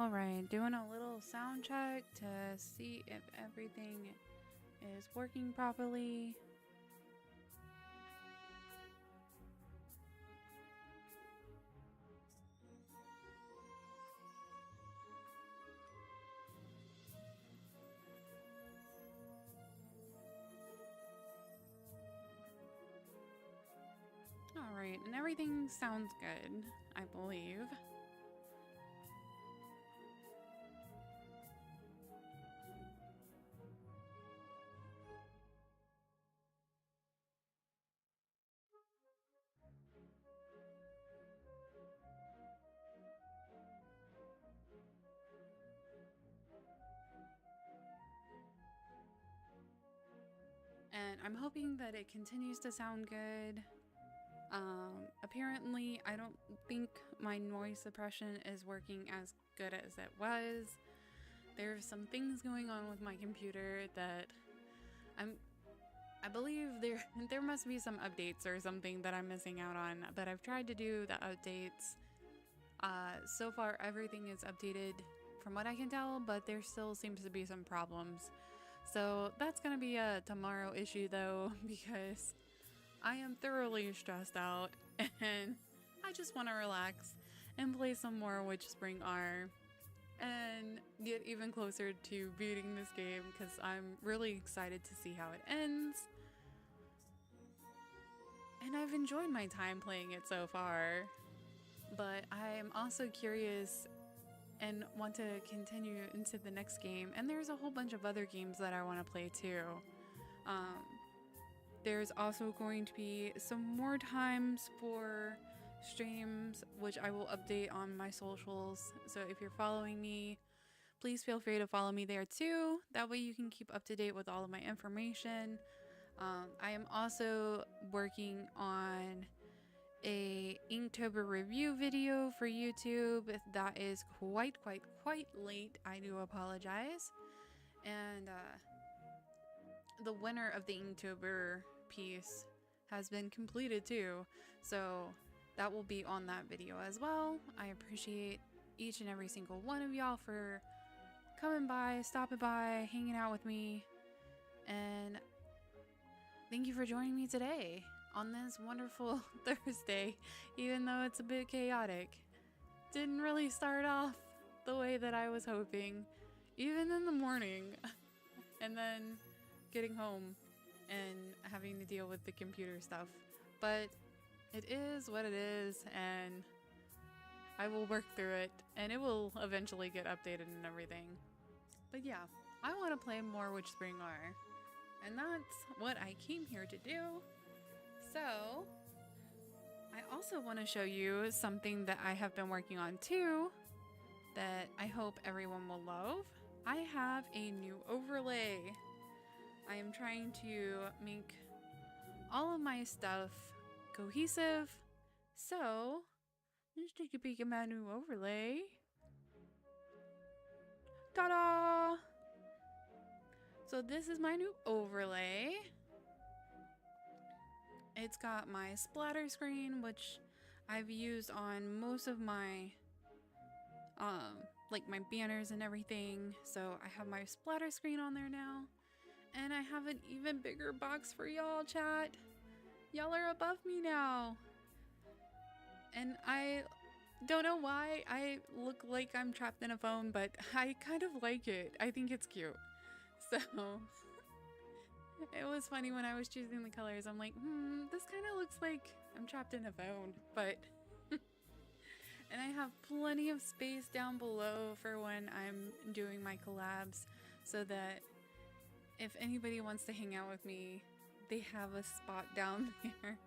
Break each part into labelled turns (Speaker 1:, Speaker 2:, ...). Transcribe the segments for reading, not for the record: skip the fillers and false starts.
Speaker 1: Alright, doing a little sound check to see if everything is working properly. Alright, and everything sounds good, I believe. And I'm hoping that it continues to sound good. Apparently, I don't think my noise suppression is working as good as it was. There's some things going on with my computer that I believe there must be some updates or something that I'm missing out on, but I've tried to do the updates. So far everything is updated from what I can tell, but there still seems to be some problems. So that's gonna be a tomorrow issue though, because I am thoroughly stressed out and I just want to relax and play some more WitchSpring R and get even closer to beating this game because I'm really excited to see how it ends. And I've enjoyed my time playing it so far, but I am also curious and want to continue into the next game. And there's a whole bunch of other games that I want to play too. There's also going to be some more times for streams, which I will update on my socials. So if you're following me, please feel free to follow me there too. That way you can keep up to date with all of my information. I am also working on a Inktober review video for YouTube. That is quite late. I do apologize. And the winner of the Inktober piece has been completed too, so that will be on that video as well. I appreciate each and every single one of y'all for coming by, stopping by, hanging out with me, and thank you for joining me today on this wonderful Thursday, even though it's a bit chaotic. Didn't really start off the way that I was hoping, even in the morning, and then getting home and having to deal with the computer stuff. But it is what it is, and I will work through it, and it will eventually get updated and everything. But yeah, I want to play more WitchSpring R, and that's what I came here to do. So I also want to show you something that I have been working on too, that I hope everyone will love. I have a new overlay. I am trying to make all of my stuff cohesive, so let's take a peek at my new overlay. Ta-da! So this is my new overlay. It's got my splatter screen, which I've used on most of my like my banners and everything. So I have my splatter screen on there now. And I have an even bigger box for y'all, chat. Y'all are above me now. And I don't know why I look like I'm trapped in a phone, but I kind of like it. I think it's cute. So it was funny when I was choosing the colors. I'm like, this kind of looks like I'm trapped in a phone, but and I have plenty of space down below for when I'm doing my collabs, so that if anybody wants to hang out with me, they have a spot down there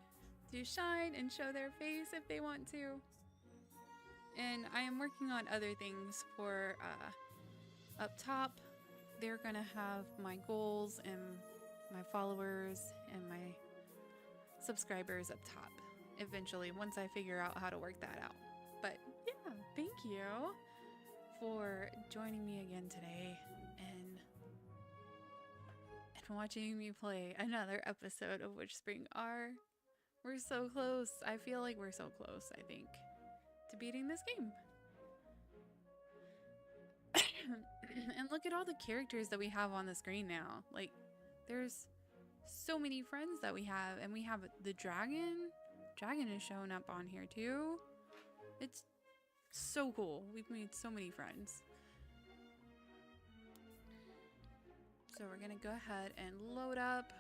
Speaker 1: to shine and show their face if they want to. And I am working on other things for up top. They're gonna have my goals and my followers and my subscribers up top eventually, once I figure out how to work that out. But yeah, thank you for joining me again today and watching me play another episode of WitchSpring R. We're so close. I feel like we're so close, I think, to beating this game. And look at all the characters that we have on the screen now. Like, there's so many friends that we have, and we have the dragon. Dragon is showing up on here too. It's so cool. We've made so many friends. So we're gonna go ahead and load up.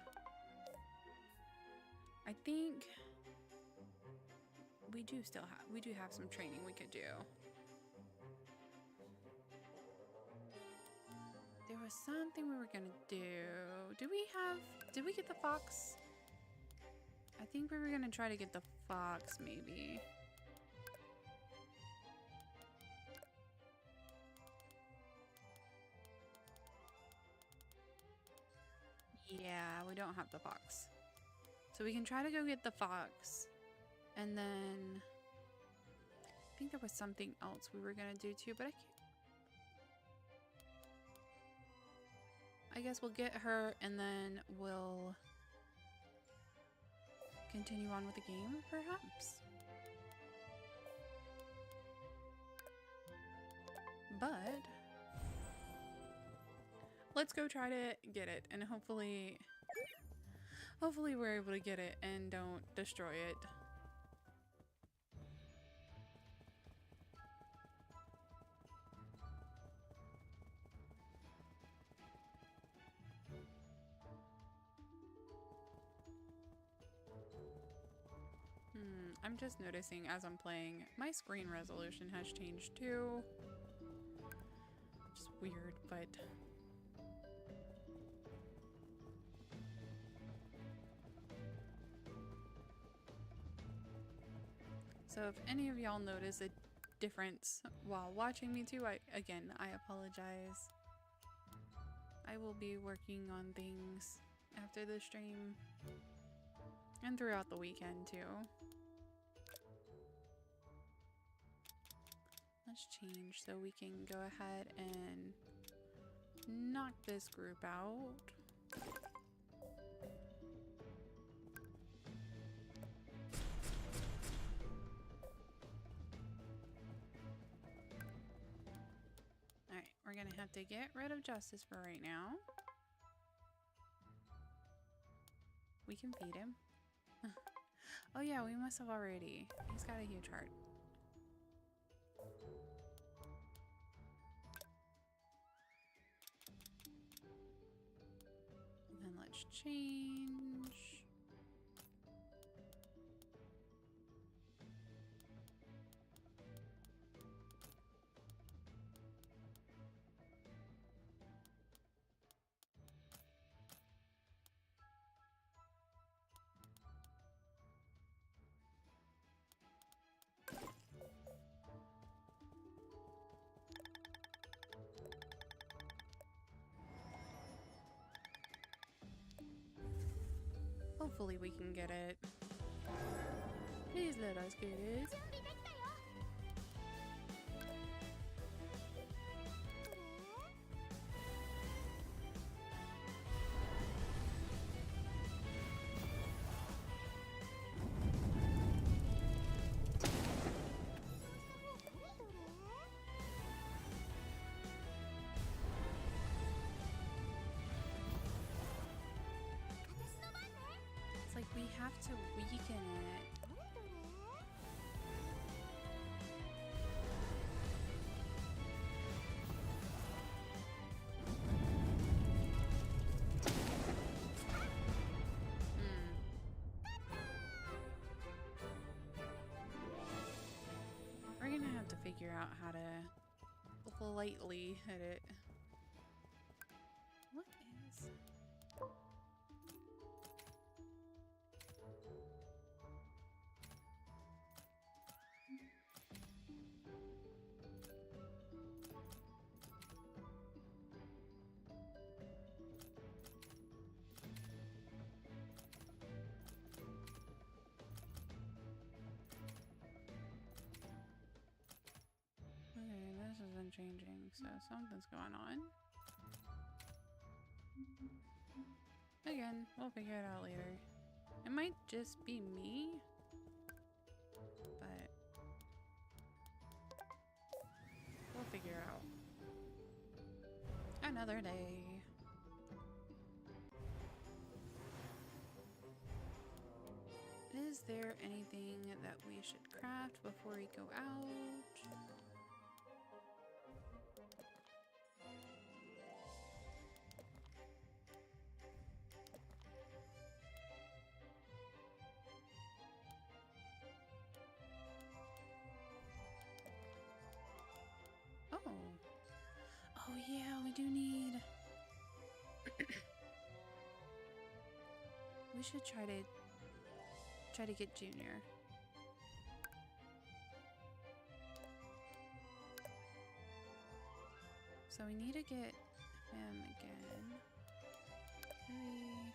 Speaker 1: I think we do have some training we could do. There was something we were gonna do. Did we get the fox? I think we were gonna try to get the fox, maybe. Yeah, we don't have the fox. So we can try to go get the fox. And then I think there was something else we were gonna do too, but I guess we'll get her and then we'll continue on with the game, perhaps. But let's go try to get it, and hopefully we're able to get it and don't destroy it. I'm just noticing as I'm playing, my screen resolution has changed too. Just weird, but so if any of y'all notice a difference while watching me too, I apologize. I will be working on things after the stream and throughout the weekend too. Let's change so we can go ahead and knock this group out. Alright, we're gonna have to get rid of Justice for right now. We can feed him. Oh yeah, we must have already. He's got a huge heart. And then let's change. Hopefully we can get it. Please let us get it. It's like we have to weaken it. We're gonna have to figure out how to politely hit it. What is... Okay, this isn't changing, so something's going on. Again, we'll figure it out later. It might just be me, but we'll figure it out. another day. Is there anything that we should craft before we go out? Oh. Oh yeah, we do need... We should try to get Junior. So we need to get him again. Maybe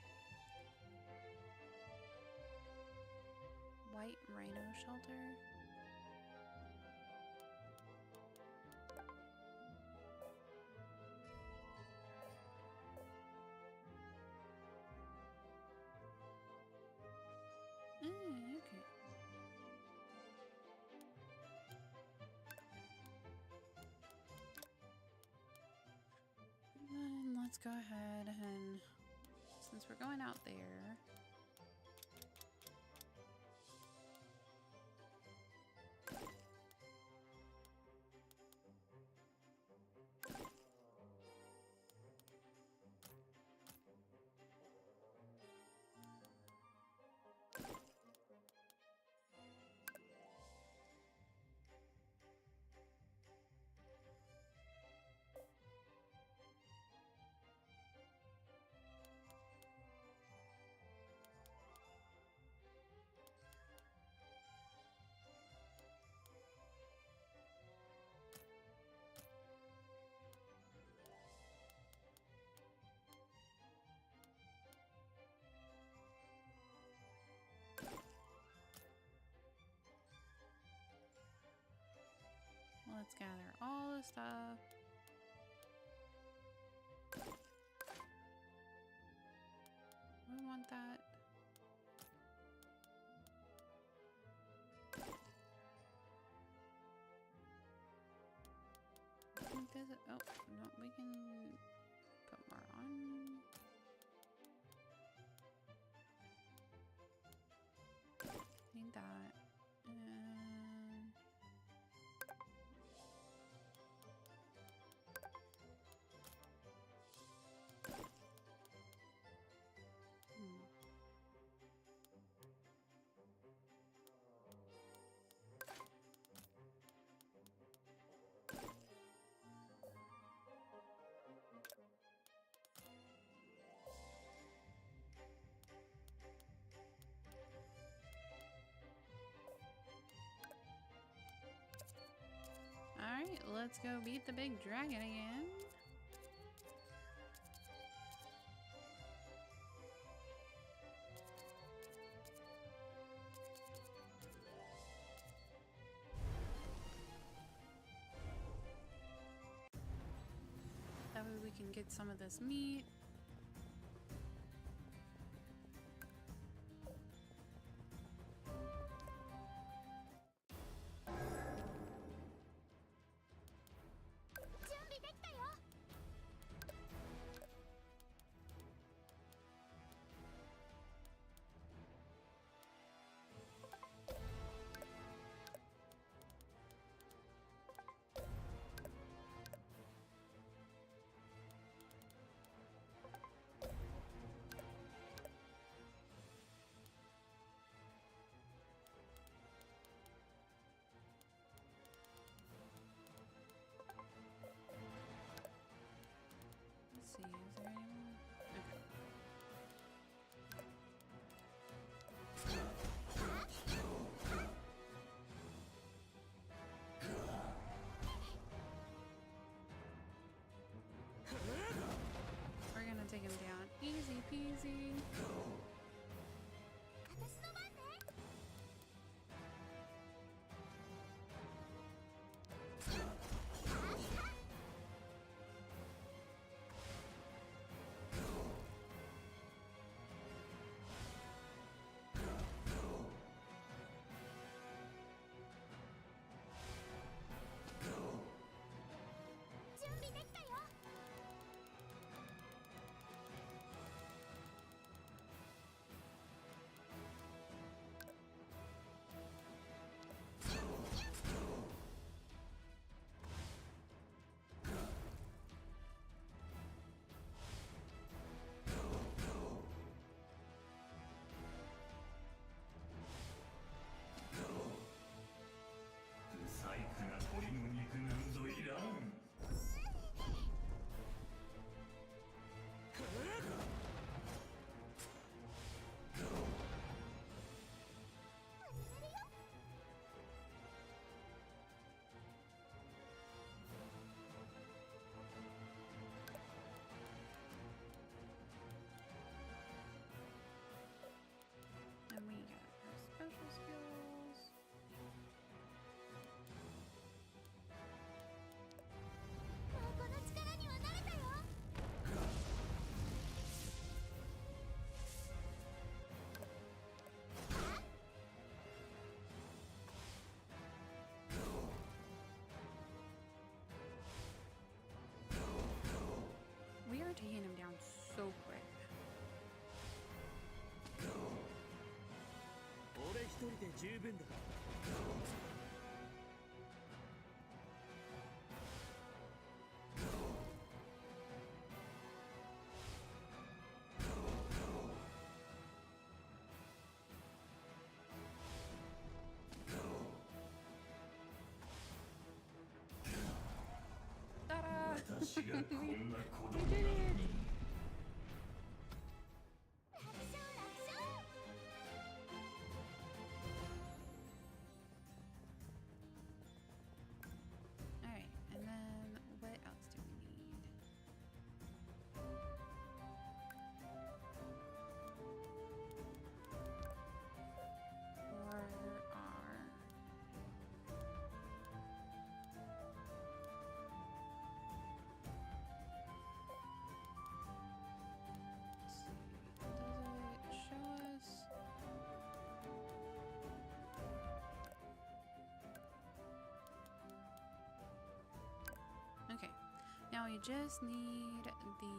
Speaker 1: White Rhino Shelter. Okay. And let's go ahead and, since we're going out there, let's gather all the stuff. We want that. I think there's a, oh, no, we can put more on. Need that. And alright, let's go beat the big dragon again. That way we can get some of this meat. Alright, and then what else do we need? For our... Let's see, does it show us? Okay, now we just need the...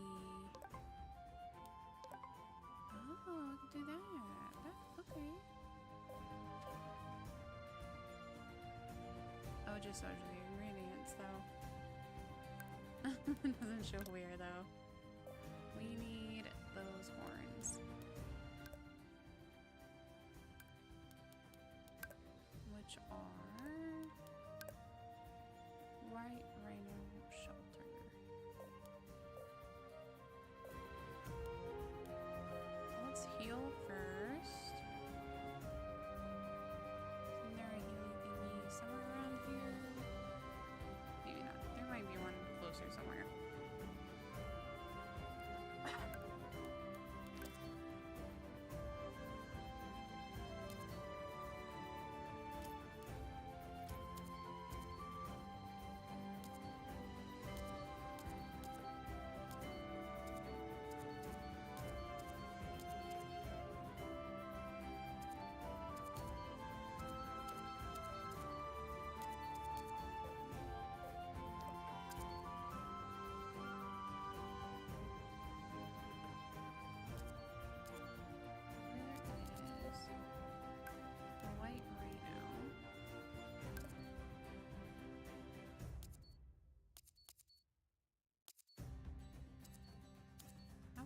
Speaker 1: Oh, do that. Okay. Oh, it just shows you the ingredients, though. It doesn't show where, though. We need those horns. Which are... White Rhino Shelter. Let's heal first. Isn't there a healing thingy somewhere around here? Maybe not. There might be one closer somewhere.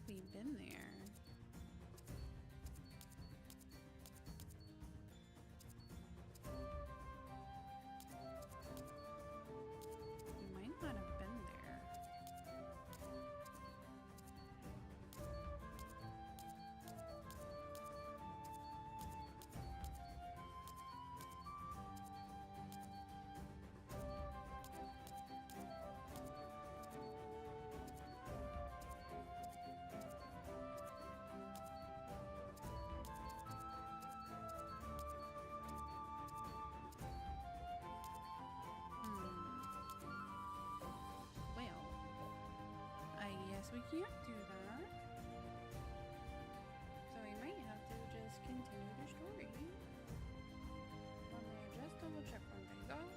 Speaker 1: We've been there. We might not have been there. We can't do that. So we might have to just continue the story. Let me just double check one thing though.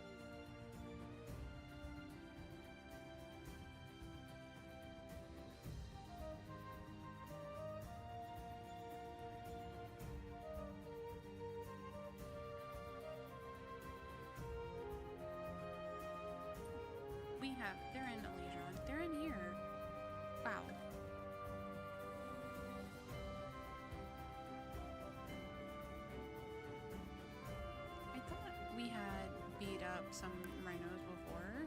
Speaker 1: We have, they're in Elysian. They're in here. Wow. I thought we had beat up some rhinos before.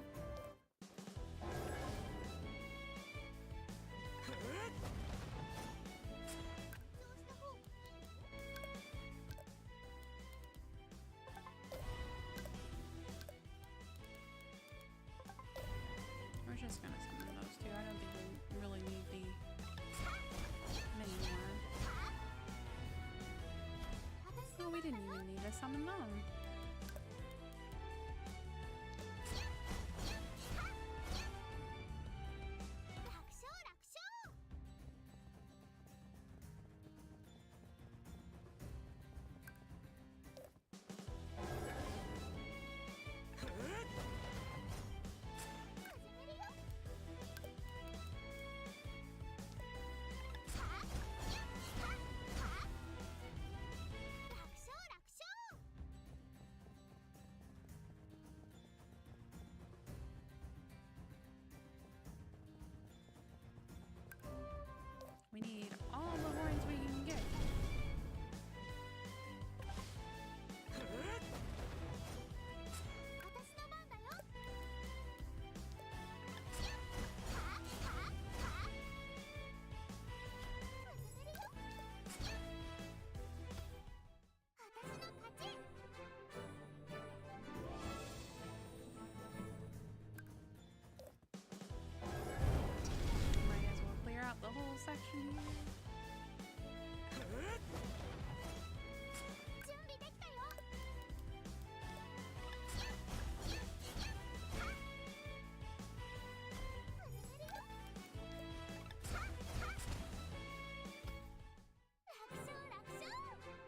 Speaker 1: We're just gonna summon those two. I don't think we really need the many more. No, we didn't even need to summon them. section here.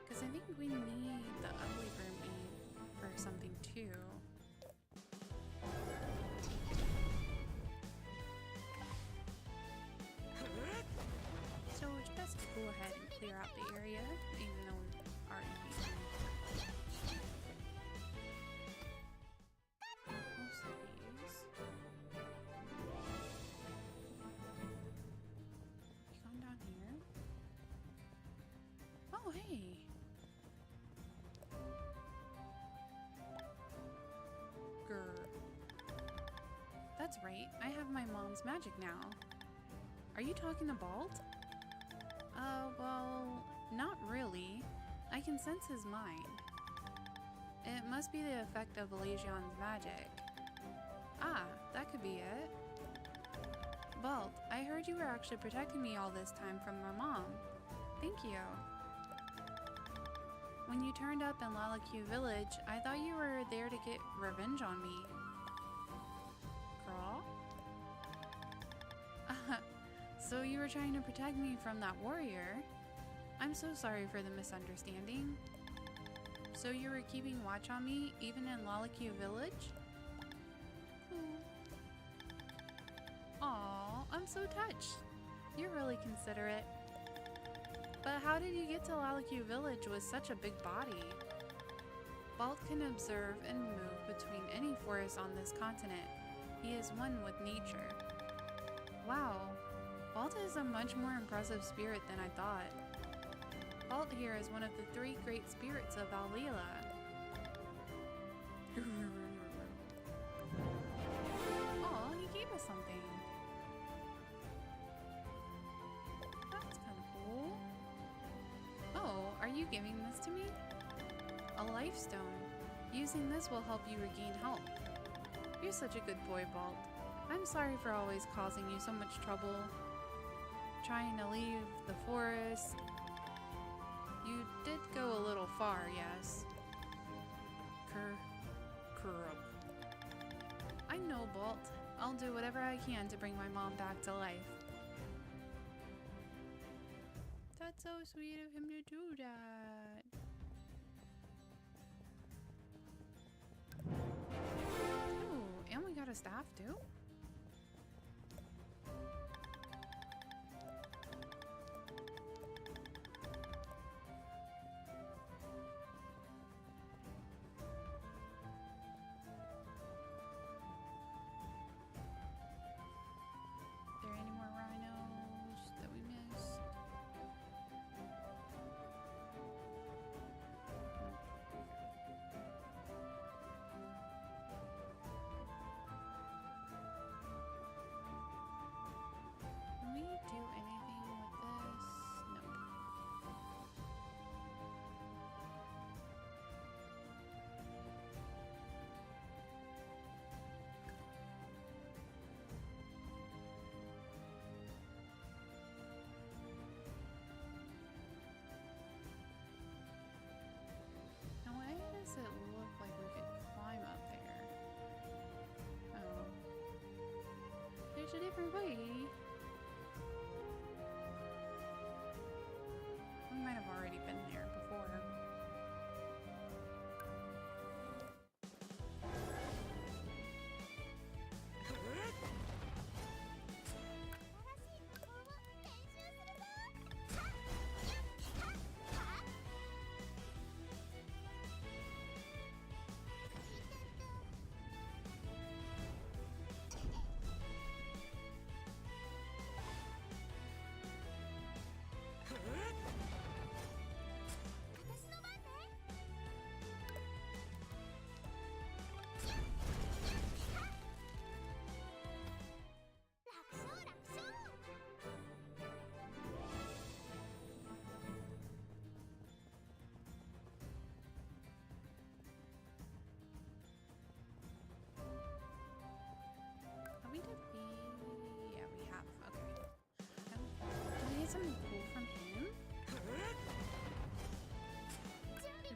Speaker 1: Because I think we need the ugly mermaid for something too. So it's best to go ahead and clear out the area, even though we've already beaten most of these. You gone down here? Oh, hey! Grr. That's right, I have my mom's magic now. Are you talking to Balt? Well, not really. I can sense his mind. It must be the effect of Elysion's magic. Ah, that could be it. Balt, I heard you were actually protecting me all this time from my mom. Thank you. When you turned up in Lalakue Village, I thought you were there to get revenge on me. Crawl? So you were trying to protect me from that warrior? I'm so sorry for the misunderstanding. So you were keeping watch on me, even in Lalakue Village? Aw, I'm so touched. You're really considerate. But how did you get to Lalakue Village with such a big body? Balt can observe and move between any forest on this continent. He is one with nature. Wow, Balt is a much more impressive spirit than I thought. Balt here is one of the 3 great spirits of Alila. Oh, he gave us something. That's kind of cool. Oh, are you giving this to me? A life stone. Using this will help you regain health. You're such a good boy, Balt. I'm sorry for always causing you so much trouble. Trying to leave the forest. You did go a little far, yes. Corrupt. I know, Balt. I'll do whatever I can to bring my mom back to life. That's so sweet of him to do that. Ooh, and we got a staff too?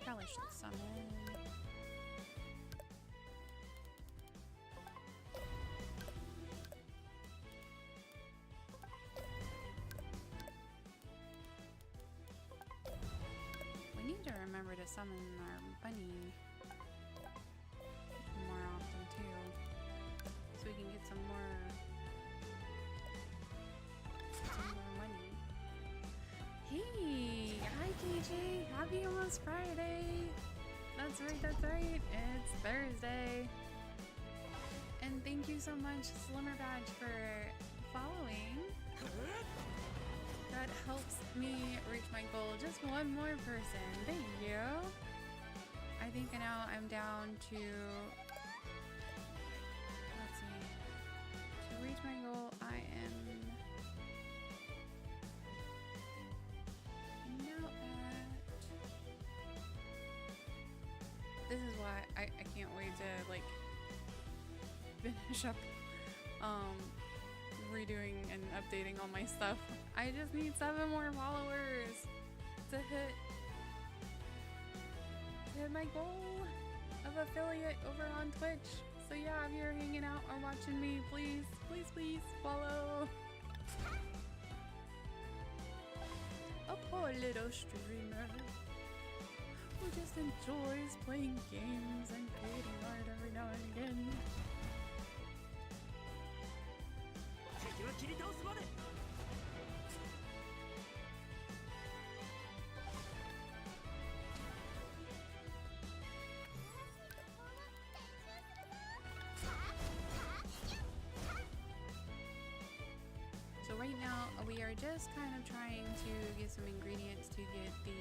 Speaker 1: Probably should summon. We need to remember to summon our bunny more often too, so we can get some more money. Hey, hi KJ, happy almost Friday. That's right, it's Thursday. And thank you so much, Slimmer Badge, for following. That helps me reach my goal. Just one more person. Thank you. I think now I'm down to, let's see, to reach my goal I am now at, this is why I can't wait to like finish up redoing and updating all my stuff. I just need 7 more followers to hit my goal of affiliate over on Twitch. So yeah, if you're hanging out or watching me, please follow. A poor little streamer who just enjoys playing games and creating art every now and again. So right now we are just kind of trying to get some ingredients to get the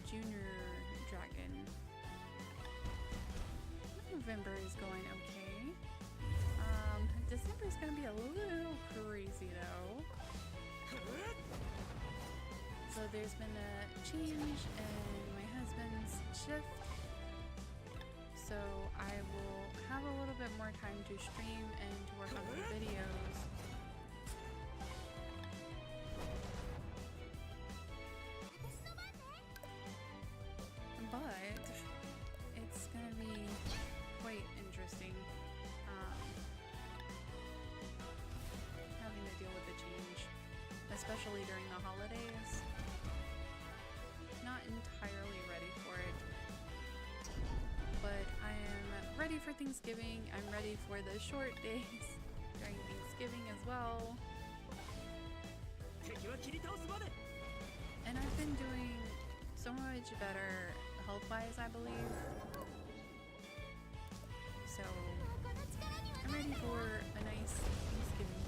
Speaker 1: junior dragon. November is going okay. December is gonna be a little crazy though. So there's been a change in my husband's shift. So I will have a little bit more time to stream and to work on the videos. But it's gonna be quite interesting having to deal with the change, especially during the holidays. Not entirely ready for it, but I am ready for Thanksgiving. I'm ready for the short days during Thanksgiving as well. And I've been doing so much better health-wise, I believe. So I'm ready for a nice Thanksgiving.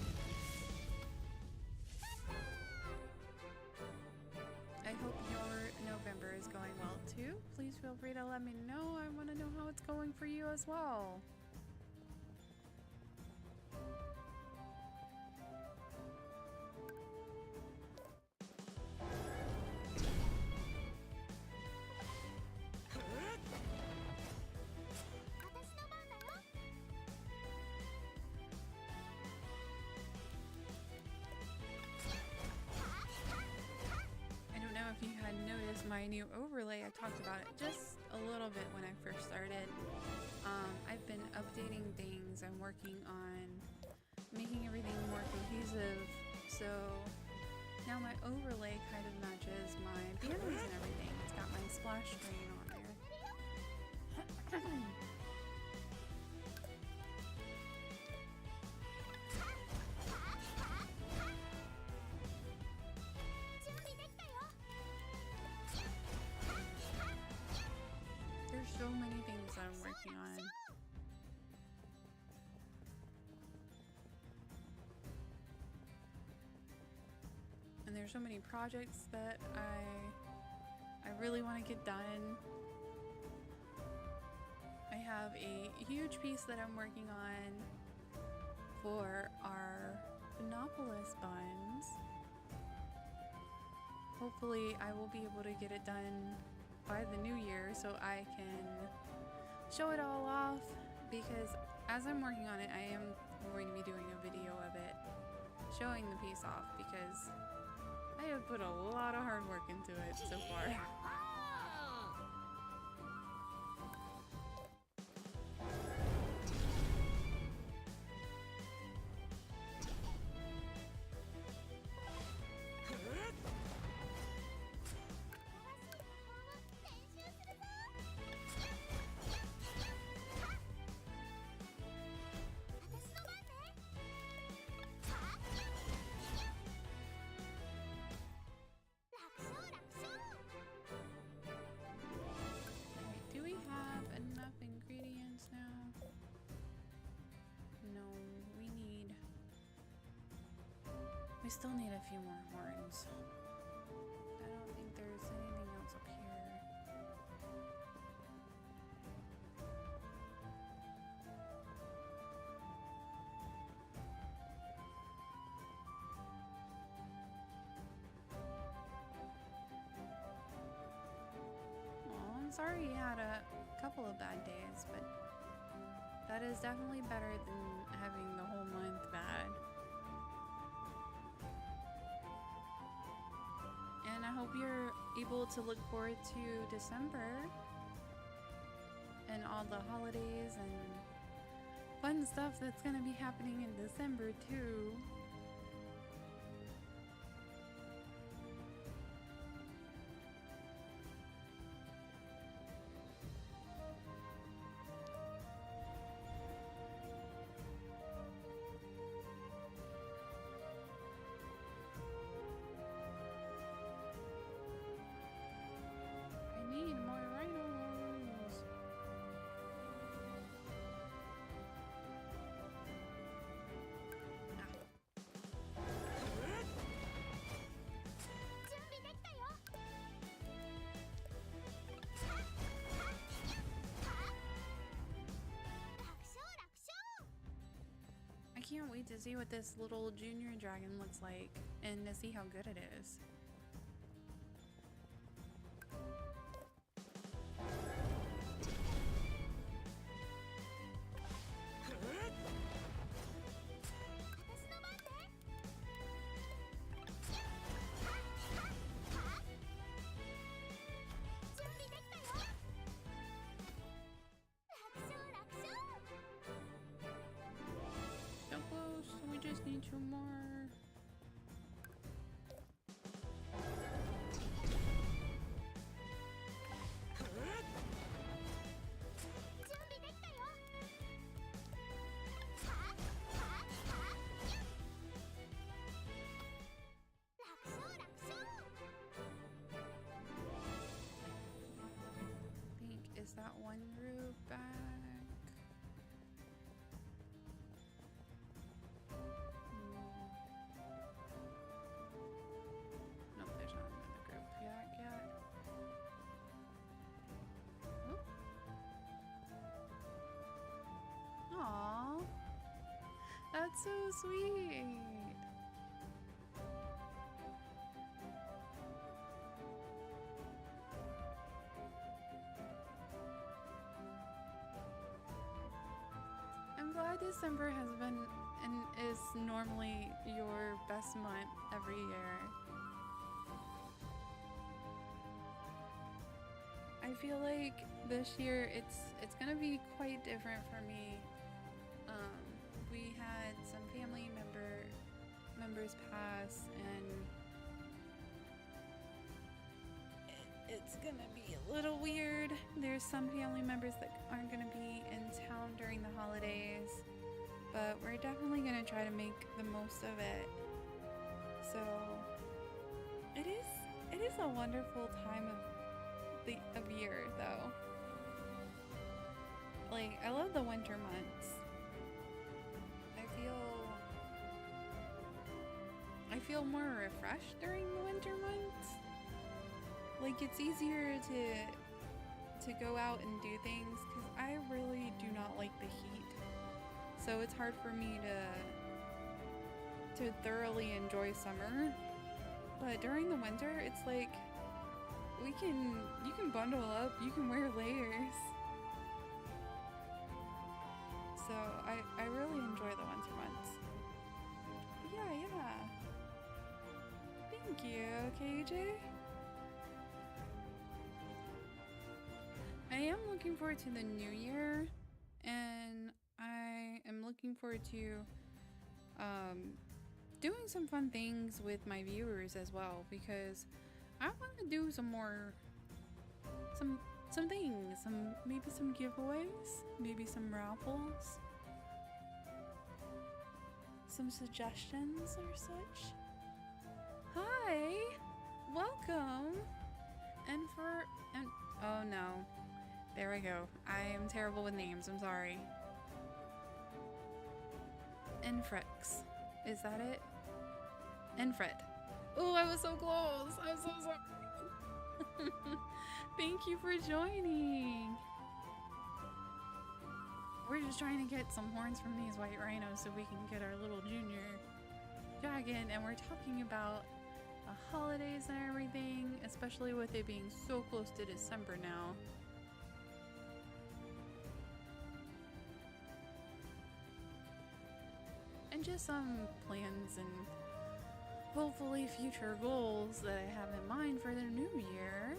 Speaker 1: I hope your November is going well too. Please feel free to let me know. I want to know how it's going for you as well. If you had noticed my new overlay, I talked about it just a little bit when I first started. I've been updating things and working on making everything more cohesive, so now my overlay kind of matches my banners and everything. It's got my splash screen on there. There's so many things that I'm working on. And there's so many projects that I really want to get done. I have a huge piece that I'm working on for our Phonopolis buns. Hopefully I will be able to get it done by the new year so I can show it all off, because as I'm working on it, I am going to be doing a video of it showing the piece off, because I have put a lot of hard work into it so far. We still need a few more horns. I don't think there's anything else up here. Oh, I'm sorry you had a couple of bad days, but that is definitely better than having the whole month bad. And I hope you're able to look forward to December and all the holidays and fun stuff that's gonna be happening in December too. I need more rhinos. I can't wait to see what this little junior dragon looks like and to see how good it is. So close, we just need two more. I think, is that one route back? Nope, there's not another group back yet. Oop. Aww. That's so sweet. I'm glad December has been and is normally your best month every year. I feel like this year it's gonna be quite different for me. We had some family members pass, and it's gonna be a little weird. There's some family members that aren't gonna be in town during the holidays, but we're definitely gonna try to make the most of it. So it is a wonderful time of year though. Like, I love the winter months. I feel more refreshed during the winter months. Like, it's easier to go out and do things because I really do not like the heat. So it's hard for me to thoroughly enjoy summer. But during the winter, it's like you can bundle up, you can wear layers. So I really enjoy the winter months. Yeah. Thank you, KJ. I am looking forward to the new year, and I am looking forward to doing some fun things with my viewers as well, because I want to do some things, maybe some giveaways, maybe some raffles, some suggestions or such. Hi, welcome. And oh no, there we go. I am terrible with names, I'm sorry. Infrix, is that it? And Fred. Oh, I was so close. I'm so sorry. Thank you for joining. We're just trying to get some horns from these white rhinos so we can get our little junior dragon, and we're talking about the holidays and everything, especially with it being so close to December now. And just some plans and hopefully future goals that I have in mind for the new year.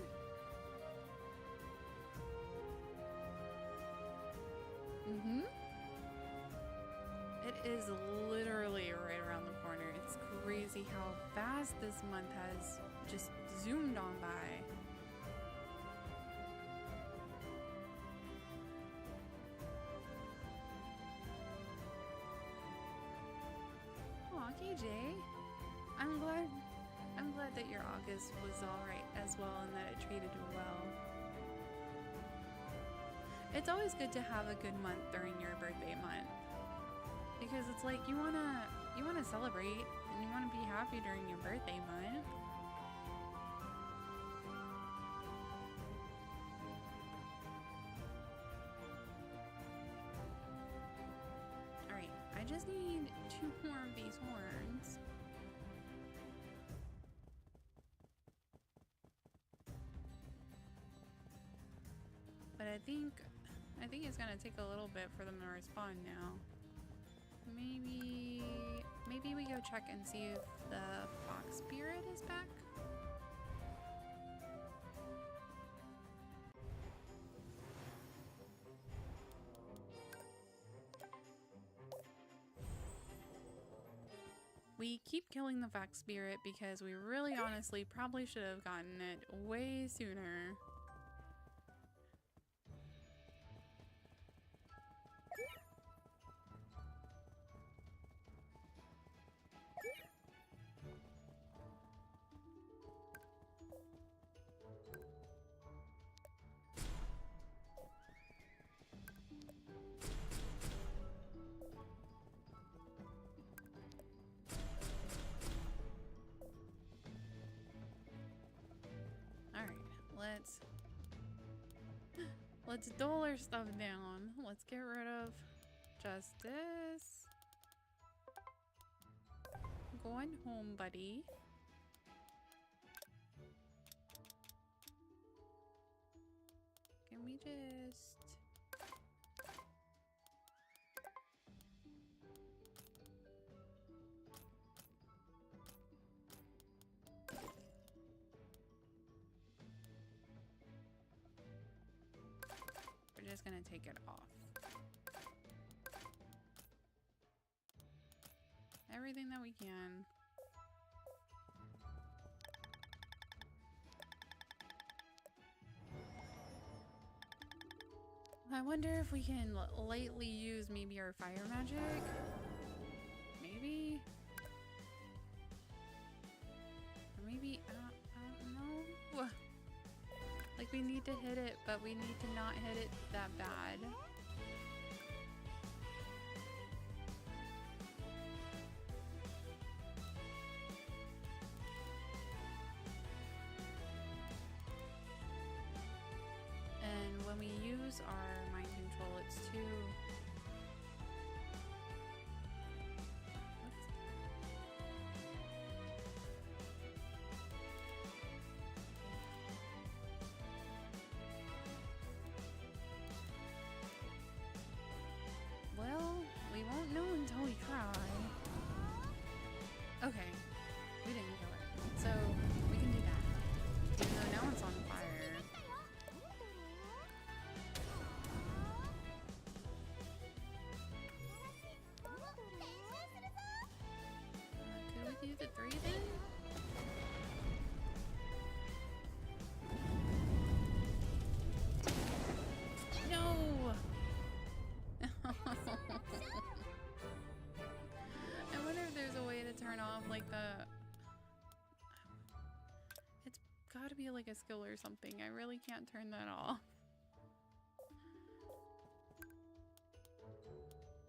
Speaker 1: It is literally right around the corner. It's crazy how fast this month has just zoomed on by. Aw, KJ. I'm glad that your August was alright as well and that it treated you well. It's always good to have a good month during your birthday month. Because it's like you wanna celebrate and you wanna be happy during your birthday month. Alright, I just need 2 more of these horns. But I think it's gonna take a little bit for them to respond now. Maybe we go check and see if the fox spirit is back. We keep killing the fox spirit because we really honestly probably should have gotten it way sooner. Let's dull our stuff down. Let's get rid of Justice. Going home, buddy. Can we just... We're just gonna take it off. Everything that we can. I wonder if we can lightly use maybe our fire magic? Maybe? Or maybe, I don't know. Like, we need to hit it, but we need to not hit it that bad. And when we use our mind control, it's too... Well, we won't know until we try. Okay, we didn't kill it, so we can do that. Even though now it's on fire. Could we do the 3 then? No! I wonder if there's a way to turn off like the... It's gotta be like a skill or something. I really can't turn that off.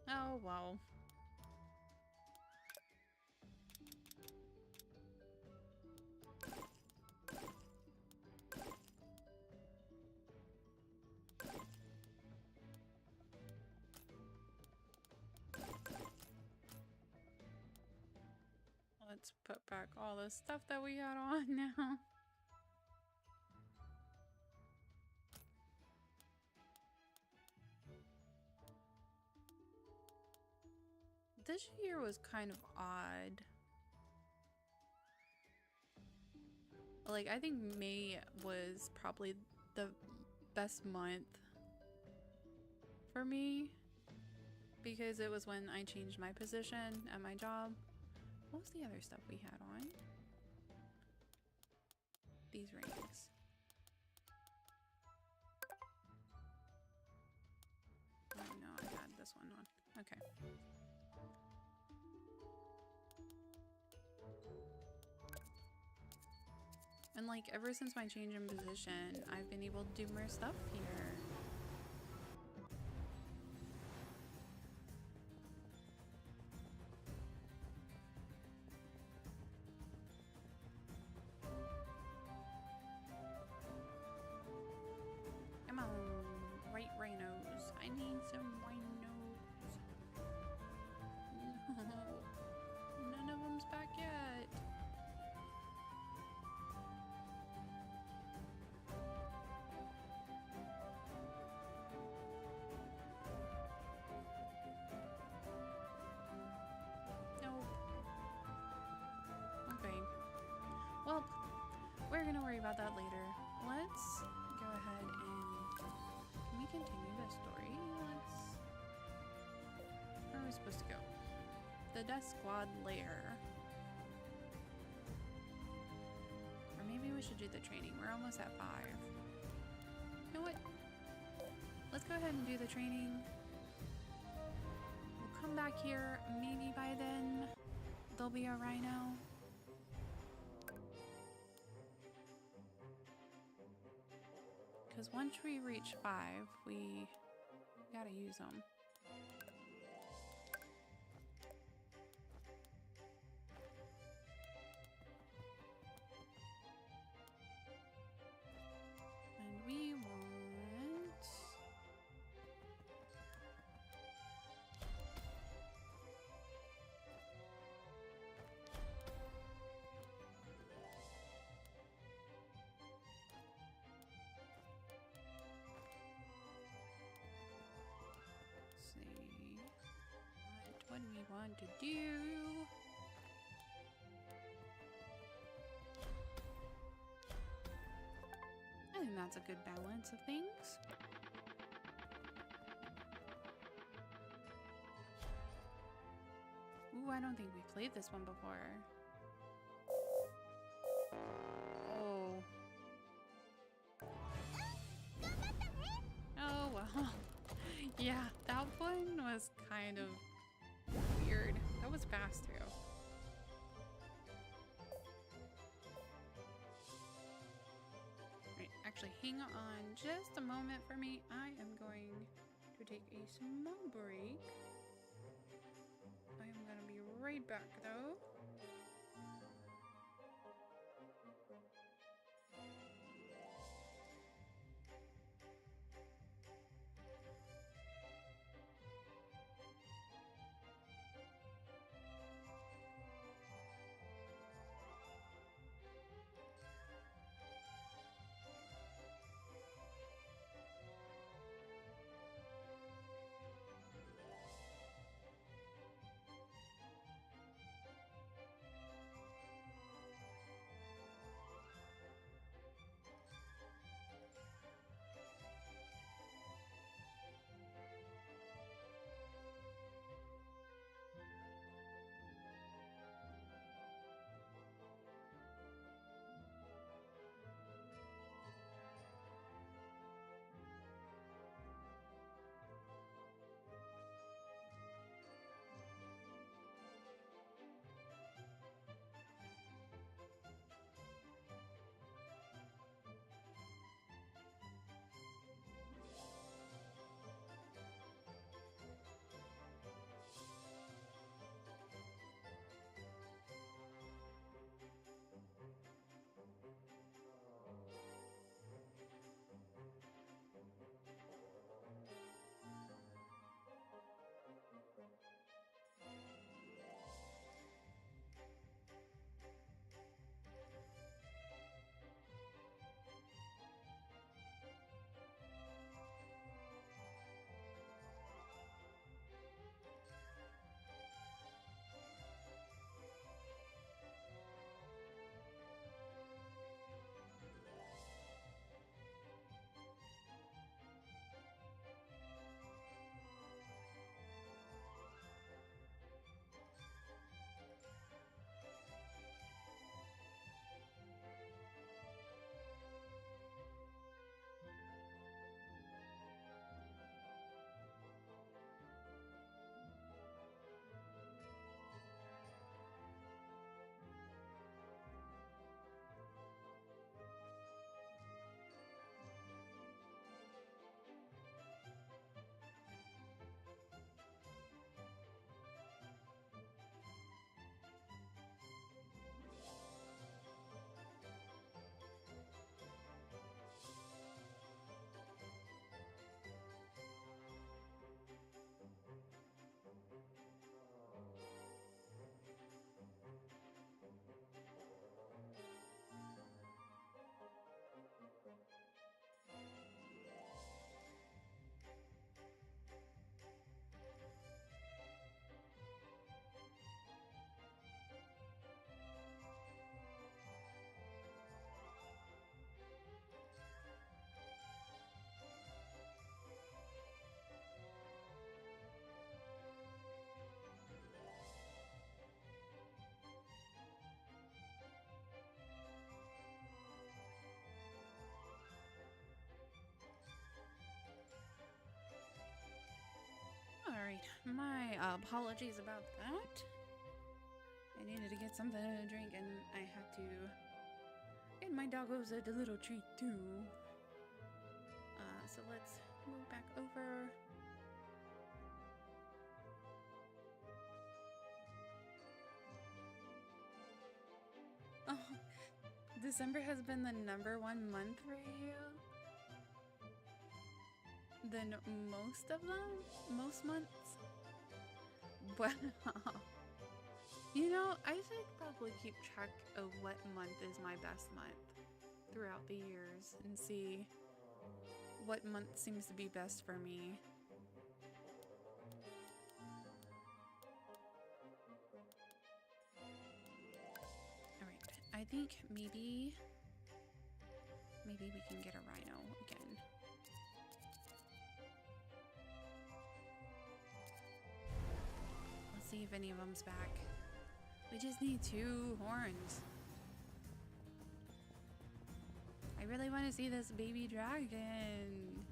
Speaker 1: Oh, well. Let's put back all the stuff that we had on now. This year was kind of odd. Like, I think May was probably the best month for me because it was when I changed my position at my job. What was the other stuff we had on? These rings. Oh no, I had this one on. Okay. And like ever since my change in position, I've been able to do more stuff here. Come on, right rhinos. I need some rhinos. No, none of them's back yet. Well, we're gonna worry about that later. Let's go ahead and... Can we continue this story? Where are we supposed to go? The Death Squad lair. Or maybe we should do the training. We're almost at 5. You know what? Let's go ahead and do the training. We'll come back here. Maybe by then there'll be a rhino. Because once we reach 5, we gotta use them. And we want... What do we want to do? I think that's a good balance of things. Ooh, I don't think we played this one before. Oh. Oh, well. Yeah, that one was kind of weird. That was fast too. Right, actually hang on just a moment for me. I am going to take a small break. I am gonna be right back though. apologies about that. I needed to get something to drink, and I had to get my doggos a little treat too. So let's move back over. Oh, December has been the #1 month for you. Than most of them? Most months? Wow. You know, I should probably keep track of what month is my best month throughout the years and see what month seems to be best for me. Alright, I think maybe we can get a rhino again. Let's see if any of them's back. We just need 2 horns. I really want to see this baby dragon.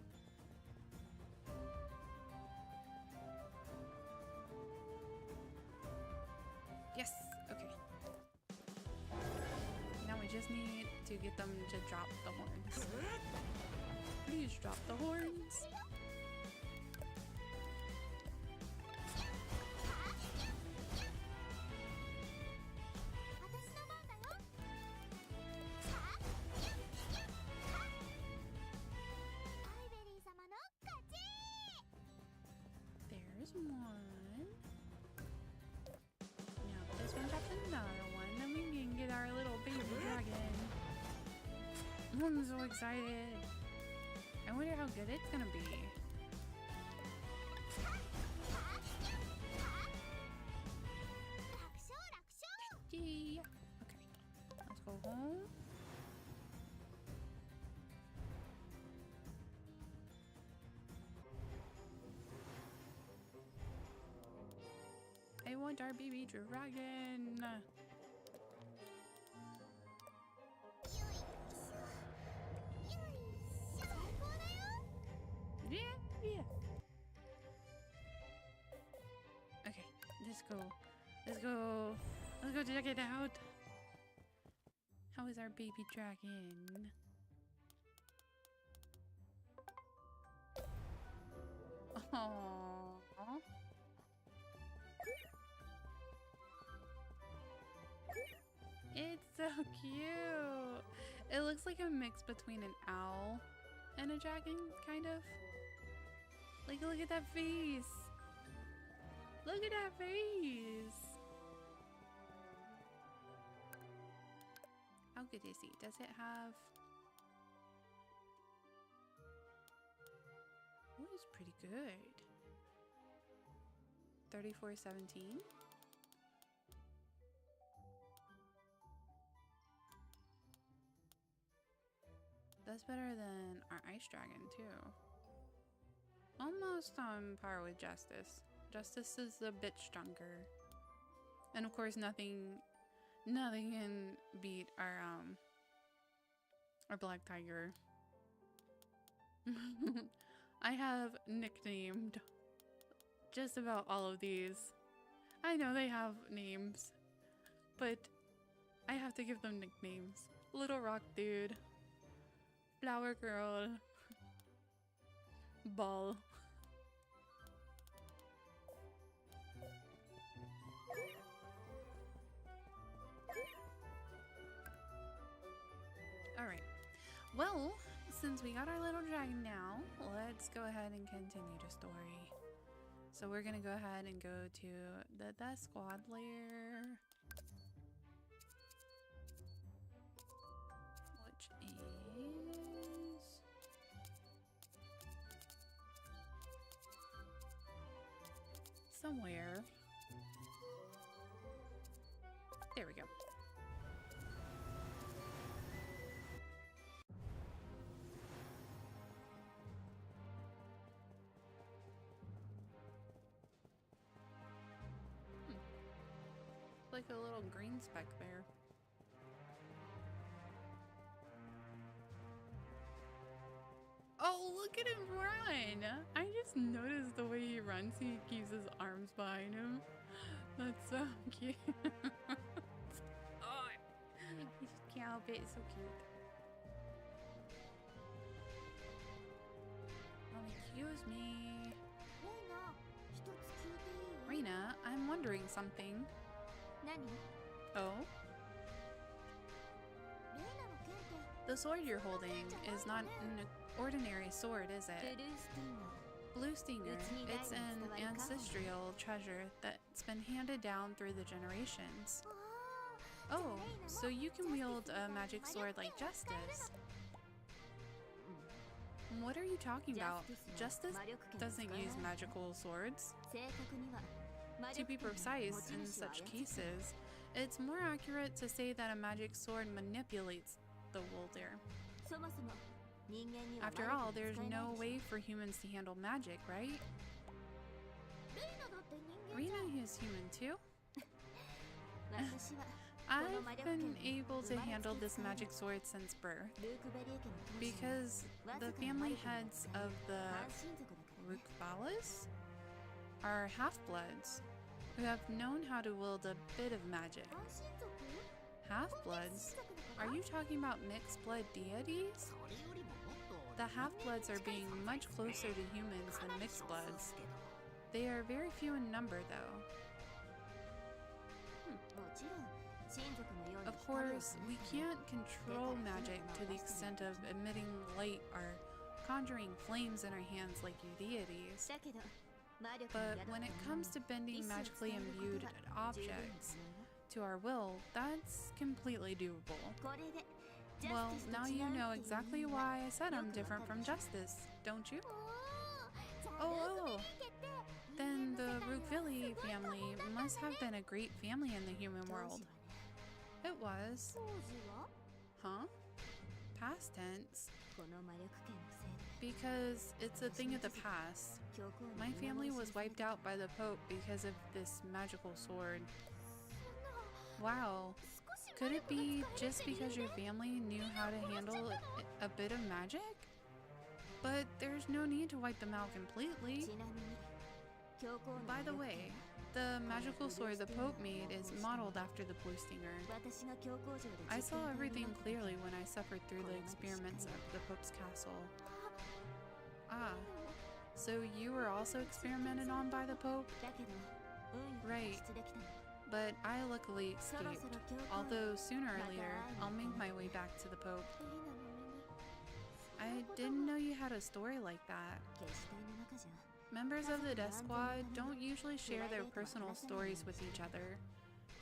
Speaker 1: Yes, okay. Now we just need to get them to drop the horns. Please drop the horns. There's one. Now this one drops another one. Then we can get our little baby dragon. I'm so excited. I wonder how good it's gonna be. Yeah. Okay. Let's go home. I want our baby dragon. Yeah. Okay, let's go. Let's go check it out. How is our baby dragon? Aww. It's so cute. It looks like a mix between an owl and a dragon, kind of. Like, look at that face. Look at that face. How good is he? Does it have... Oh, it's pretty good. 3417. That's better than our ice dragon too. Almost on par with Justice. Justice is a bit stronger. And of course nothing can beat our Black Tiger. I have nicknamed just about all of these. I know they have names, but I have to give them nicknames. Little Rock Dude, Flower Girl, Ball. Alright, well, since we got our little dragon now, let's go ahead and continue the story. So we're gonna go ahead and go to the squad lair, which is somewhere. There we go. Like a little green speck there. Oh, look at him run! I just noticed the way he runs. He keeps his arms behind him. That's so cute. Oh, I just can't help it. It's so cute. Oh, excuse me. Rena, I'm wondering something. Oh? The sword you're holding is not an ordinary sword, is it? Blue Stinger. It's an ancestral treasure that's been handed down through the generations. Oh, so you can wield a magic sword like Justice. What are you talking about? Justice doesn't use magical swords. To be precise, in such cases, it's more accurate to say that a magic sword manipulates the wielder. After all, there's no way for humans to handle magic, right? Rena is human too. I've been able to handle this magic sword since birth because the family heads of the Rukvalas are half-bloods who have known how to wield a bit of magic. Half-bloods? Are you talking about mixed-blood deities? The half-bloods are being much closer to humans than mixed-bloods. They are very few in number, though. Of course, we can't control magic to the extent of emitting light or conjuring flames in our hands like you deities. But when it comes to bending magically imbued objects to our will, that's completely doable. Well, now you know exactly why I said I'm different from Justice, don't you? Oh. Then the Rukvili family must have been a great family in the human world. It was. Huh? Past tense. Because it's a thing of the past. My family was wiped out by the Pope because of this magical sword. Wow. Could it be just because your family knew how to handle a bit of magic? But there's no need to wipe them out completely. By the way, the magical sword the Pope made is modeled after the Blue Stinger. I saw everything clearly when I suffered through the experiments of the Pope's castle. Ah, so you were also experimented on by the Pope? Right, but I luckily escaped, although sooner or later, I'll make my way back to the Pope. I didn't know you had a story like that. Members of the Death Squad don't usually share their personal stories with each other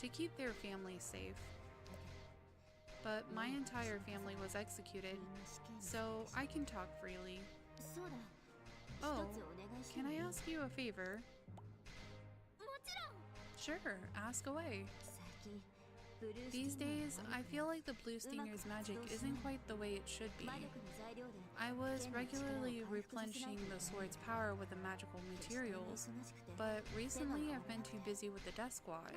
Speaker 1: to keep their families safe. But my entire family was executed, so I can talk freely. Oh, can I ask you a favor? Sure, ask away. These days, I feel like the Blue Stinger's magic isn't quite the way it should be. I was regularly replenishing the sword's power with the magical materials, but recently I've been too busy with the Death Squad.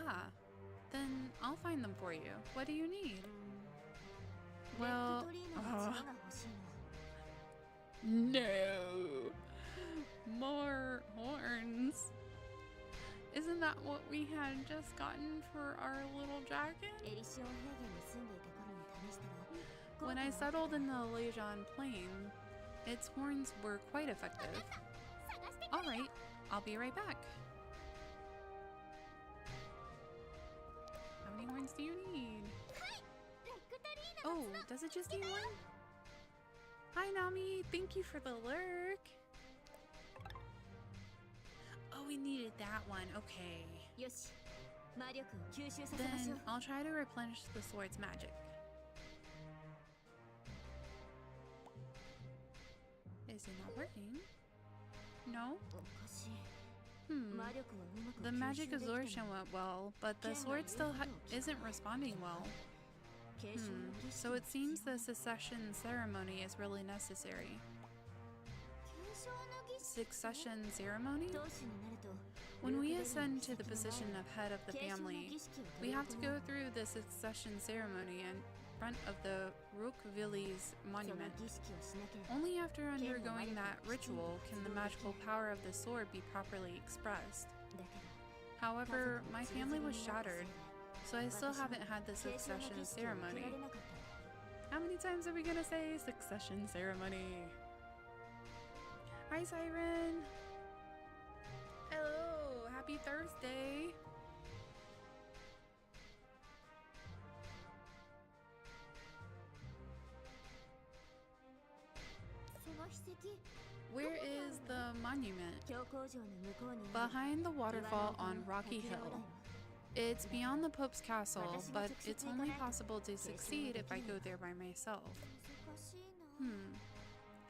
Speaker 1: Ah, then I'll find them for you. What do you need? Well, no! More horns! Isn't that what we had just gotten for our little dragon? When I settled in the Legion Plain, its horns were quite effective. Alright, I'll be right back. How many horns do you need? Oh, does it just need one? Hi Nami, thank you for the lurk. Oh, we needed that one, okay. Then I'll try to replenish the sword's magic. Is it not working? No? The magic absorption went well, but the sword still isn't responding well. So it seems the succession ceremony is really necessary. Succession ceremony? When we ascend to the position of head of the family, we have to go through the succession ceremony, and front of the Rookvillies monument. Only after undergoing that ritual can the magical power of the sword be properly expressed. However, my family was shattered, so I still haven't had the succession ceremony. How many times are we gonna say succession ceremony? Hi, Siren! Hello! Happy Thursday! Where is the monument? Behind the waterfall on Rocky Hill. It's beyond the Pope's castle, but it's only possible to succeed if I go there by myself.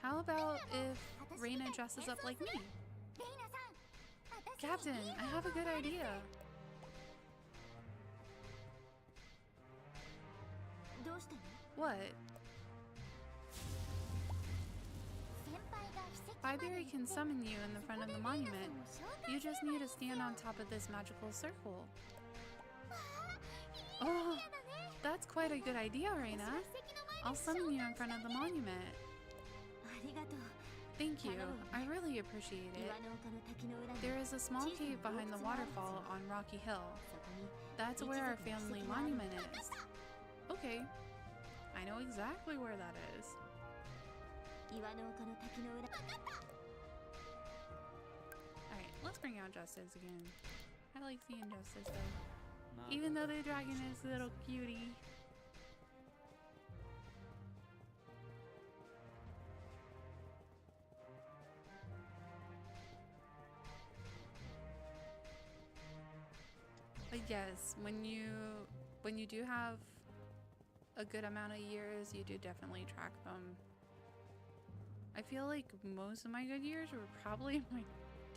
Speaker 1: How about if Reina dresses up like me? Captain, I have a good idea. What? Fireberry can summon you in the front of the monument. You just need to stand on top of this magical circle. Oh, that's quite a good idea, Reina. I'll summon you in front of the monument. Thank you. I really appreciate it. There is a small cave behind the waterfall on Rocky Hill. That's where our family monument is. Okay. I know exactly where that is. Alright, let's bring out Justice again. I like seeing Justice though. Even though the dragon is a little cutie. But yes, when you do have a good amount of years, you do definitely track them. I feel like most of my good years were probably my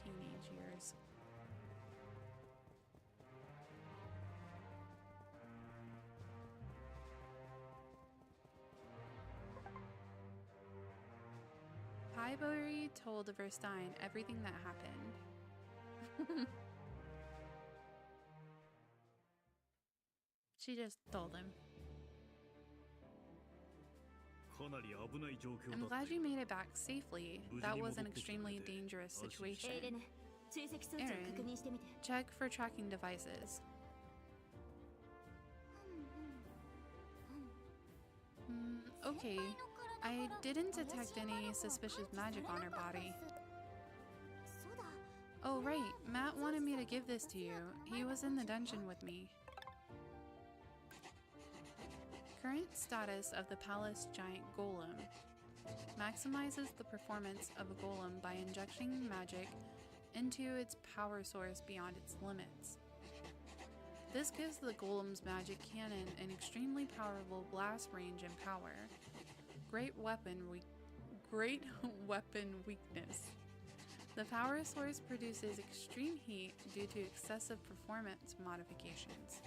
Speaker 1: teenage years. Fireberry told Verstein everything that happened. She just told him. I'm glad you made it back safely. That was an extremely dangerous situation. Aaron, check for tracking devices. Okay. I didn't detect any suspicious magic on her body. Oh right, Matt wanted me to give this to you. He was in the dungeon with me. Current status of the palace giant golem. Maximizes the performance of a golem by injecting magic into its power source beyond its limits. This gives the golem's magic cannon an extremely powerful blast range and power. Great weapon weakness. The power source produces extreme heat due to excessive performance modifications.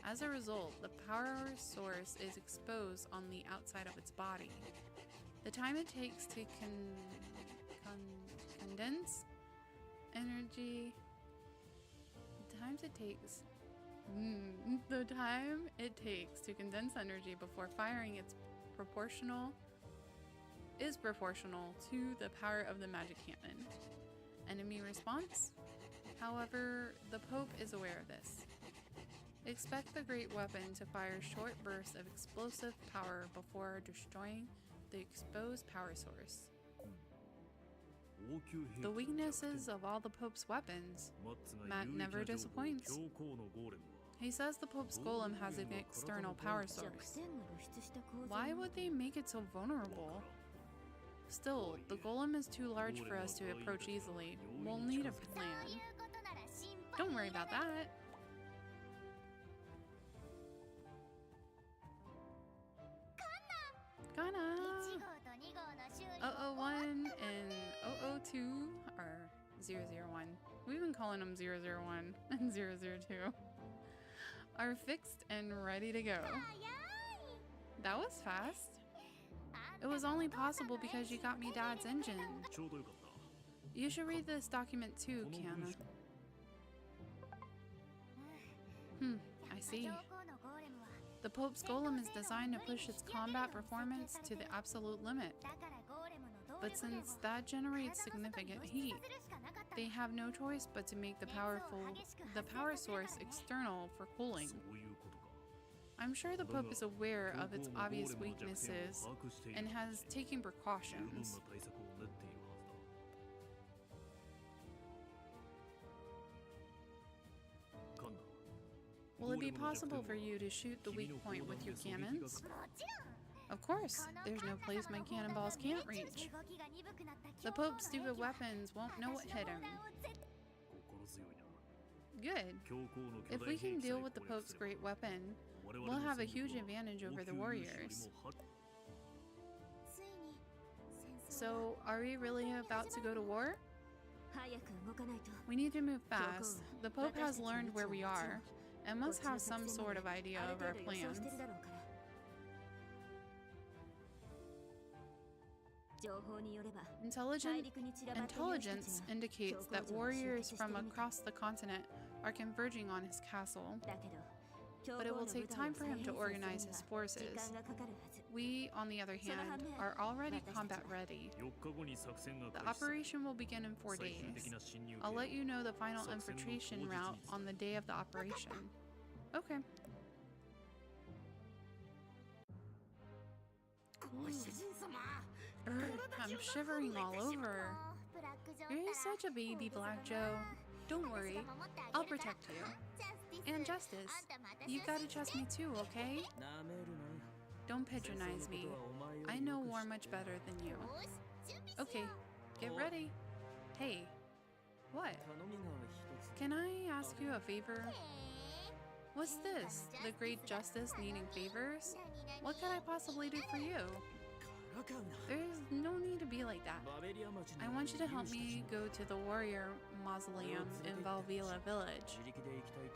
Speaker 1: As a result, the power source is exposed on the outside of its body. The time it takes to condense energy... The time it takes to condense energy before firing is proportional to the power of the magic cannon. Enemy response? However, the Pope is aware of this. Expect the great weapon to fire short bursts of explosive power before destroying the exposed power source. The weaknesses of all the Pope's weapons. Matt never disappoints. He says the Pope's golem has an external power source. Why would they make it so vulnerable? Still, the golem is too large for us to approach easily. We'll need a plan. Don't worry about that. Kana! 001 and 002 are 001. We've been calling them 001 and 002. Are fixed and ready to go. That was fast. It was only possible because you got me Dad's engine. You should read this document too, Kiana. I see. The Pope's golem is designed to push its combat performance to the absolute limit. But since that generates significant heat, they have no choice but to make the power source external for cooling. I'm sure the Pope is aware of its obvious weaknesses and has taken precautions. Will it be possible for you to shoot the weak point with your cannons? Of course, there's no place my cannonballs can't reach. The Pope's stupid weapons won't know what hit him. Good. If we can deal with the Pope's great weapon, we'll have a huge advantage over the warriors. So, are we really about to go to war? We need to move fast. The Pope has learned where we are, and must have some sort of idea of our plans. Intelligence indicates that warriors from across the continent are converging on his castle, but it will take time for him to organize his forces. We, on the other hand, are already combat ready. The operation will begin in 4 days. I'll let you know the final infiltration route on the day of the operation. Okay. I'm shivering all over. You're such a baby, Black Joe. Don't worry, I'll protect you. And Justice, you've got to trust me too, okay? Don't patronize me. I know war much better than you. Okay, get ready. Hey, what? Can I ask you a favor? What's this? The Great Justice needing favors? What can I possibly do for you? There's no need to be like that. I want you to help me go to the warrior mausoleum in Valvila village.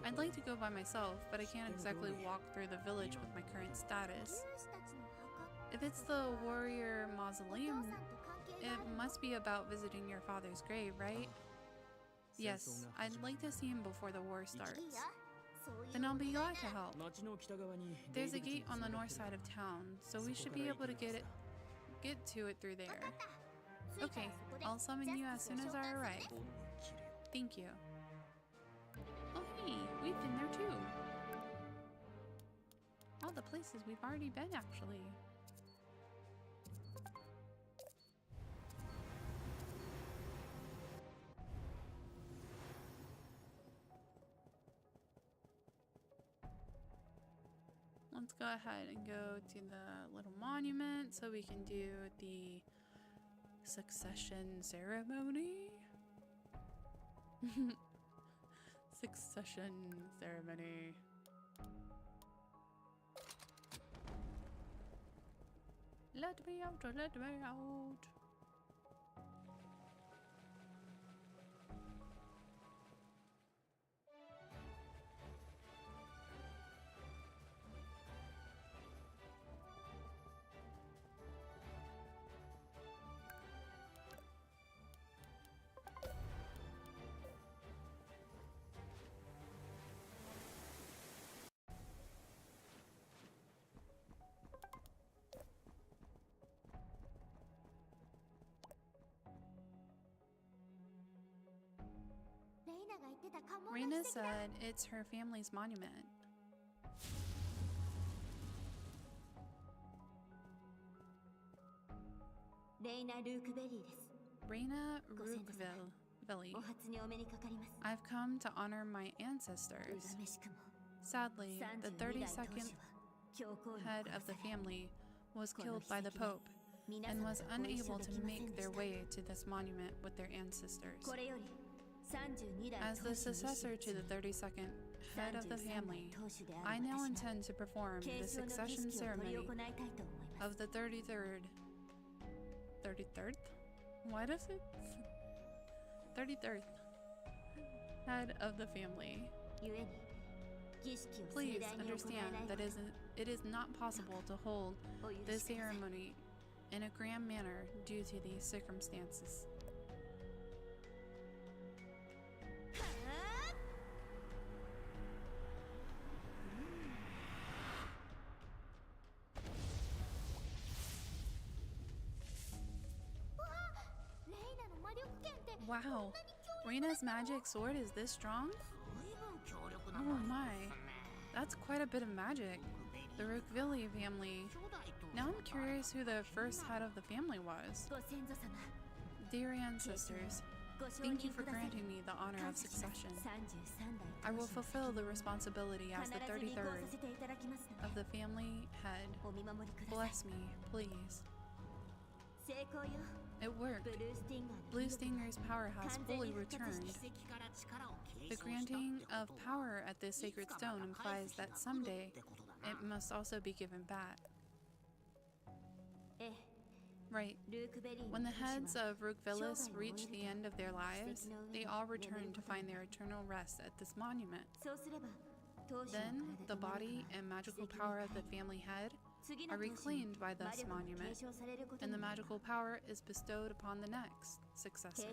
Speaker 1: I'd like to go by myself, but I can't exactly walk through the village with my current status. If it's the warrior mausoleum, it must be about visiting your father's grave, right? Yes, I'd like to see him before the war starts. Then I'll be glad to help. There's a gate on the north side of town, so we should be able to get to it through there. Okay, I'll summon you as soon as I arrive. Thank you. Oh hey, we've been there too. All the places we've already been, actually. Let's go ahead and go to the little monument so we can do the succession ceremony. Succession ceremony. Let me out, let me out. Reina said it's her family's monument. Reina Rookville. I've come to honor my ancestors. Sadly, the 32nd head of the family was killed by the Pope and was unable to make their way to this monument with their ancestors. As the successor to the 32nd head of the family, I now intend to perform the succession ceremony of the 33rd? Why does it? 33rd head of the family. Please understand that it is not possible to hold this ceremony in a grand manner due to these circumstances. Wow, Reina's magic sword is this strong? Oh my, that's quite a bit of magic. The Rookvili family. Now I'm curious who the first head of the family was. Dear ancestors, thank you for granting me the honor of succession. I will fulfill the responsibility as the 33rd of the family head. Bless me, please. It worked. Blue Stinger's power has fully returned. The granting of power at this sacred stone implies that someday it must also be given back. Right. When the heads of Rookvilis reach the end of their lives, they all return to find their eternal rest at this monument. Then, the body and magical power of the family head are reclaimed by this monument, and the magical power is bestowed upon the next successor.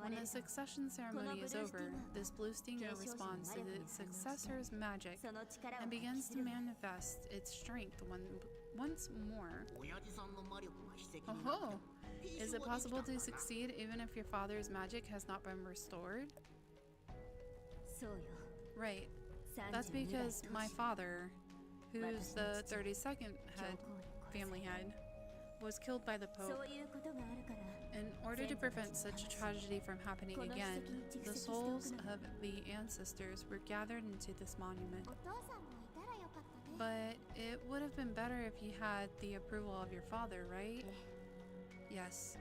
Speaker 1: When the succession ceremony is over, this blue stinger responds to the successor's magic and begins to manifest its strength once more. Oh, is it possible to succeed even if your father's magic has not been restored? Right. That's because my father, who's the 32nd family head, was killed by the Pope. In order to prevent such a tragedy from happening again, the souls of the ancestors were gathered into this monument. But it would have been better if you had the approval of your father, right? Yes.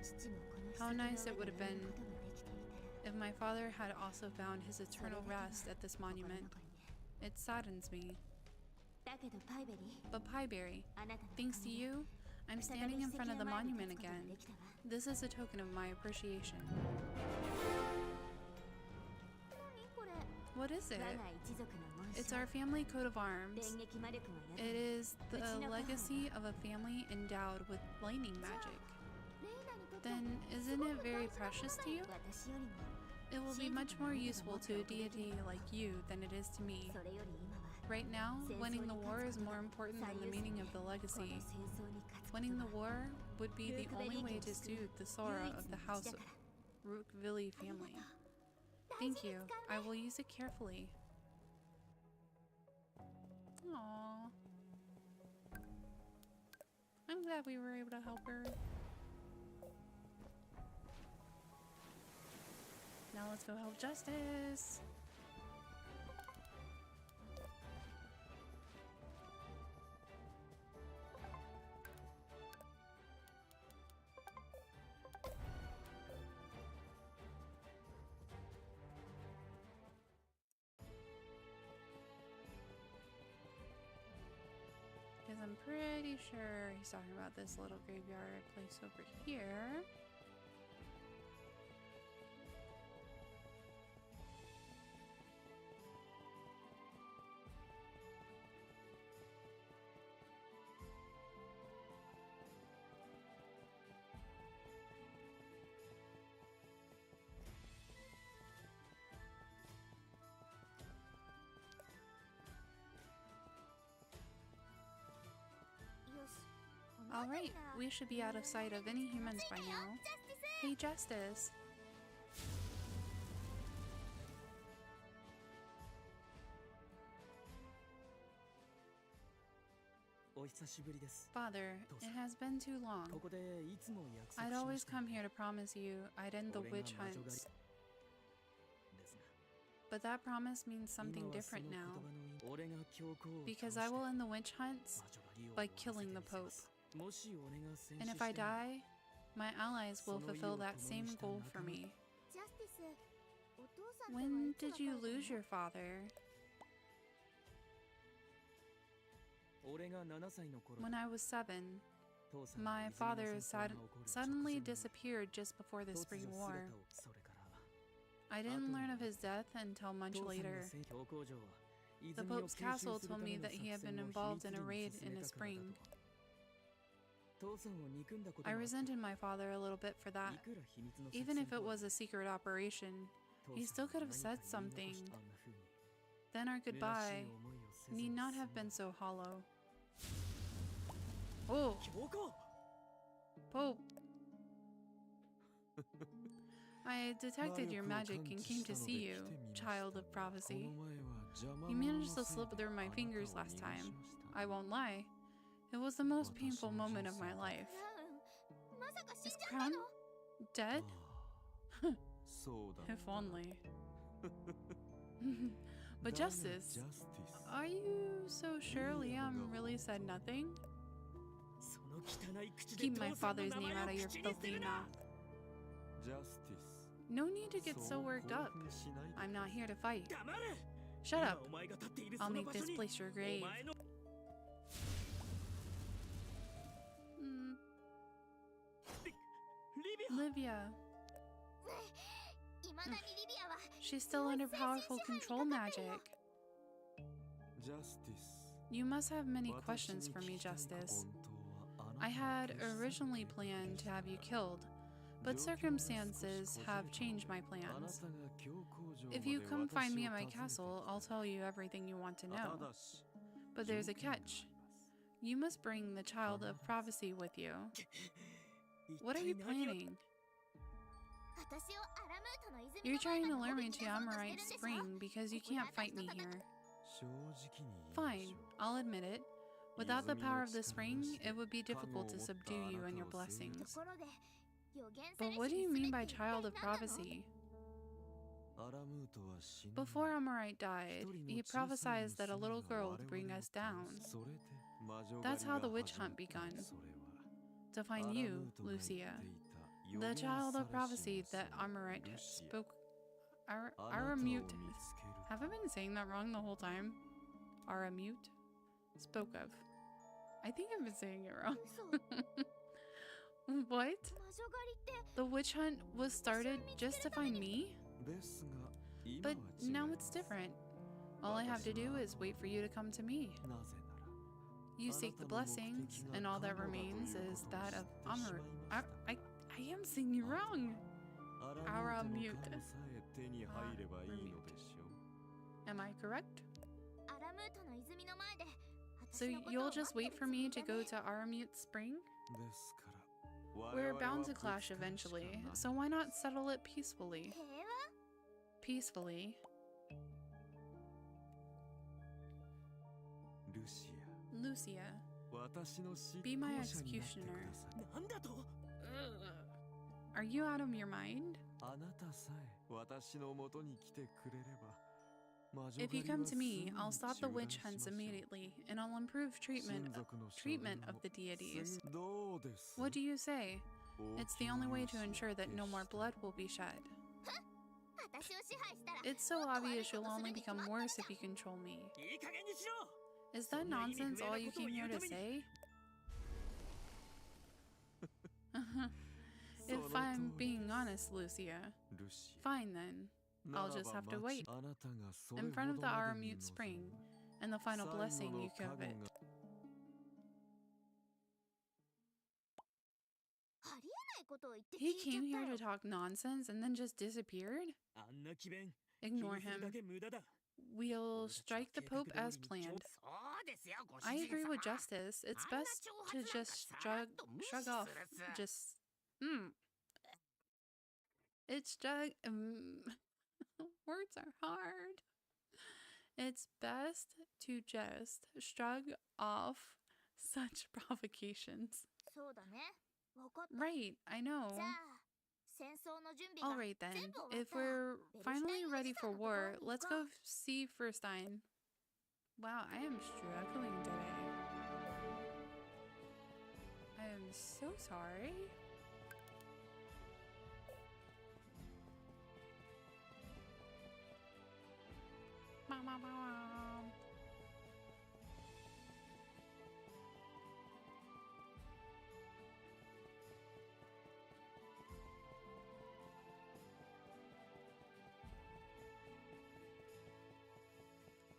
Speaker 1: How nice it would have been if my father had also found his eternal rest at this monument. It saddens me. But Pieberry, thanks to you, I'm standing in front of the monument again. This is a token of my appreciation. What is it? It's our family coat of arms. It is the legacy of a family endowed with lightning magic. Then isn't it very precious to you? It will be much more useful to a deity like you than it is to me. Right now, winning the war is more important than the meaning of the legacy. Winning the war would be the only way to soothe the sorrow of the House of Rookvili family. Thank you. I will use it carefully. Aww. I'm glad we were able to help her. Now let's go help Justice. Because I'm pretty sure he's talking about this little graveyard place over here. Alright, we should be out of sight of any humans by now. Hey, Justice! Father, it has been too long. I'd always come here to promise you I'd end the witch hunts. But that promise means something different now. Because I will end the witch hunts by killing the Pope. And if I die, my allies will fulfill that same goal for me. When did you lose your father? When I was 7. My father suddenly disappeared just before the Spring War. I didn't learn of his death until much later. The Pope's castle told me that he had been involved in a raid in the spring. I resented my father a little bit for that. Even if it was a secret operation, he still could have said something. Then our goodbye need not have been so hollow. Oh! Pope! I detected your magic and came to see you, child of prophecy. You managed to slip through my fingers last time. I won't lie. It was the most painful moment of my life. Is Crown dead? If only. But Justice, are you so sure Liam really said nothing? Keep my father's name out of your filthy mouth. No need to get so worked up. I'm not here to fight. Shut up. I'll make this place your grave. Livia. She's still under powerful control magic. You must have many questions for me, Justice. I had originally planned to have you killed, but circumstances have changed my plans. If you come find me at my castle, I'll tell you everything you want to know. But there's a catch. You must bring the child of prophecy with you. What are you planning? You're trying to lure me to Amorite Spring because you can't fight me here. Fine, I'll admit it. Without the power of the spring, it would be difficult to subdue you and your blessings. But what do you mean by child of prophecy? Before Amorite died, he prophesied that a little girl would bring us down. That's how the witch hunt begun. To find you, Lucia, the child of prophecy that Amorite spoke... Aramute... Have I been saying that wrong the whole time? Aramute? Spoke of. I think I've been saying it wrong. What? The witch hunt was started just to find me? But now it's different. All I have to do is wait for you to come to me. You seek the blessings, and all that remains is that of Amor. I am saying it wrong. Aramute. Am I correct? So you'll just wait for me to go to Aramute Spring? We're bound to clash eventually, so why not settle it peacefully? Peacefully. Lucia, be my executioner. Are you out of your mind? If you come to me, I'll stop the witch hunts immediately, and I'll improve treatment of the deities. What do you say? It's the only way to ensure that no more blood will be shed. It's so obvious you'll only become worse if you control me. Is that nonsense all you came here to say? If I'm being honest, Lucia, fine then. I'll just have to wait in front of the Aramute Spring and the final blessing you covet. He came here to talk nonsense and then just disappeared? Ignore him. We'll strike the Pope as planned. I agree with Justice. It's best to just shrug off. It's words are hard. It's best to just shrug off such provocations. Right, I know. Alright then, if we're finally ready for war, let's go see Furstein. Wow, I am struggling today. I am so sorry.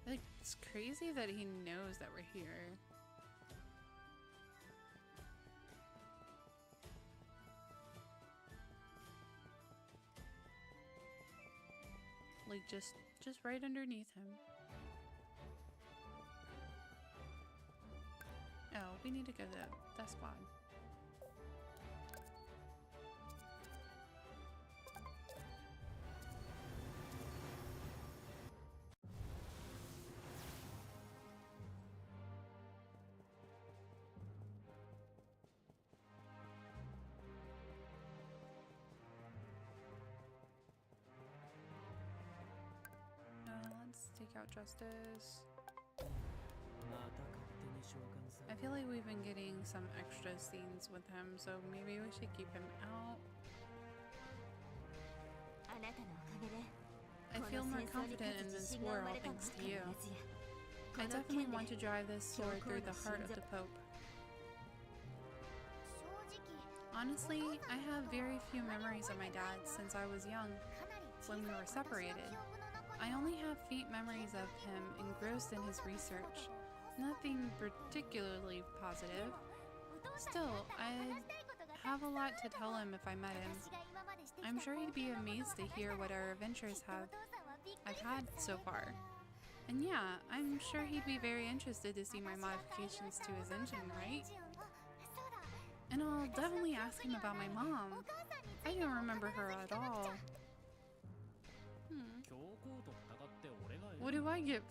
Speaker 1: Like, it's crazy that he knows that we're here. Like, just right underneath him. Oh, we need to go to that spot. out Justice. I feel like we've been getting some extra scenes with him, so maybe we should keep him out. I feel more confident in this war all thanks to you. I definitely want to drive this sword through the heart of the Pope. Honestly, I have very few memories of my dad since I was young, when we were separated. I only have faint memories of him engrossed in his research. Nothing particularly positive. Still, I'd have a lot to tell him if I met him. I'm sure he'd be amazed to hear what our adventures I've had so far. And yeah, I'm sure he'd be very interested to see my modifications to his engine, right? And I'll definitely ask him about my mom. I don't remember her at all. What do I get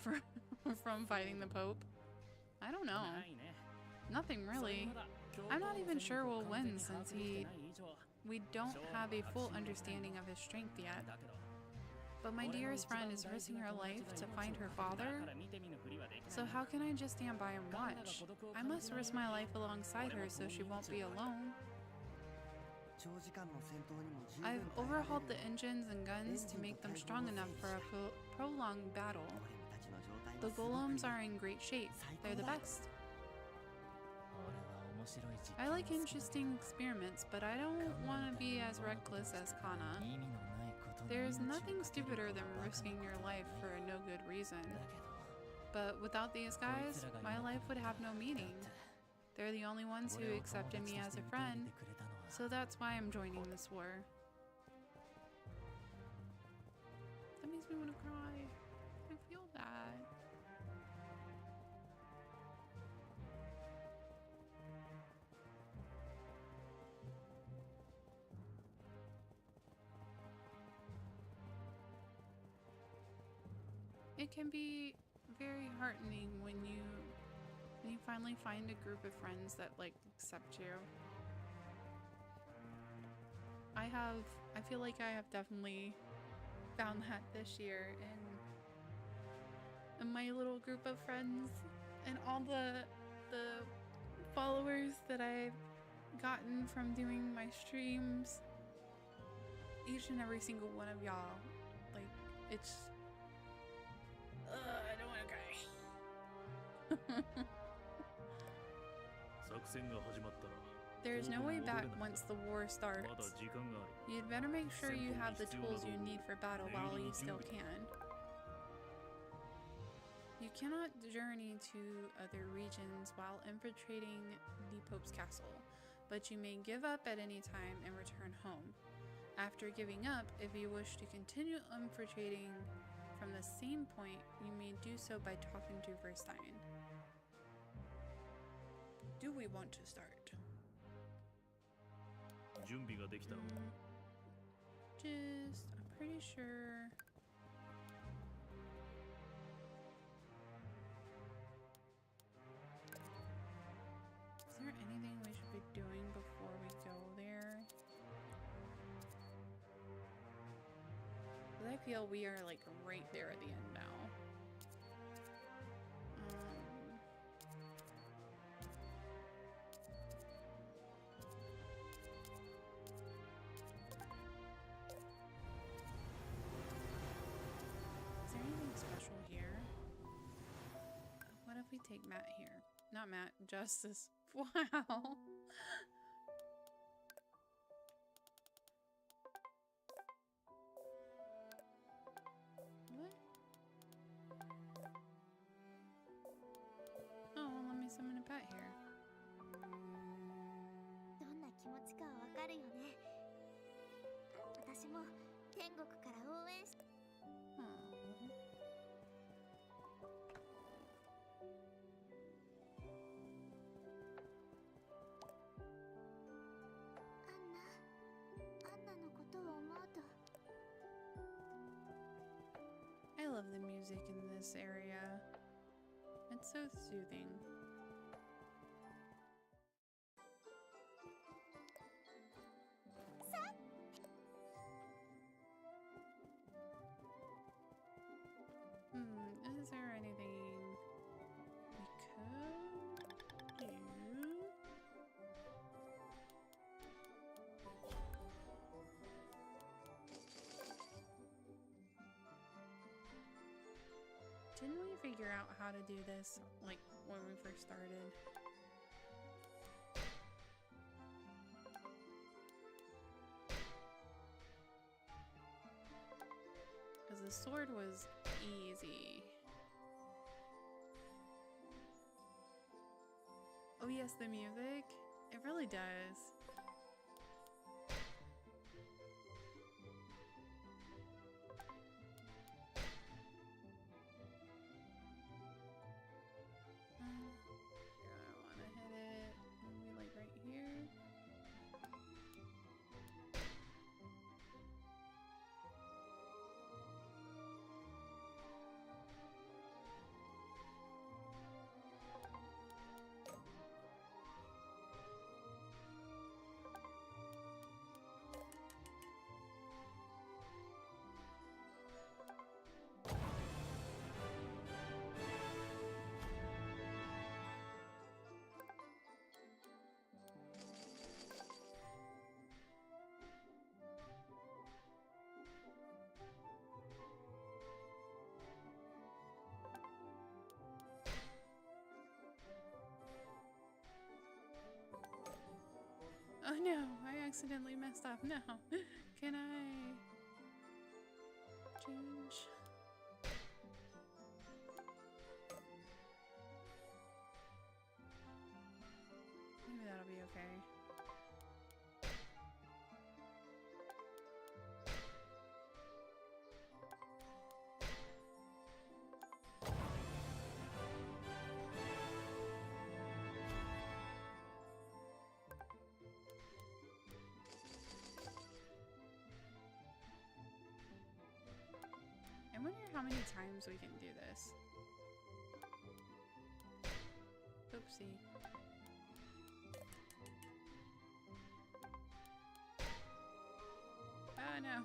Speaker 1: from fighting the Pope? I don't know. Nothing really. I'm not even sure we'll win since we don't have a full understanding of his strength yet. But my dearest friend is risking her life to find her father, so how can I just stand by and watch? I must risk my life alongside her so she won't be alone. I've overhauled the engines and guns to make them strong enough for a prolonged battle. The golems are in great shape. They're the best. I like interesting experiments, but I don't want to be as reckless as Kana. There's nothing stupider than risking your life for no good reason. But without these guys, my life would have no meaning. They're the only ones who accepted me as a friend, so that's why I'm joining this war. That makes me want to cry. I feel that. It can be very heartening when you finally find a group of friends that like accept you. I feel like I have definitely found that this year in my little group of friends and all the followers that I've gotten from doing my streams. Each and every single one of y'all, like, it's I don't want to cry. There's no way back once the war starts. You'd better make sure you have the tools you need for battle while you still can. You cannot journey to other regions while infiltrating the Pope's castle, but you may give up at any time and return home. After giving up, if you wish to continue infiltrating from the same point, you may do so by talking to Verstein. Do we want to start? I'm pretty sure. Is there anything we should be doing before we go there? Because I feel we are like right there at the end now. Is there anything special here? What if we take Matt here? Not Matt, Justice. Wow. What? Oh, well, let me summon a pet here. I love the music in this area. It's so soothing. figure out how to do this like when we first started. Because the sword was easy. Oh yes, the music. It really does. I want to hit it maybe like right here. Oh no, I accidentally messed up. No. Can I change? Maybe that'll be okay. I wonder how many times we can do this. Oopsie. Oh no.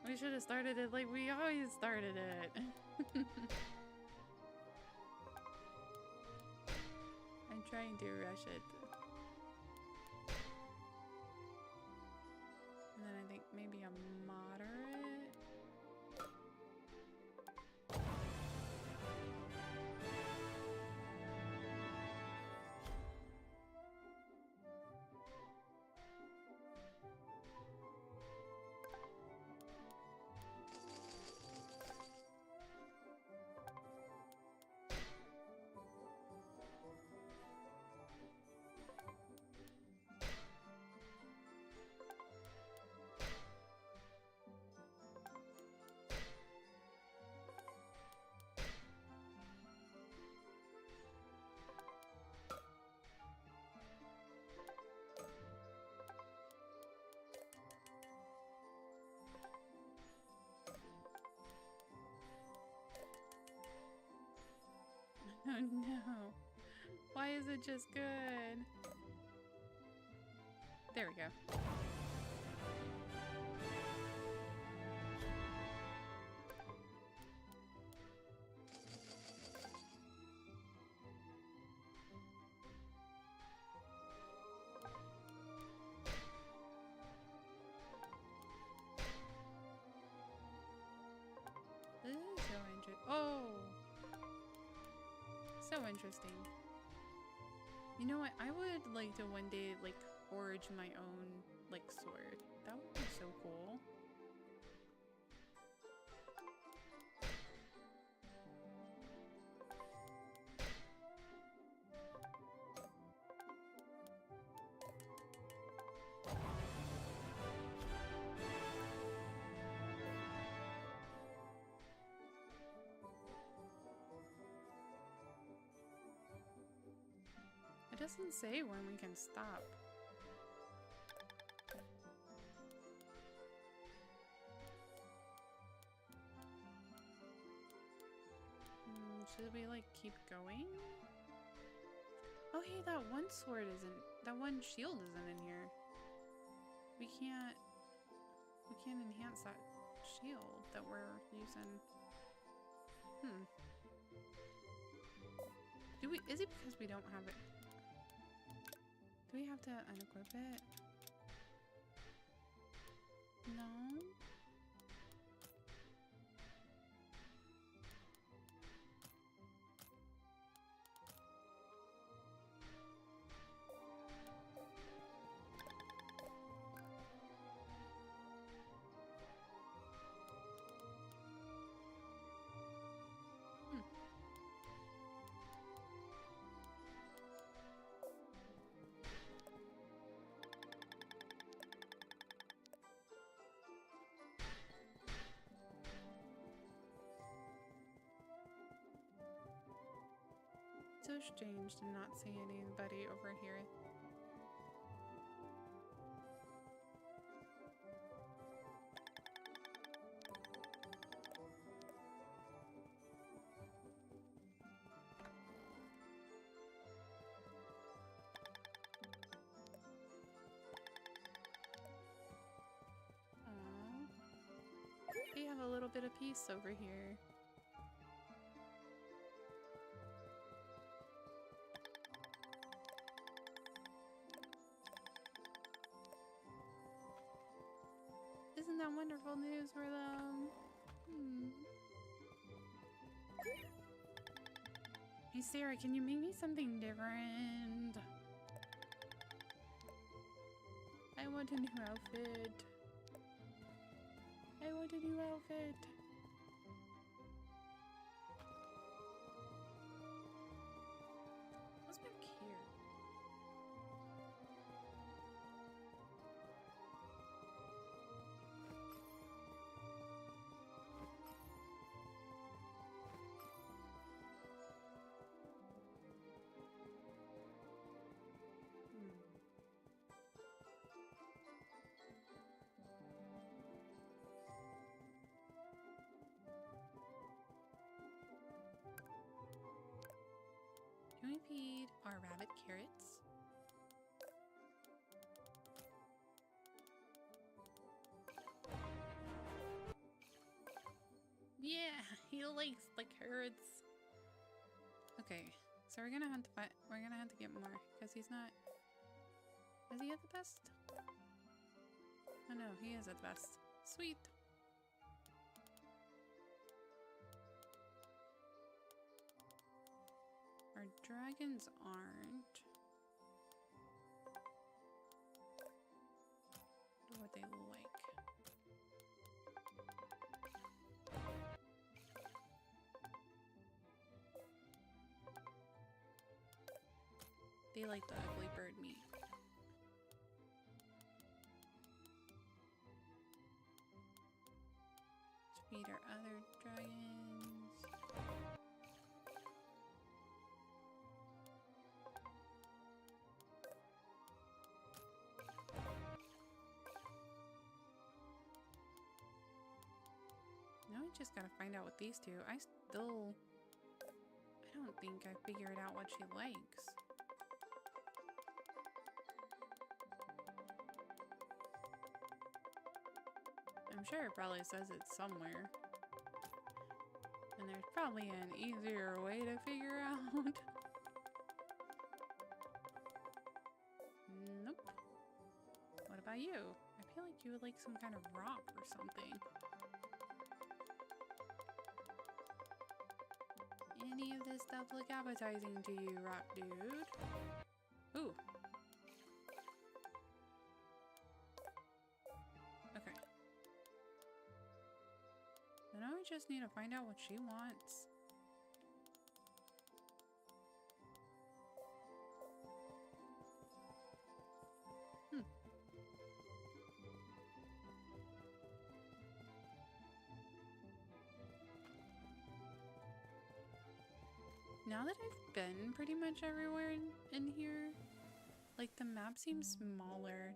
Speaker 1: We should have started it like we always started it. I'm trying to rush it. And then I think maybe a moderate. Oh no. Why is it just good? There we go. This is so interesting. Oh! So interesting. You know what? I would like to one day like forge my own like sword. That would be so cool. It doesn't say when we can stop. Should we like keep going? Oh hey, that one sword isn't, that one shield isn't in here. We can't enhance that shield that we're using. Is it because we don't have it? Do we have to unequip it? No? strange to not see anybody over here. We have a little bit of peace over here. Isn't that wonderful news for them? Hey Sarah, can you make me something different? I want a new outfit. I want a new outfit. What's back here? Can we feed our rabbit carrots? Yeah, he likes the carrots. Okay, so we're gonna have to get more because he's not. Is he at the best? Oh no, he is at the best. Sweet. Our dragons aren't. What they like. They like the ugly bird meat. Let's feed our other dragons. Now I just gotta find out with these two. I don't think I figured out what she likes. I'm sure it probably says it somewhere. And there's probably an easier way to figure out. Nope. What about you? I feel like you would like some kind of rock or something. Any of this stuff look appetizing to you, rock dude? Ooh. Okay. So now we just need to find out what she wants. Now that I've been pretty much everywhere in here, like the map seems smaller.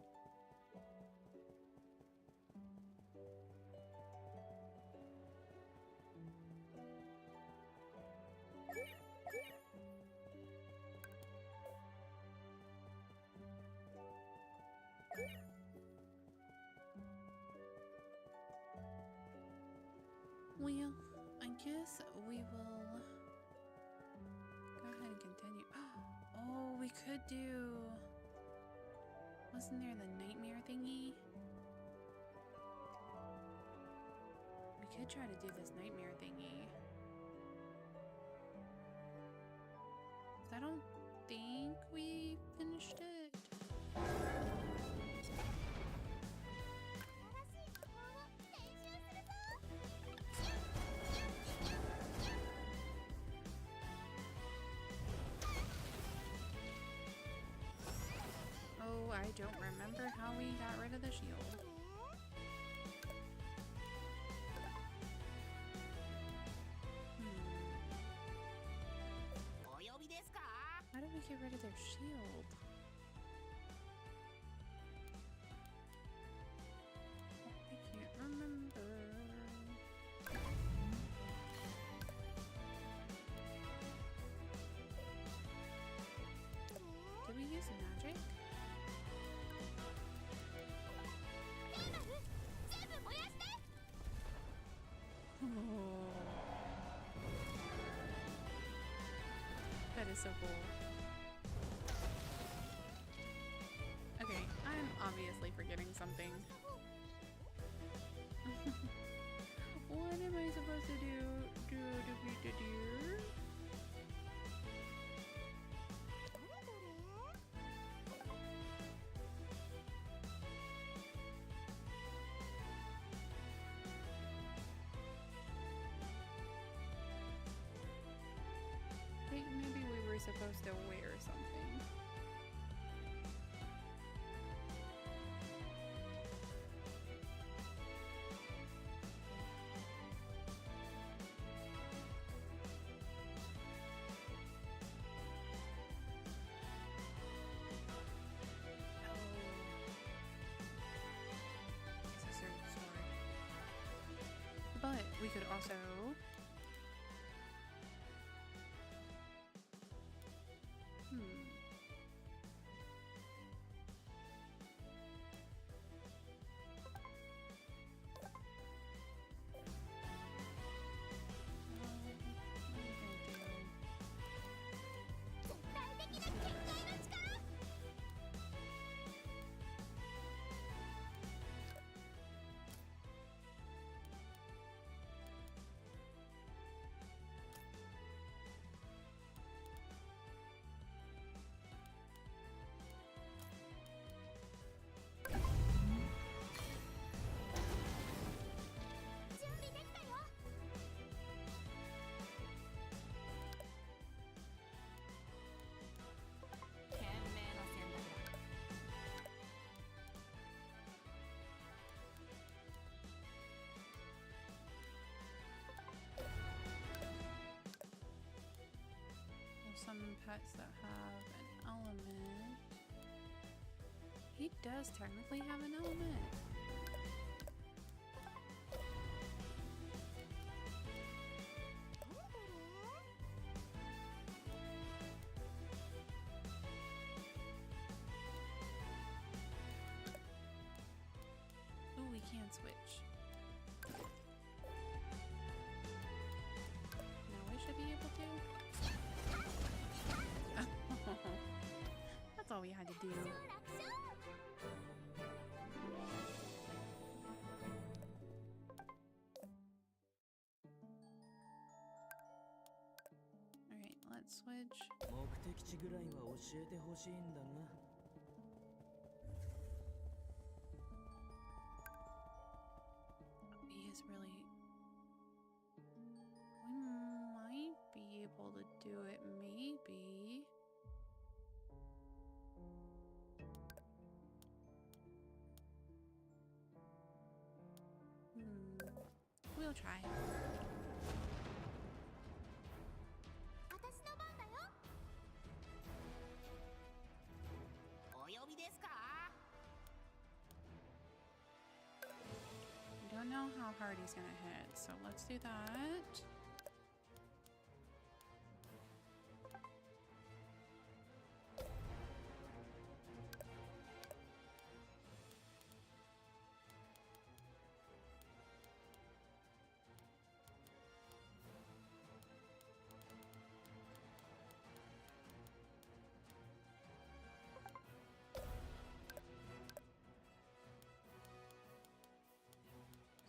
Speaker 1: Well, I guess we will go ahead and continue. Oh, we could do... Wasn't there the nightmare thingy? We could try to do this nightmare thingy. 'Cause I don't think we finished it. Oh, I don't remember how we got rid of the shield. get rid of their shield? I can't remember. Did we use magic? Oh. That is so cool. Okay, I'm obviously forgetting something. What am I supposed to do to defeat the deer? I think maybe we were supposed to wear something. But we could also some pets that have an element. He does technically have an element. Oh, we can switch. Now we should be able to. That's all we had to do. Alright, let's switch. He is really... We might be able to do it, maybe. We'll try. I don't know how hard he's gonna hit, so let's do that.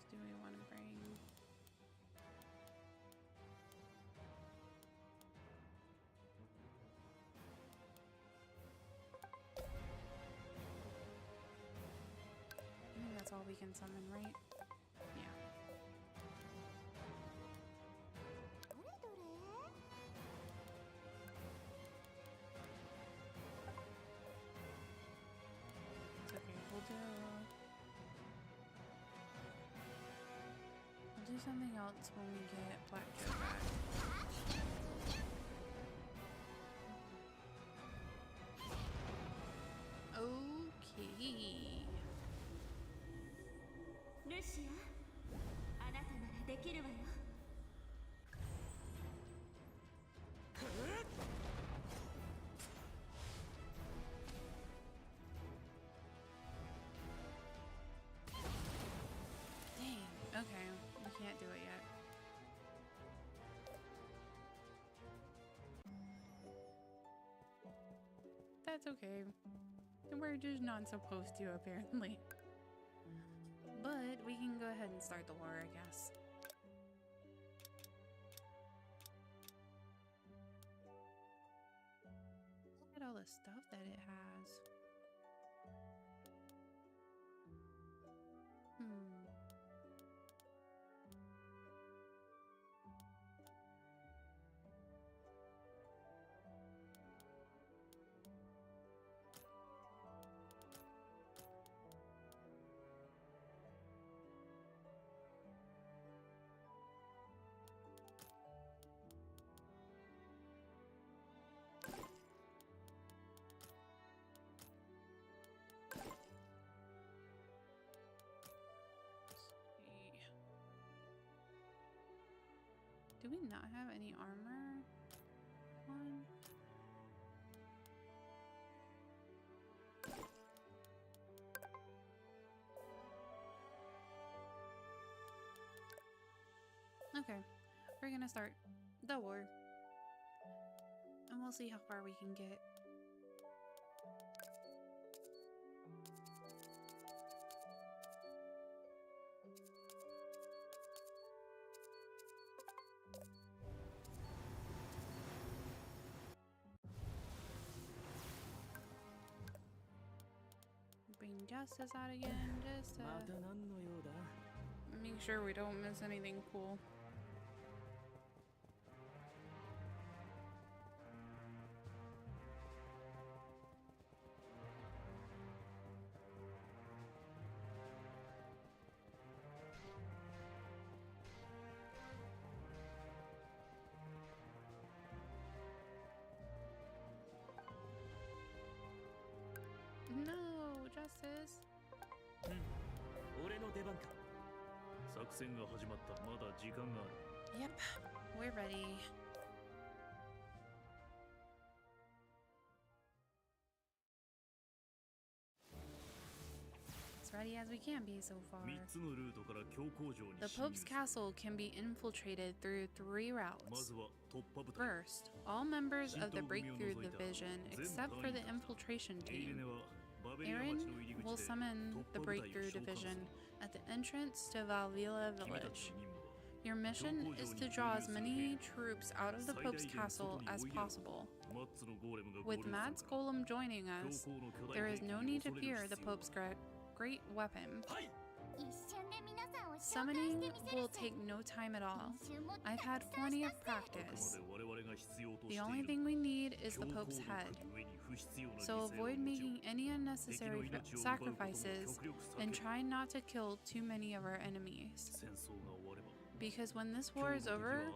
Speaker 1: Do we want to bring... I think that's all we can summon, right? Yeah. It's okay, we'll do something else when we get Black Joe back. Dang, okay, we can't do it yet. That's okay. We're just not supposed to, apparently. But we can go ahead and start the war, I guess. Look at all the stuff that it has. Do we not have any armor on? Okay, we're gonna start the war. And we'll see how far we can get. Bring justice out again, just to make sure we don't miss anything cool. No, justice. Yep, we're ready. As ready as we can be so far. The Pope's castle can be infiltrated through 3 routes. First, all members of the Breakthrough Division, except for the infiltration team. Aaron will summon the Breakthrough Division at the entrance to Valvilla Village. Your mission is to draw as many troops out of the Pope's castle as possible. With Matt's Golem joining us, there is no need to fear the Pope's great weapon. Summoning will take no time at all. I've had plenty of practice. The only thing we need is the Pope's head. So avoid making any unnecessary sacrifices and try not to kill too many of our enemies. Because when this war is over,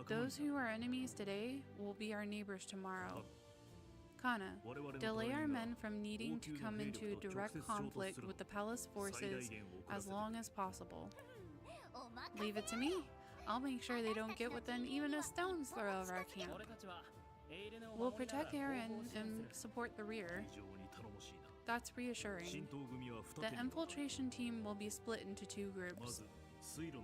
Speaker 1: those who are enemies today will be our neighbors tomorrow. Kana, delay our men from needing to come into direct conflict with the palace forces as long as possible. Leave it to me. I'll make sure they don't get within even a stone's throw of our camp. We'll protect Aaron and support the rear. That's reassuring. The infiltration team will be split into 2 groups.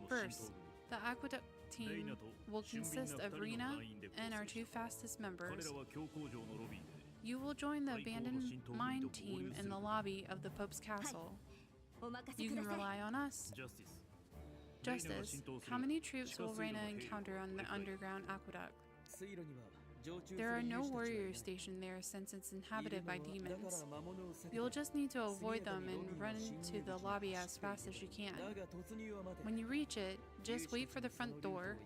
Speaker 1: First, the aqueduct team will consist of Rena and our 2 fastest members. You will join the abandoned mine team in the lobby of the Pope's castle. You can rely on us. Justice, how many troops will Rena encounter on the underground aqueduct? There are no warriors stationed there since it's inhabited by demons. You'll just need to avoid them and run to the lobby as fast as you can. When you reach it, just wait for the front door.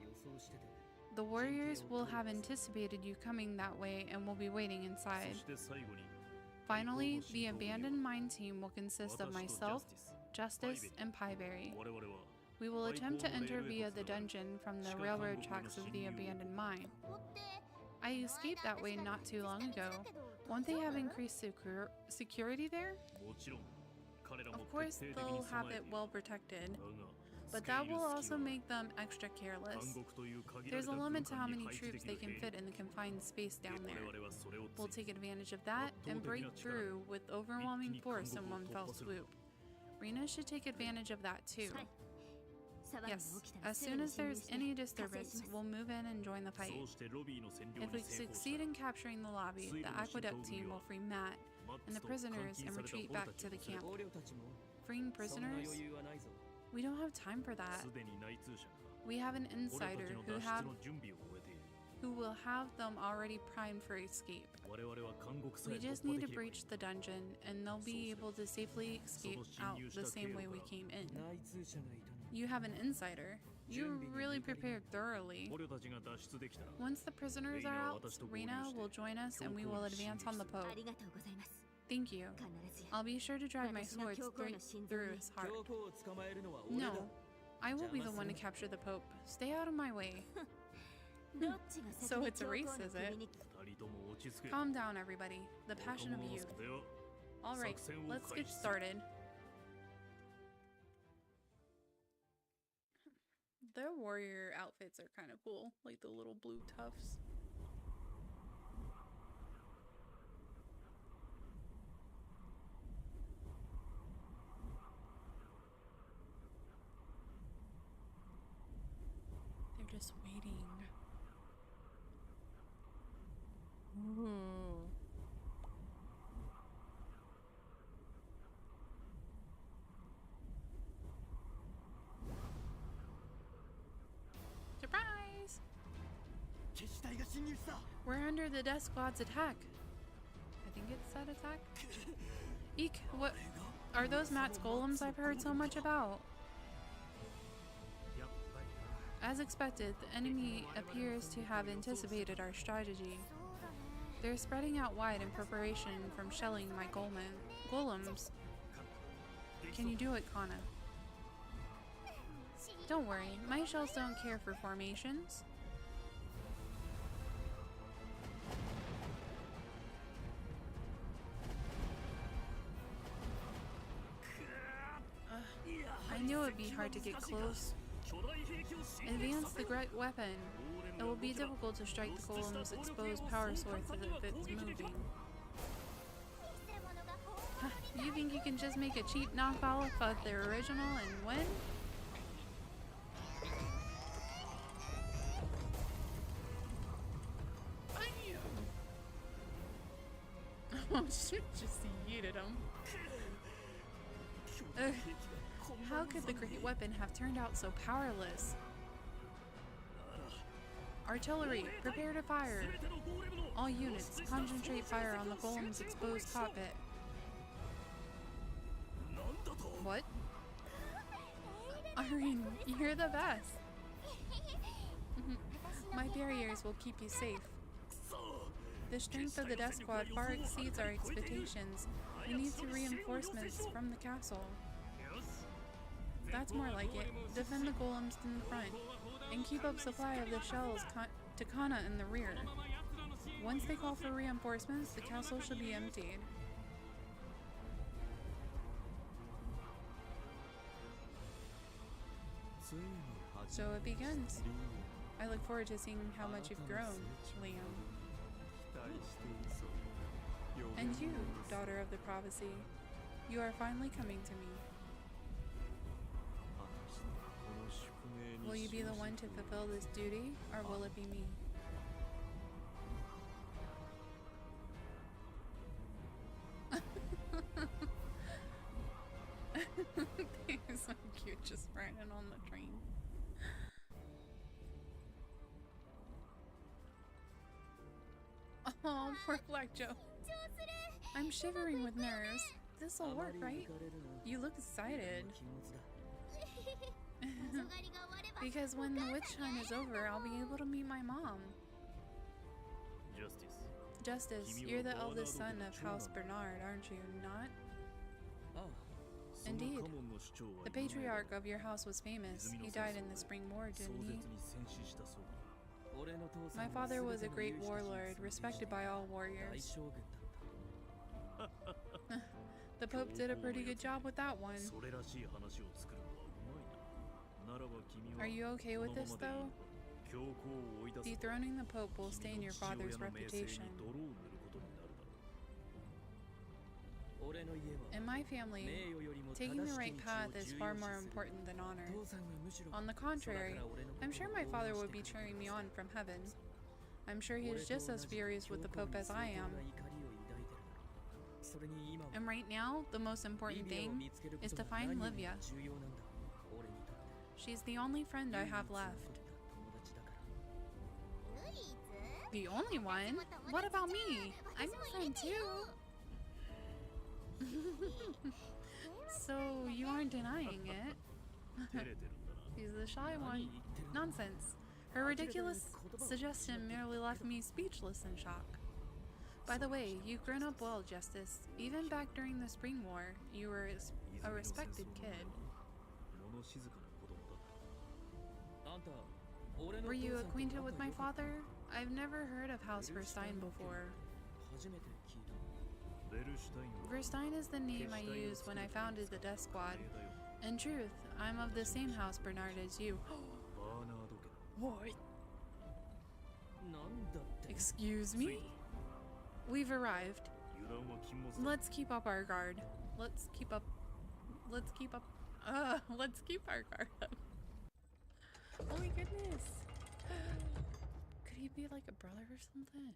Speaker 1: The warriors will have anticipated you coming that way and will be waiting inside. Finally, the abandoned mine team will consist of myself, Justice, and Pieberry. We will attempt to enter via the dungeon from the railroad tracks of the abandoned mine. I escaped that way not too long ago. Won't they have increased security there? Of course, they'll have it well protected, but that will also make them extra careless. There's a limit to how many troops they can fit in the confined space down there. We'll take advantage of that and break through with overwhelming force in one fell swoop. Rena should take advantage of that too. Yes, as soon as there's any disturbance, we'll move in and join the fight. If we succeed in capturing the lobby, the aqueduct team will free Matt and the prisoners and retreat back to the camp. Freeing prisoners? We don't have time for that. We have an insider who will have them already primed for escape. We just need to breach the dungeon and they'll be able to safely escape out the same way we came in. You have an insider. You really prepared thoroughly. Once the prisoners are out, Rena will join us and we will advance on the Pope. Thank you. I'll be sure to drive my sword straight through his heart. No, I will be the one to capture the Pope. Stay out of my way. So it's a race, is it? Calm down, everybody. The passion of youth. Alright, let's get started. Their warrior outfits are kind of cool, like the little blue tufts. They're just waiting. Ooh. Surprise! We're under the Death Squad's attack. I think it's that attack. Eek, what are those Matt's golems I've heard so much about? As expected, the enemy appears to have anticipated our strategy. They're spreading out wide in preparation from shelling my golems. Can you do it, Kana? Don't worry, my shells don't care for formations. I knew it'd be hard to get close. Advance the great weapon. It will be difficult to strike the golem's exposed power source if it's moving. You think you can just make a cheap knockoff of the original and win? Oh, shit, just yeeted him. How could the great weapon have turned out so powerless? Artillery, prepare to fire! All units, concentrate fire on the golem's exposed cockpit. What? Irene, you're the best! My barriers will keep you safe. The strength of the Death Squad far exceeds our expectations. We need reinforcements from the castle. That's more like it. Defend the golems in the front, and keep up supply of the shells to Kana in the rear. Once they call for reinforcements, the castle should be emptied. So it begins. I look forward to seeing how much you've grown, Liam. And you, daughter of the prophecy, you are finally coming to me. Will you be the one to fulfill this duty, or will it be me? They're so cute, just riding on the train. Oh, poor Black Joe. I'm shivering with nerves. This'll work, right? You look excited. Because when the witch hunt is over, I'll be able to meet my mom. Justice, you're the eldest son of House Bernard, aren't you not? Indeed. The patriarch of your house was famous. He died in the Spring War, didn't he? My father was a great warlord, respected by all warriors. The Pope did a pretty good job with that one. Are you okay with this, though? Dethroning the Pope will stain your father's reputation. In my family, taking the right path is far more important than honor. On the contrary, I'm sure my father would be cheering me on from heaven. I'm sure he is just as furious with the Pope as I am. And right now, the most important thing is to find Livia. She's the only friend I have left. The only one? What about me? I'm your friend too. So you aren't denying it? He's the shy one. Nonsense. Her ridiculous suggestion merely left me speechless in shock. By the way, you've grown up well, Justice. Even back during the Spring War, you were a respected kid. Were you acquainted with my father? I've never heard of House Verstein before. Verstein is the name I used when I founded the Death Squad. In truth, I'm of the same house, Bernard, as you. What? Excuse me? We've arrived. Let's keep up our guard. Let's keep our guard up. Oh my goodness. Could he be like a brother or something?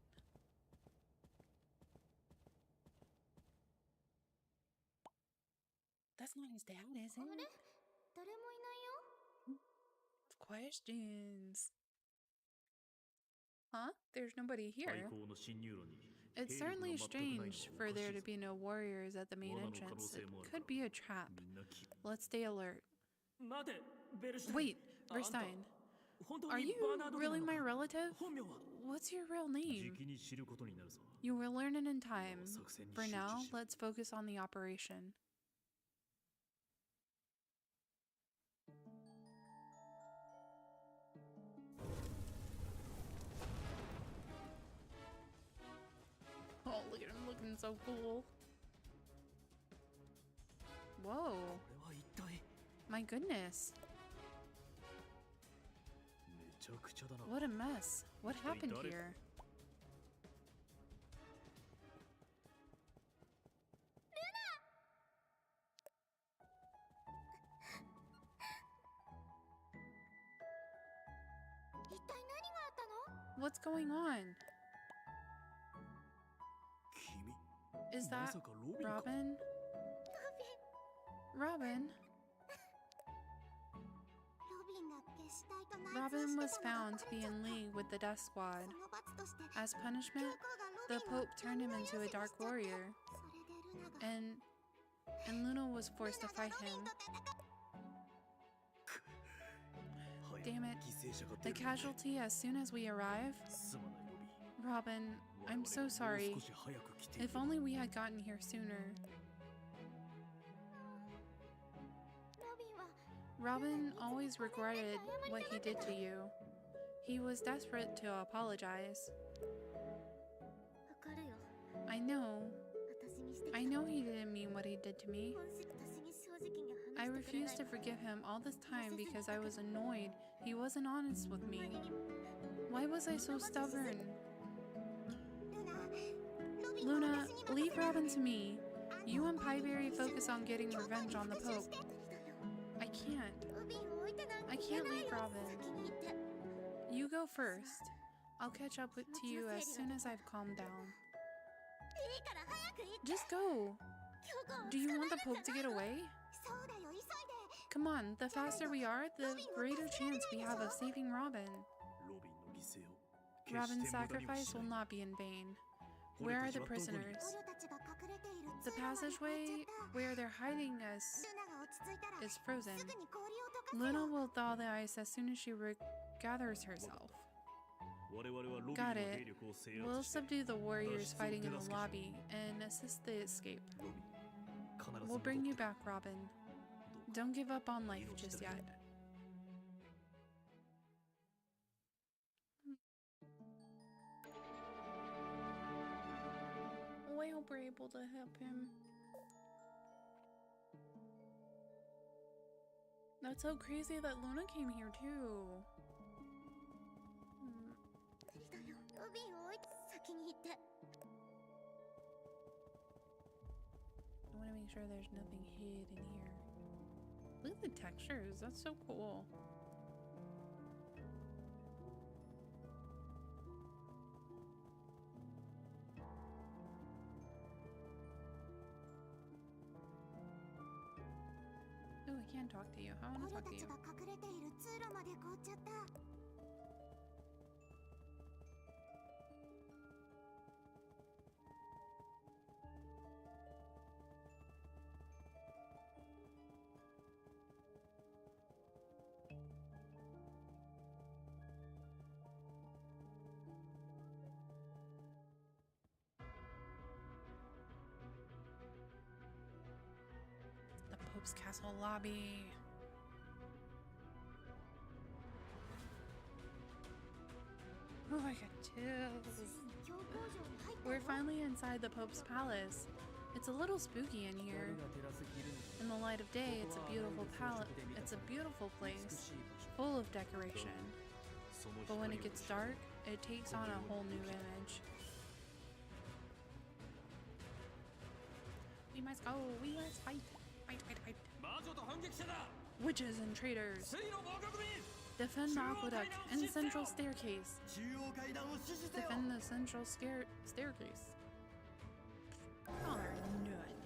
Speaker 1: That's not his dad, is it? Questions. Huh? There's nobody here. It's certainly strange for there to be no warriors at the main entrance. It could be a trap. Let's stay alert. Wait, Verstein. Are you really my relative? What's your real name? You will learn it in time. For now, let's focus on the operation. Oh, look at him looking so cool. Whoa. My goodness. What a mess. What happened here? What's going on? Is that Robin? Robin? Robin was found to be in league with the Death Squad. As punishment, the Pope turned him into a dark warrior. And Luna was forced to fight him. Damn it. The casualty as soon as we arrive? Robin, I'm so sorry. If only we had gotten here sooner. Robin always regretted what he did to you. He was desperate to apologize. I know he didn't mean what he did to me. I refused to forgive him all this time because I was annoyed he wasn't honest with me. Why was I so stubborn? Luna, leave Robin to me. You and Pieberry focus on getting revenge on the Pope. I can't leave Robin. You go first. I'll catch up to you as soon as I've calmed down. Just go. Do you want the Pope to get away? Come on, the faster we are, the greater chance we have of saving Robin. Robin's sacrifice will not be in vain. Where are the prisoners? The passageway where they're hiding us is frozen. Luna will thaw the ice as soon as she gathers herself. Got it. We'll subdue the warriors fighting in the lobby and assist the escape. We'll bring you back, Robin. Don't give up on life just yet. Oh, I hope we're able to help him. That's so crazy that Luna came here too. I want to make sure there's nothing hid in here. Look at the textures, that's so cool. Oh, I can't talk to you. I want to talk to you. The Pope's Castle lobby. Oh, I got chills. We're finally inside the Pope's Palace. It's a little spooky in here. In the light of day, it's a beautiful palace. It's a beautiful place, full of decoration. But when it gets dark, it takes on a whole new image. We must go. We must fight. Fight, fight, fight. Witches and traitors. Defend the aqueduct and central staircase. Defend the central staircase. Oh, nothing.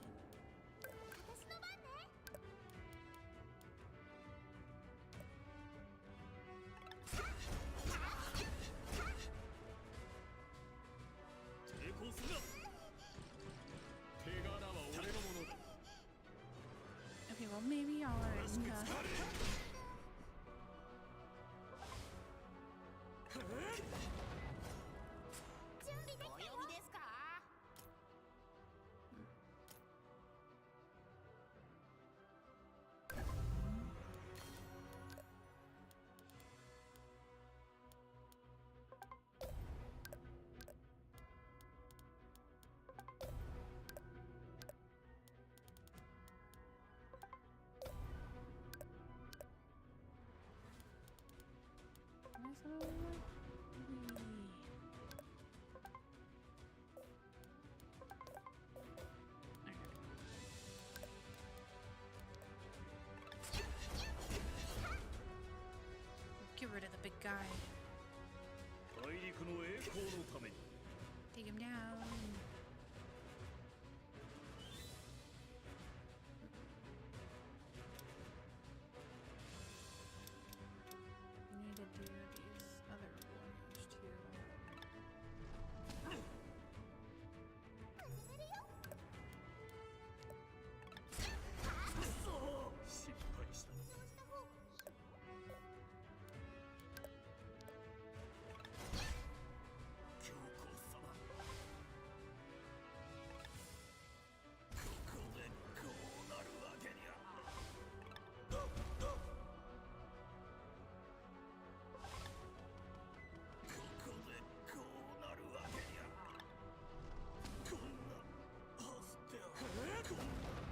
Speaker 1: Okay, well maybe y'all are enough. Get rid of the big guy. Take him down. I need to do these other warriors too.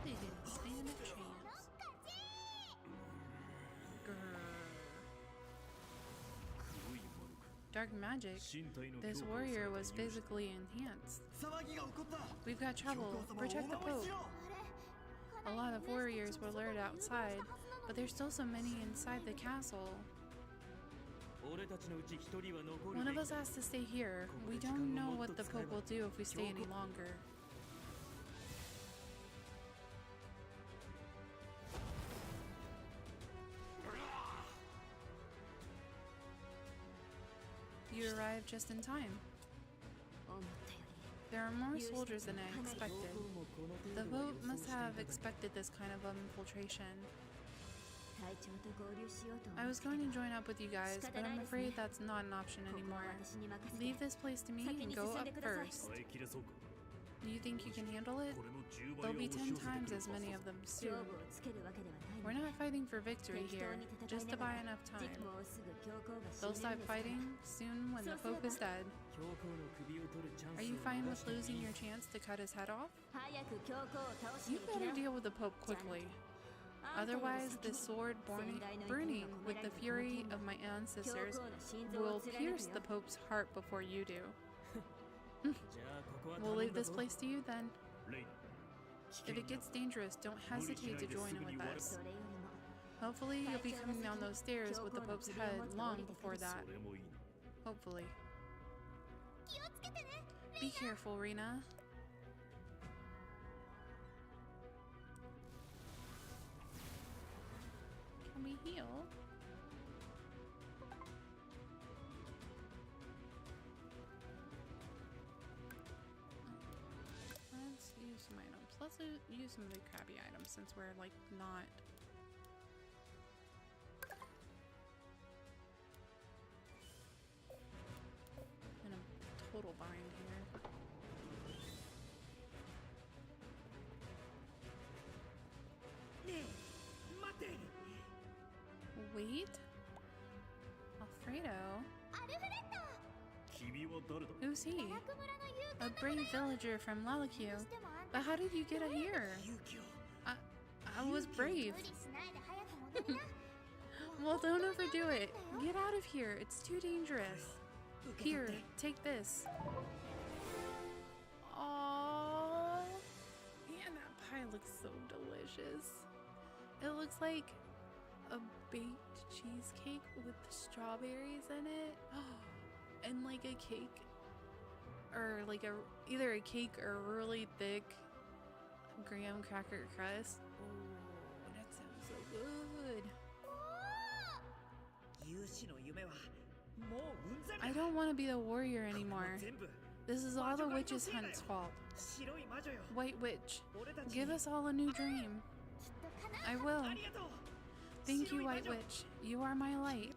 Speaker 1: They didn't stand a chance. Grrr. Dark magic. This warrior was physically enhanced. We've got trouble. Protect the Pope. A lot of warriors were lured outside, but there's still so many inside the castle. One of us has to stay here. We don't know what the Pope will do if we stay any longer. You arrived just in time. There are more soldiers than I expected. The Pope must have expected this kind of infiltration. I was going to join up with you guys, but I'm afraid that's not an option anymore. Leave this place to me and go up first. Do you think you can handle it? There'll be 10 times as many of them soon. We're not fighting for victory here, just to buy enough time. They'll stop fighting soon when the Pope is dead. Are you fine with losing your chance to cut his head off? You better deal with the Pope quickly. Otherwise, this sword burning with the fury of my ancestors will pierce the Pope's heart before you do. We'll leave this place to you then. If it gets dangerous, don't hesitate to join in with us. Hopefully, you'll be coming down those stairs with the Pope's head long before that. Hopefully. Be careful, Rena. Can we heal? Let's use some items. Let's use some of the crappy items since we're like not. In a total bind here. Wait? Alfredo? Who's he? A brave villager from Lalakio. But how did you get here? I was brave. Well, don't overdo it. Get out of here. It's too dangerous. Here, take this. Aww. Man, that pie looks so delicious. It looks like a baked cheesecake with strawberries in it. And like a cake. Or like either a cake or a really thick graham cracker crust. Oh, that sounds so good. I don't want to be the warrior anymore. This is all the witch's hunt's fault. White Witch, give us all a new dream. I will. Thank you, White Witch. You are my light.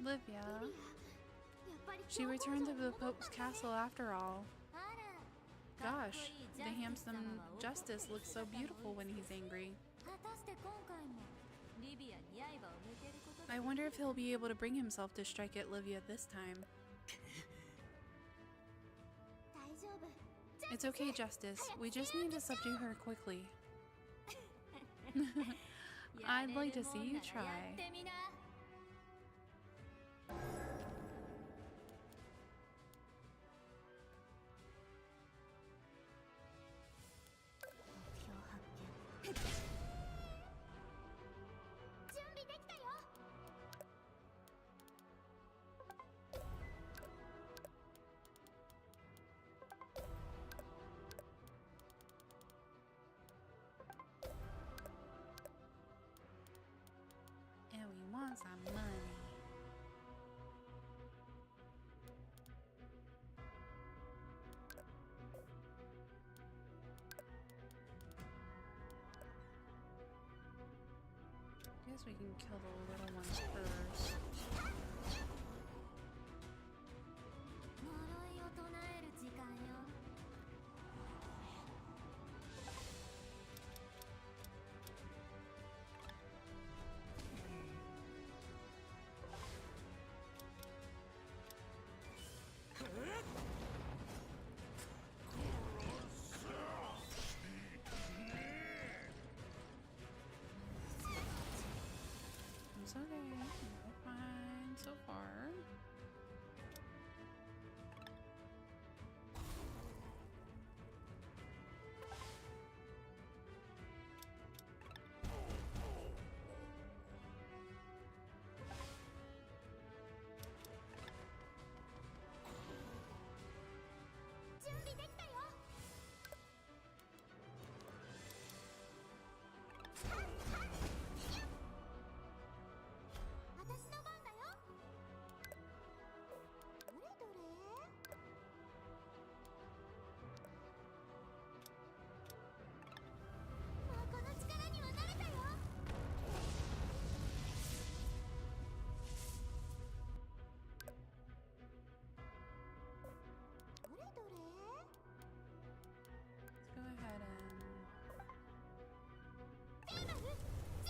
Speaker 1: Livia. She returned to the Pope's castle after all. Gosh, the handsome Justice looks so beautiful when he's angry. I wonder if he'll be able to bring himself to strike at Livia this time. It's okay, Justice. We just need to subdue her quickly. I'd like to see you try. And we want some money. Guess we can kill the little ones first. It's okay. We're fine so far.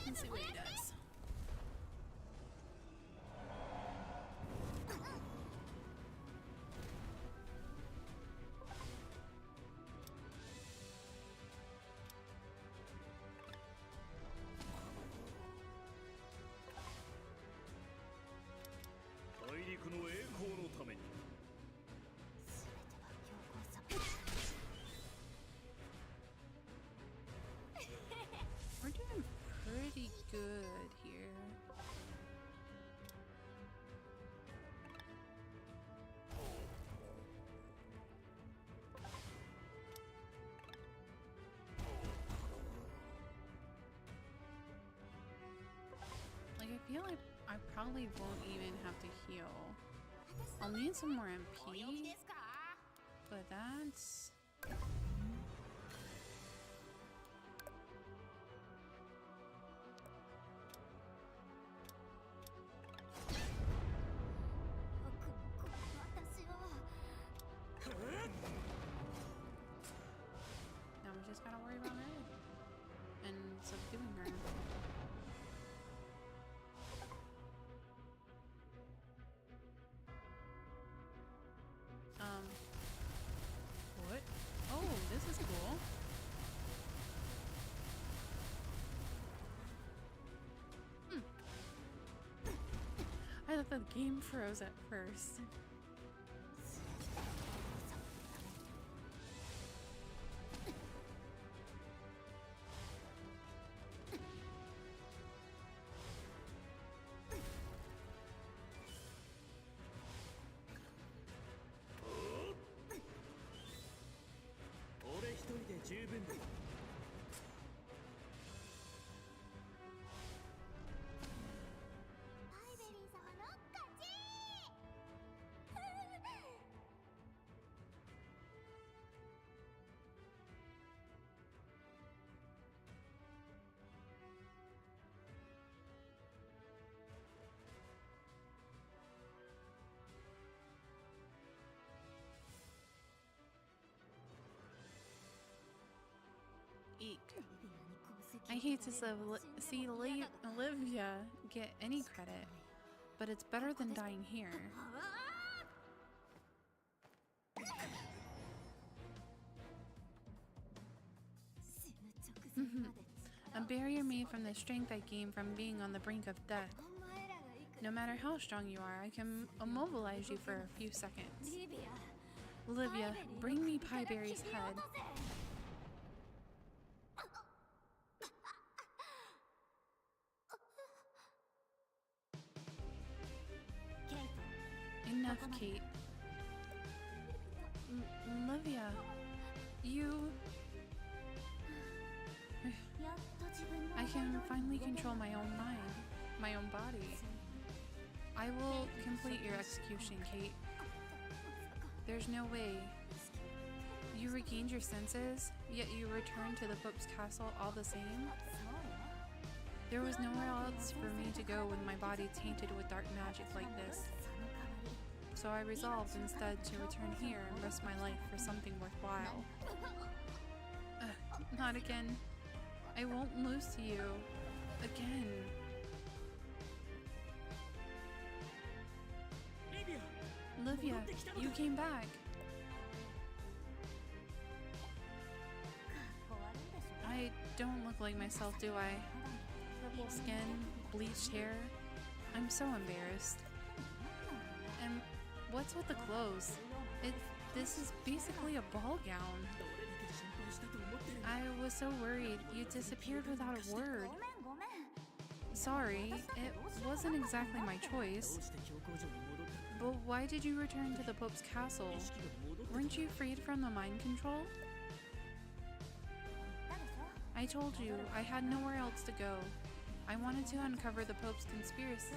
Speaker 1: Let's see what he does. feel like I probably won't even have to heal. I'll need some more MP, but that's... Now we just gotta worry about her and subduing her. What? Oh, this is cool. I thought the game froze at first. Eek. I hate to see Olivia get any credit, but it's better than dying here. A barrier made from the strength I gain from being on the brink of death. No matter how strong you are, I can immobilize you for a few seconds. Olivia, bring me Pieberry's head. Enough, Kate. Olivia, you... I can finally control my own mind, my own body. I will complete your execution, Kate. There's no way. You regained your senses, yet you returned to the Pope's castle all the same? There was nowhere else for me to go with my body tainted with dark magic like this. So I resolved instead to return here and risk my life for something worthwhile. Not again. I won't lose to you. Again. Olivia, you came back. I don't look like myself, do I? Purple skin, bleached hair. I'm so embarrassed. And what's with the clothes? This is basically a ball gown. I was so worried. You disappeared without a word. Sorry, it wasn't exactly my choice. But why did you return to the Pope's castle? Weren't you freed from the mind control? I told you, I had nowhere else to go. I wanted to uncover the Pope's conspiracy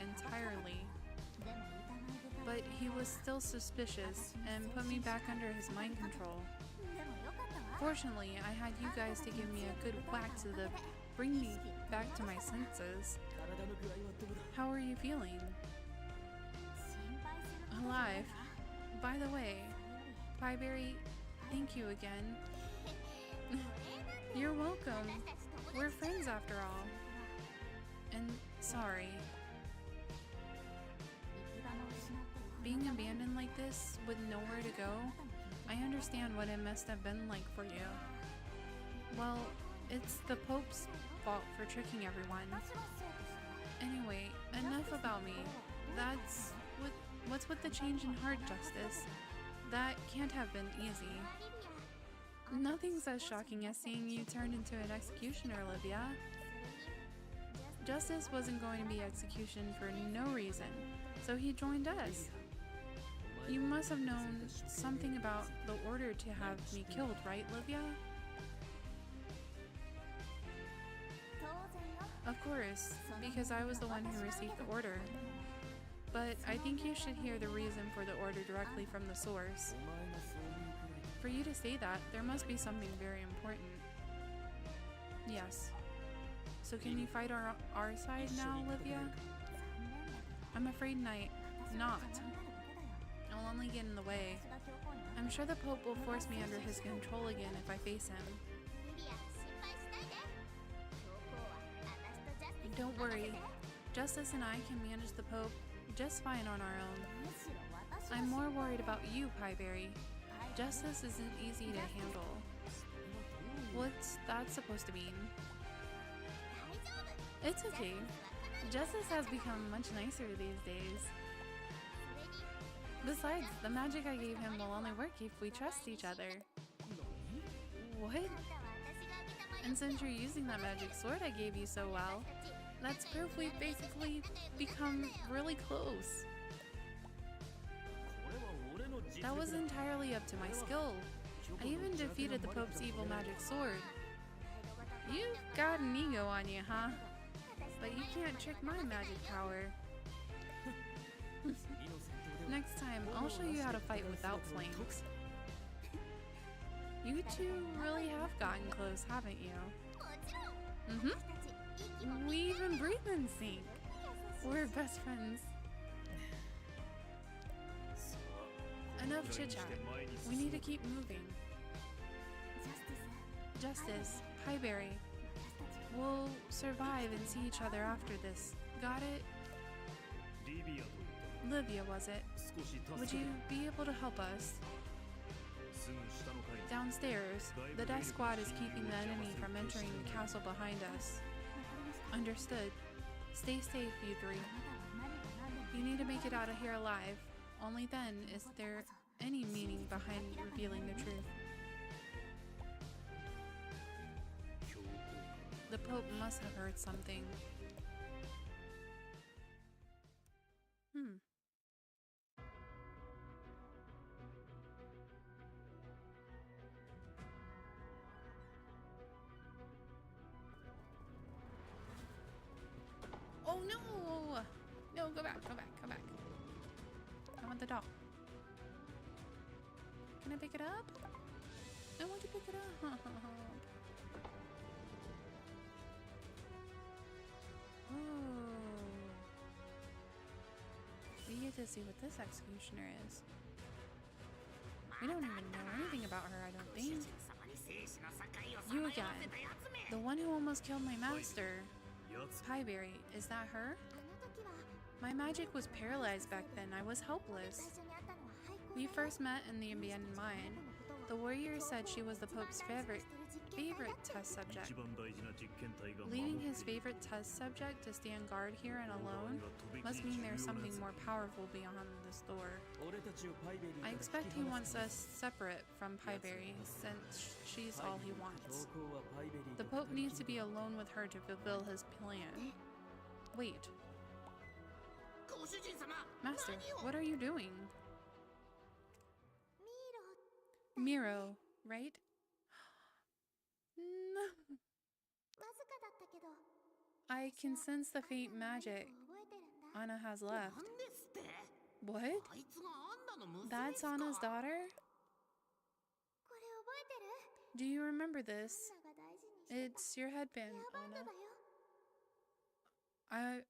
Speaker 1: entirely. But he was still suspicious and put me back under his mind control. Fortunately, I had you guys to give me a good whack to bring me back to my senses. How are you feeling? Alive. By the way, Pieberry, thank you again. You're welcome. We're friends after all. And sorry. Being abandoned like this with nowhere to go, I understand what it must have been like for you. Well, it's the Pope's fault for tricking everyone. Anyway, enough about me. What's with the change in heart, Justice? That can't have been easy. Nothing's as shocking as seeing you turned into an executioner, Olivia. Justice wasn't going to be execution for no reason, so he joined us. You must have known something about the order to have me killed, right, Olivia? Of course, because I was the one who received the order. But I think you should hear the reason for the order directly from the source. For you to say that, there must be something very important. Yes. So can you fight our side now, Livia? I'm afraid not. I'll only get in the way. I'm sure the Pope will force me under his control again if I face him. Don't worry. Justice and I can manage the Pope just fine on our own. I'm more worried about you, Pieberry. Justice isn't easy to handle. What's that supposed to mean? It's okay. Justice has become much nicer these days. Besides, the magic I gave him will only work if we trust each other. What? And since you're using that magic sword I gave you so well, that's proof we've basically become really close. That was entirely up to my skill. I even defeated the Pope's evil magic sword. You've got an ego on you, huh? But you can't trick my magic power. Next time, I'll show you how to fight without flames. You two really have gotten close, haven't you? Mm-hmm. We even breathe in sync. We're best friends. Enough chit-chat. We need to keep moving. Justice, Pieberry. We'll survive and see each other after this. Got it? Livia, was it? Would you be able to help us? Downstairs, the death squad is keeping the enemy from entering the castle behind us. Understood. Stay safe, you three. You need to make it out of here alive. Only then is there any meaning behind revealing the truth. The Pope must have heard something. Oh no! No, go back, go back, go back. I want the doll. Can I pick it up? I want to pick it up. Oh. We get to see what this executioner is. We don't even know anything about her, I don't think. You again. The one who almost killed my master. Pieberry, is that her? My magic was paralyzed back then. I was helpless. We first met in the abandoned mine. The warrior said she was the Pope's favorite test subject. Leaving his favorite test subject to stand guard here and alone must mean there's something more powerful beyond this door. I expect he wants us separate from Pieberry, since she's all he wants. The Pope needs to be alone with her to fulfill his plan. Wait. Master, what are you doing? Miro, right? No. I can sense the faint magic Anna has left. What? That's Anna's daughter? Do you remember this? It's your headband, Anna.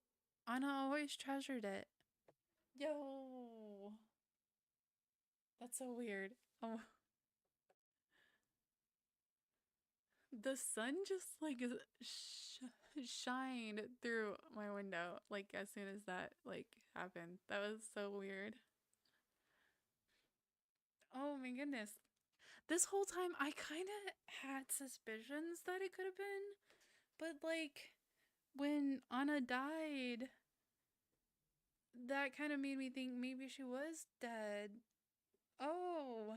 Speaker 1: Anna always treasured it. Yo. That's so weird. Oh. The sun just like shined through my window like as soon as that like happened. That was so weird. Oh my goodness. This whole time I kind of had suspicions that it could have been, but like when Anna died, that kind of made me think maybe she was dead. Oh.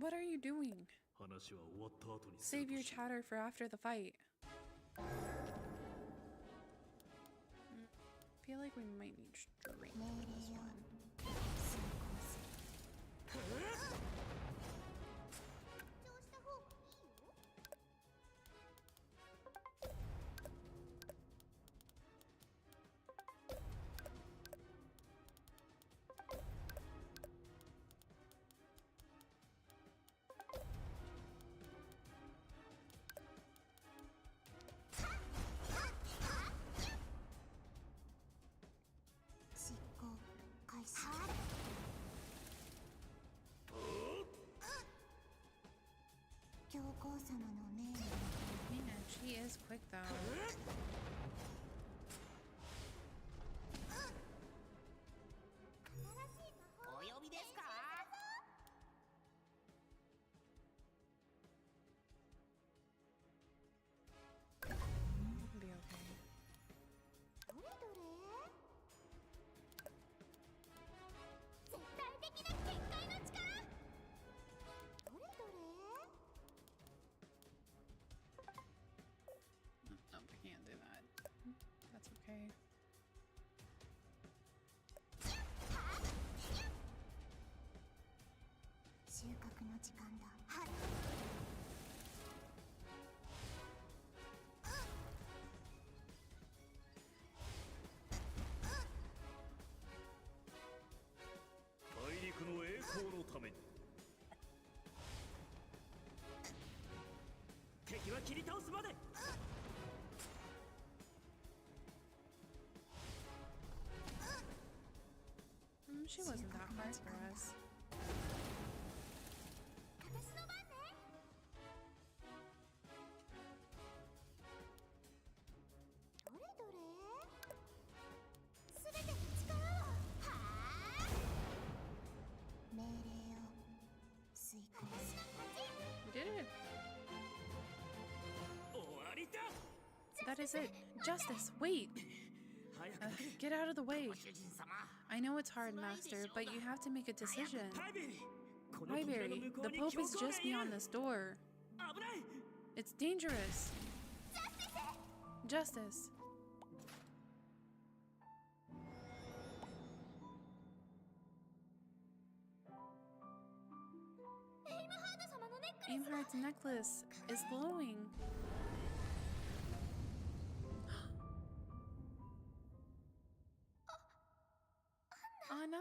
Speaker 1: What are you doing? Save your chatter for after the fight. I feel like we might need strength for this one. Man, she is quick though. It'll be okay. Nope, I can't do that. That's okay. She wasn't that hard for us. We did it. That is it. Justice, wait! Get out of the way. I know it's hard, Master, but you have to make a decision. Highberry, the Pope is just beyond this door. It's dangerous. Justice. Aimheart's necklace is glowing. Anna?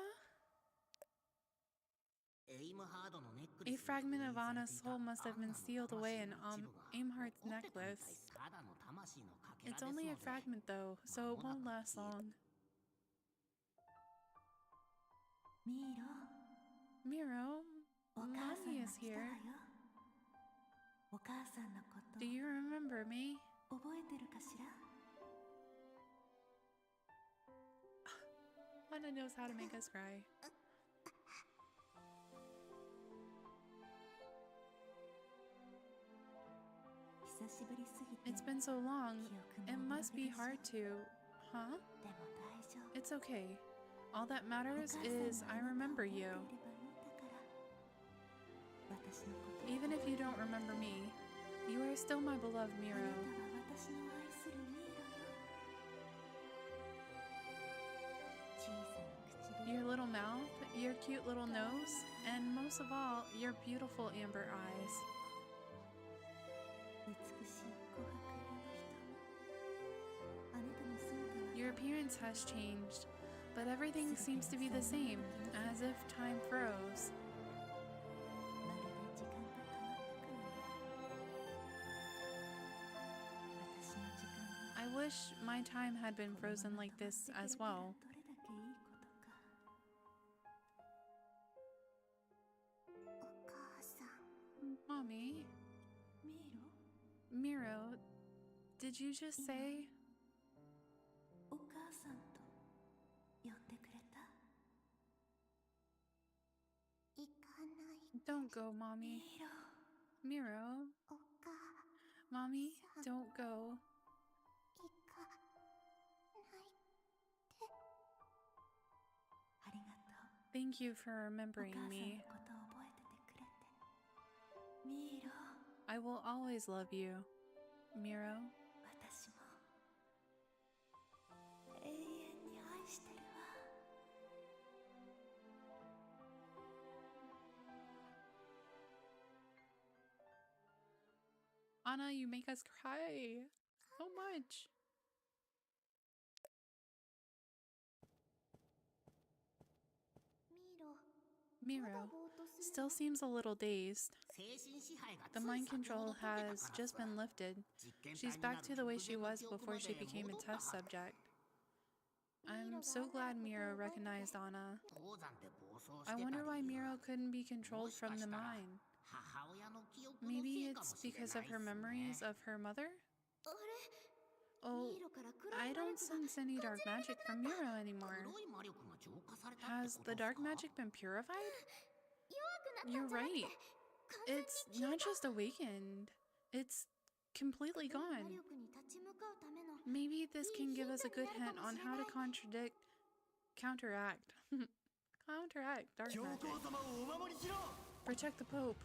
Speaker 1: A fragment of Anna's soul must have been sealed away in Aimheart's necklace. It's only a fragment though, so it won't last long. Miro, Mommy is here. Do you remember me? Anna knows how to make us cry. It's been so long. It must be hard to... Huh? It's okay. All that matters is I remember you. Even if you don't remember me, you are still my beloved Miro. Your little mouth, your cute little nose, and most of all, your beautiful amber eyes. Your appearance has changed, but everything seems to be the same, as if time froze. I wish my time had been frozen like this as well. Mommy? Miro, did you just say? Don't go, Mommy. Miro. Mommy, don't go. Thank you for remembering me. I will always love you, Miro. Anna, you make us cry so much. Miro still seems a little dazed. The mind control has just been lifted. She's back to the way she was before she became a test subject. I'm so glad Miro recognized Anna. I wonder why Miro couldn't be controlled from the mind. Maybe it's because of her memories of her mother? Oh, I don't sense any dark magic from Miro anymore. Has the dark magic been purified? You're right. It's not just awakened. It's completely gone. Maybe this can give us a good hint on how to counteract dark magic. Protect the Pope.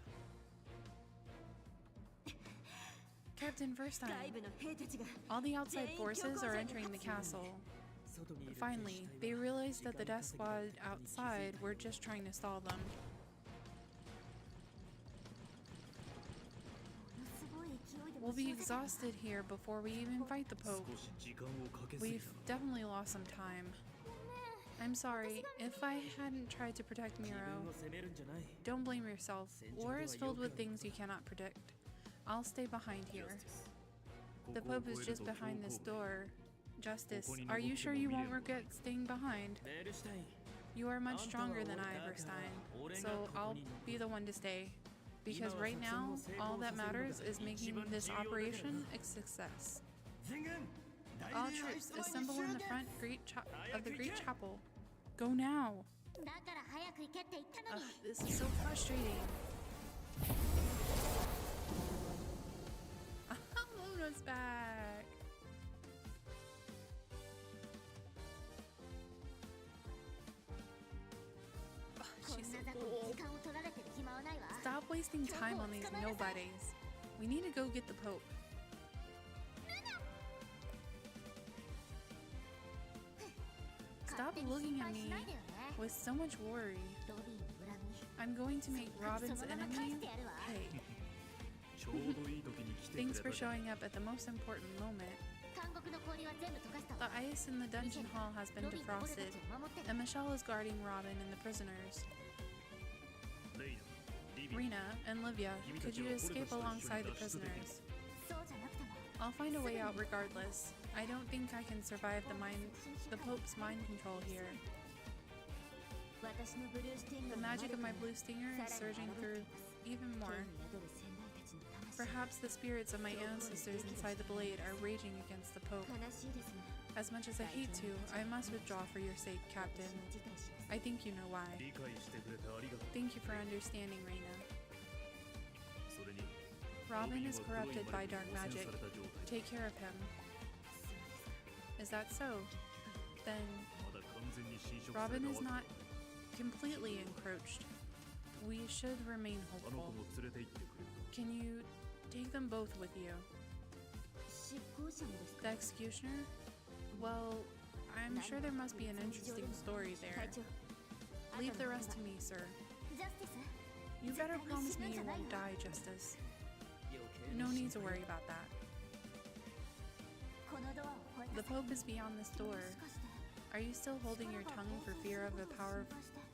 Speaker 1: Captain Verstein. All the outside forces are entering the castle. Finally, they realized that the death squad outside were just trying to stall them. We'll be exhausted here before we even fight the Pope. We've definitely lost some time. I'm sorry, if I hadn't tried to protect Miro. Don't blame yourself. War is filled with things you cannot predict. I'll stay behind here. The Pope is just behind this door. Justice, are you sure you won't regret staying behind? You are much stronger than I, Verstein, so I'll be the one to stay. Because right now, all that matters is making this operation a success. All troops, assemble in the front of the Great Chapel. Go now! Ugh, this is so frustrating. Luna's back! Ugh, she's so cool. Stop wasting time on these nobodies. We need to go get the Pope. Stop looking at me with so much worry. I'm going to make Robin's enemy pay. Thanks for showing up at the most important moment. The ice in the dungeon hall has been defrosted, and Michelle is guarding Robin and the prisoners. Rena and Livia, could you escape alongside the prisoners? I'll find a way out regardless. I don't think I can survive the Pope's mind control here. The magic of my blue stinger is surging through even more. Perhaps the spirits of my ancestors inside the blade are raging against the Pope. As much as I hate to, I must withdraw for your sake, Captain. I think you know why. Thank you for understanding, Reina. Robin is corrupted by dark magic. Take care of him. Is that so? Then Robin is not completely encroached. We should remain hopeful. Can you take them both with you? The executioner? Well, I'm sure there must be an interesting story there. Leave the rest to me, sir. You better promise me you won't die, Justice. No need to worry about that. The Pope is beyond this door. Are you still holding your tongue for fear of a power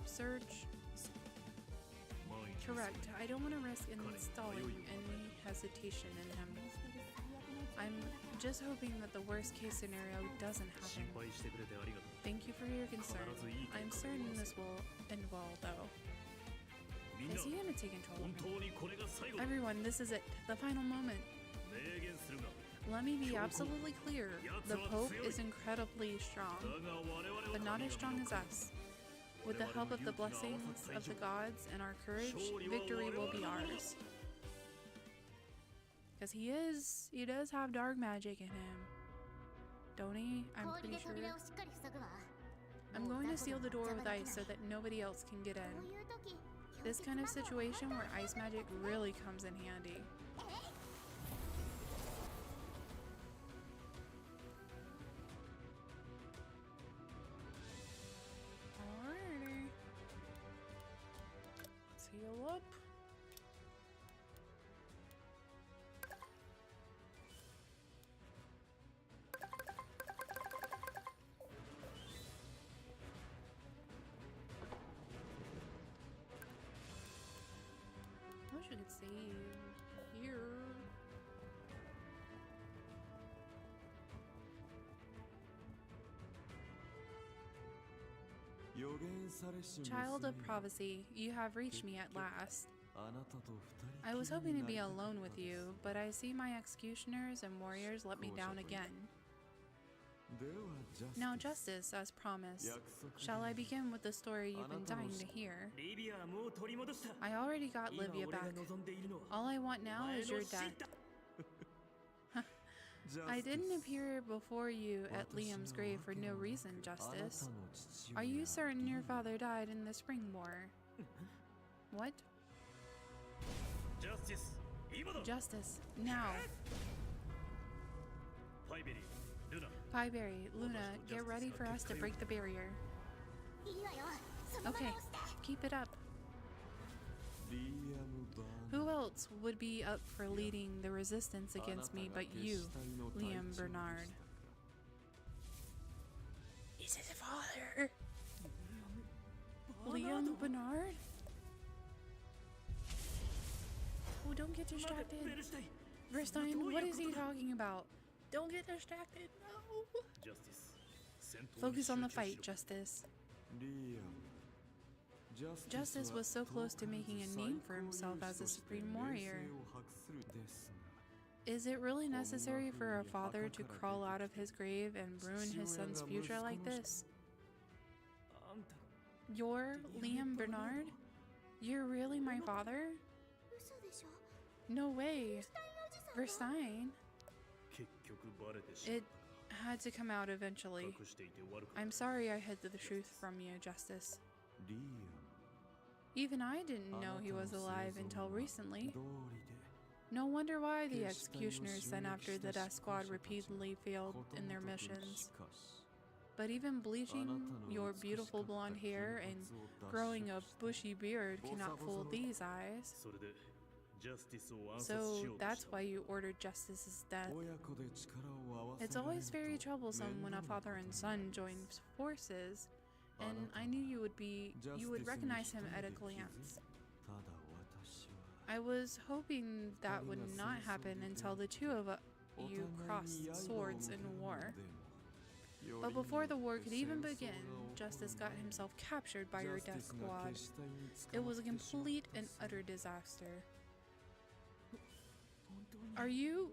Speaker 1: surge? Correct. I don't want to risk installing any hesitation in him. I'm just hoping that the worst case scenario doesn't happen. Thank you for your concern. I'm certain this will end well, though. Is he gonna take control of me? Everyone, this is it. The final moment. Let me be absolutely clear. The Pope is incredibly strong, but not as strong as us. With the help of the blessings of the gods and our courage, victory will be ours. Because he does have dark magic in him. Don't he? I'm pretty sure. I'm going to seal the door with ice so that nobody else can get in. This kind of situation where ice magic really comes in handy. Alrighty. Let's heal up. I wish I could save here. Child of prophecy, you have reached me at last. I was hoping to be alone with you, but I see my executioners and warriors let me down again. Now, Justice, as promised, shall I begin with the story you've been dying to hear? I already got Livia back. All I want now is your death. I didn't appear before you at Liam's grave for no reason, Justice. Are you certain your father died in the Spring War? What? Justice, now. Pieberry, Luna, get ready for us to break the barrier. Okay, keep it up. Who else would be up for leading the resistance against me but you, Liam Bernard? Is his father? Liam Bernard? Oh, don't get distracted. Verstein, what is he talking about? Don't get distracted, no! Focus on the fight, Justice. Justice was so close to making a name for himself as a supreme warrior. Is it really necessary for a father to crawl out of his grave and ruin his son's future like this? You're Liam Bernard? You're really my father? No way. Verstein. It had to come out eventually. I'm sorry I hid the truth from you, Justice. Even I didn't know he was alive until recently. No wonder why the executioners sent after the death squad repeatedly failed in their missions. But even bleaching your beautiful blonde hair and growing a bushy beard cannot fool these eyes. So that's why you ordered Justice's death. It's always very troublesome when a father and son join forces, and I knew you would recognize him at a glance. I was hoping that would not happen until the two of you crossed swords in war. But before the war could even begin, Justice got himself captured by your death squad. It was a complete and utter disaster. Are you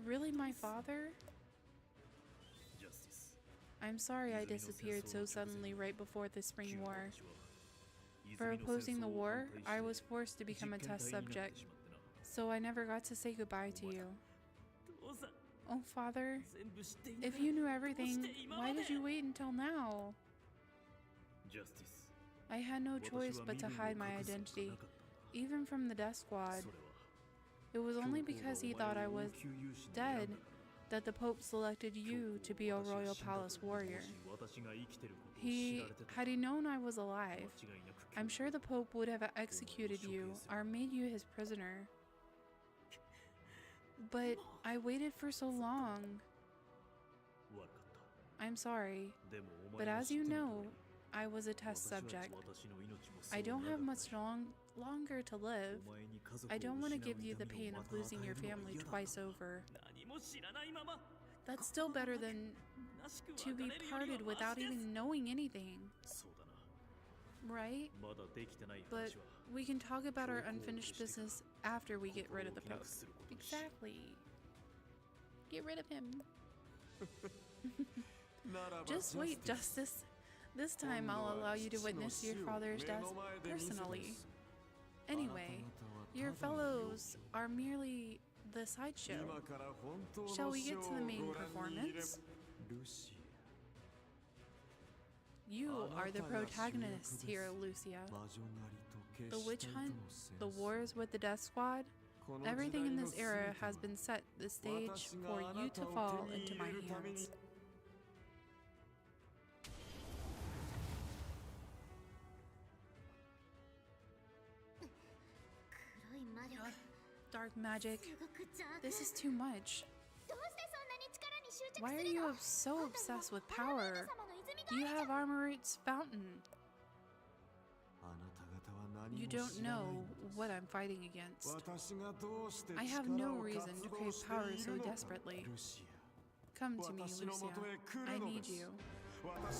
Speaker 1: really my father? I'm sorry I disappeared so suddenly right before the Spring War. For opposing the war, I was forced to become a test subject, so I never got to say goodbye to you. Oh, Father, if you knew everything, why did you wait until now? I had no choice but to hide my identity, even from the death squad. It was only because he thought I was dead that the Pope selected you to be a royal palace warrior. Had he known I was alive, I'm sure the Pope would have executed you or made you his prisoner. But I waited for so long. I'm sorry, but as you know, I was a test subject. I don't have much longer to live. I don't want to give you the pain of losing your family twice over. That's still better than to be parted without even knowing anything. Right? But we can talk about our unfinished business after we get rid of the Pope. Exactly. Get rid of him. Just wait, Justice. This time I'll allow you to witness your father's death personally. Anyway, your fellows are merely the sideshow. Shall we get to the main performance? You are the protagonist here, Lucia. The witch hunt, the wars with the death squad, everything in this era has been set the stage for you to fall into my hands. Dark magic. This is too much. Why are you so obsessed with power? You have Armorite's fountain. You don't know what I'm fighting against. I have no reason to crave power so desperately. Come to me, Lucia. I need you. You're gonna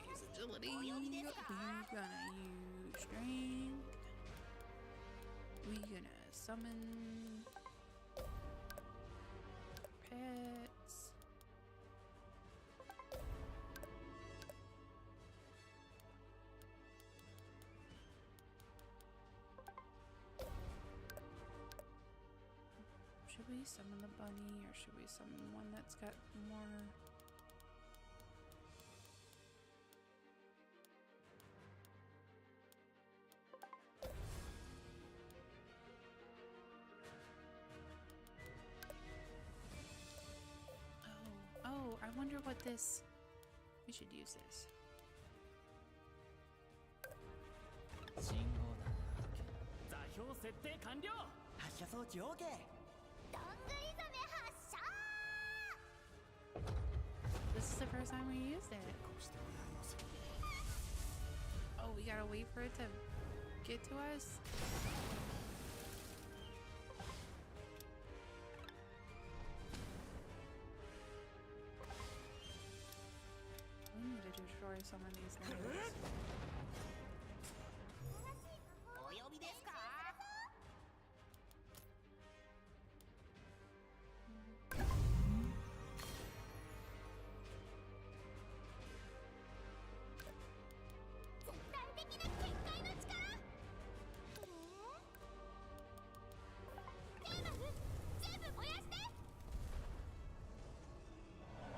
Speaker 1: use agility. We're gonna use strength. We gonna summon pets. Should we summon the bunny or should we summon one that's got more? Oh, I wonder what this. We should use this.
Speaker 2: 信号だ。座標設定完了。発射装置 OK。
Speaker 3: どんぐりザメ発射。
Speaker 1: This is the first time we used it. Oh, we gotta wait for it to get to us? We need to destroy some of these things.
Speaker 3: お呼びですか。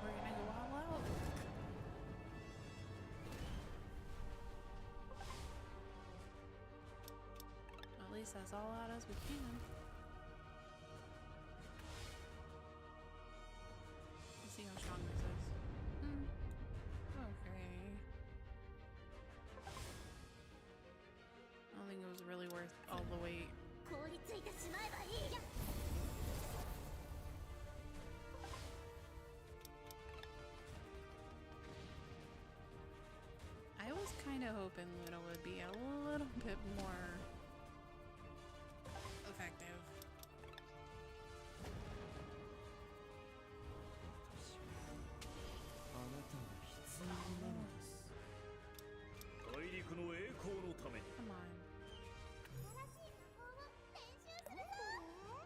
Speaker 1: We're gonna go all out. At least as all out as we can. Let's see how strong this is. Okay. I don't think it was really worth all the wait.
Speaker 3: 凍りついてしまえばいいや。
Speaker 1: I was kind of hoping Luna would be a little bit more effective.
Speaker 2: あなたが必要なのです。大陸の栄光のために。
Speaker 1: Come on.
Speaker 3: 新しい魔法を練習するぞ。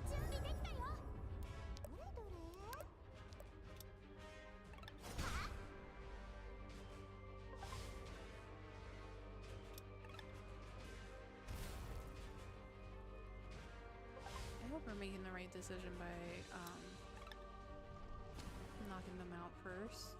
Speaker 3: 準備できたよ。どれどれ。
Speaker 1: I hope we're making the right decision by knocking them out first.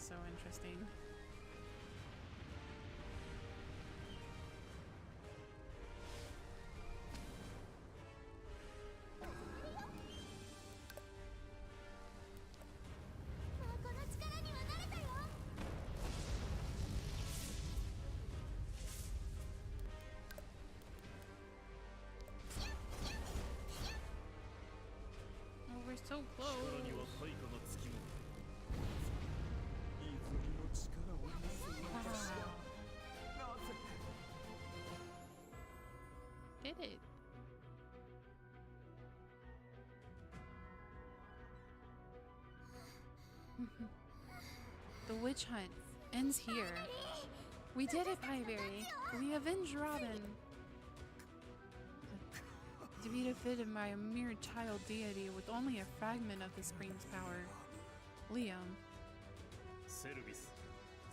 Speaker 1: so interesting. Oh, we're so close.
Speaker 2: 力には対価がつきもの。泉の力を見せようとしなぜ
Speaker 1: Did it. The witch hunt ends here. We did it, Pieberry. We avenged Robin. Defeated by a mere child deity with only a fragment of the spring's power. Liam.
Speaker 2: セルビス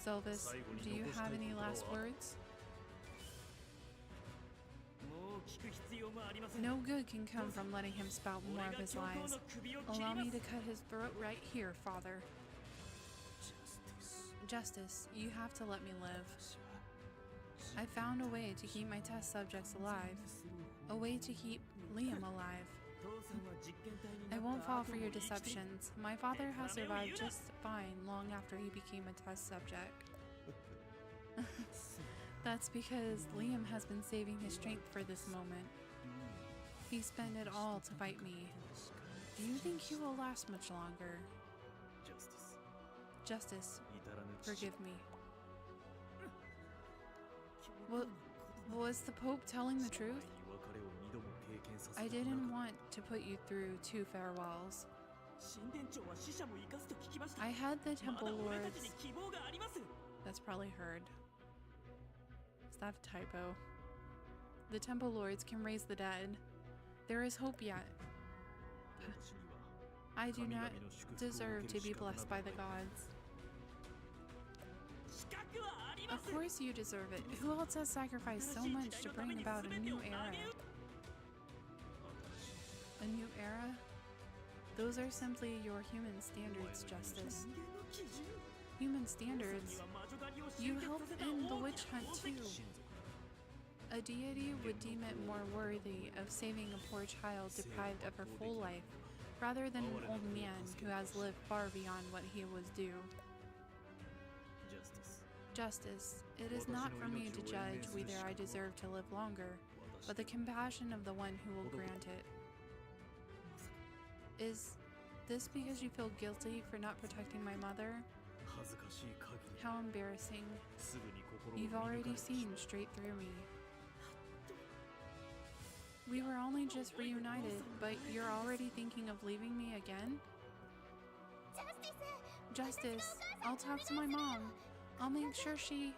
Speaker 1: Zelvis, do you have any last words?
Speaker 2: もう聞く必要もありません
Speaker 1: No good can come from letting him spout more of his lies. Allow me to cut his throat right here, Father. Justice, you have to let me live. I found a way to keep my test subjects alive. A way to keep Liam alive. I won't fall for your deceptions. My father has survived just fine long after he became a test subject. That's because Liam has been saving his strength for this moment. He spent it all to fight me. Do you think he will last much longer? Justice, forgive me. Was the Pope telling the truth? I didn't want to put you through 2 farewells. I had the Temple Lords. That's probably heard. Is that a typo? The Temple Lords can raise the dead. There is hope yet. I do not deserve to be blessed by the gods. Of course you deserve it. Who else has sacrificed so much to bring about a new era? A new era? Those are simply your human standards, Justice. Human standards? You helped end the witch hunt too. A deity would deem it more worthy of saving a poor child deprived of her full life, rather than an old man who has lived far beyond what he was due. Justice, it is not for me to judge whether I deserve to live longer, but the compassion of the one who will grant it. Is this because you feel guilty for not protecting my mother? How embarrassing. You've already seen straight through me. We were only just reunited, but you're already thinking of leaving me again? Justice, I'll talk to my mom. I'll make sure she...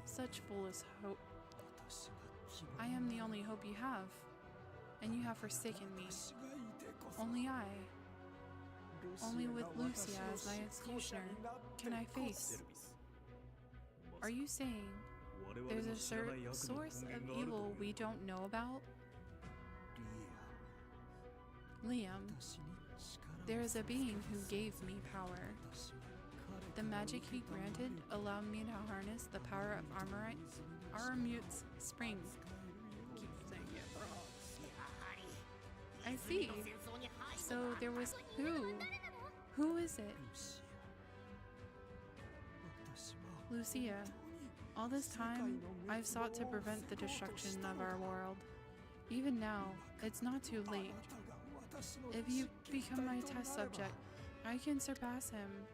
Speaker 1: Such foolish hope. I am the only hope you have, and you have forsaken me. Only with Lucia as my executioner, can I face. Are you saying there's a source of evil we don't know about? Liam, there is a being who gave me power. The magic he granted allowed me to harness the power of Aramute's spring. Keep saying it wrong. I see. So there was who? Who is it? Lucia. All this time, I've sought to prevent the destruction of our world. Even now, it's not too late. If you become my test subject, I can surpass him.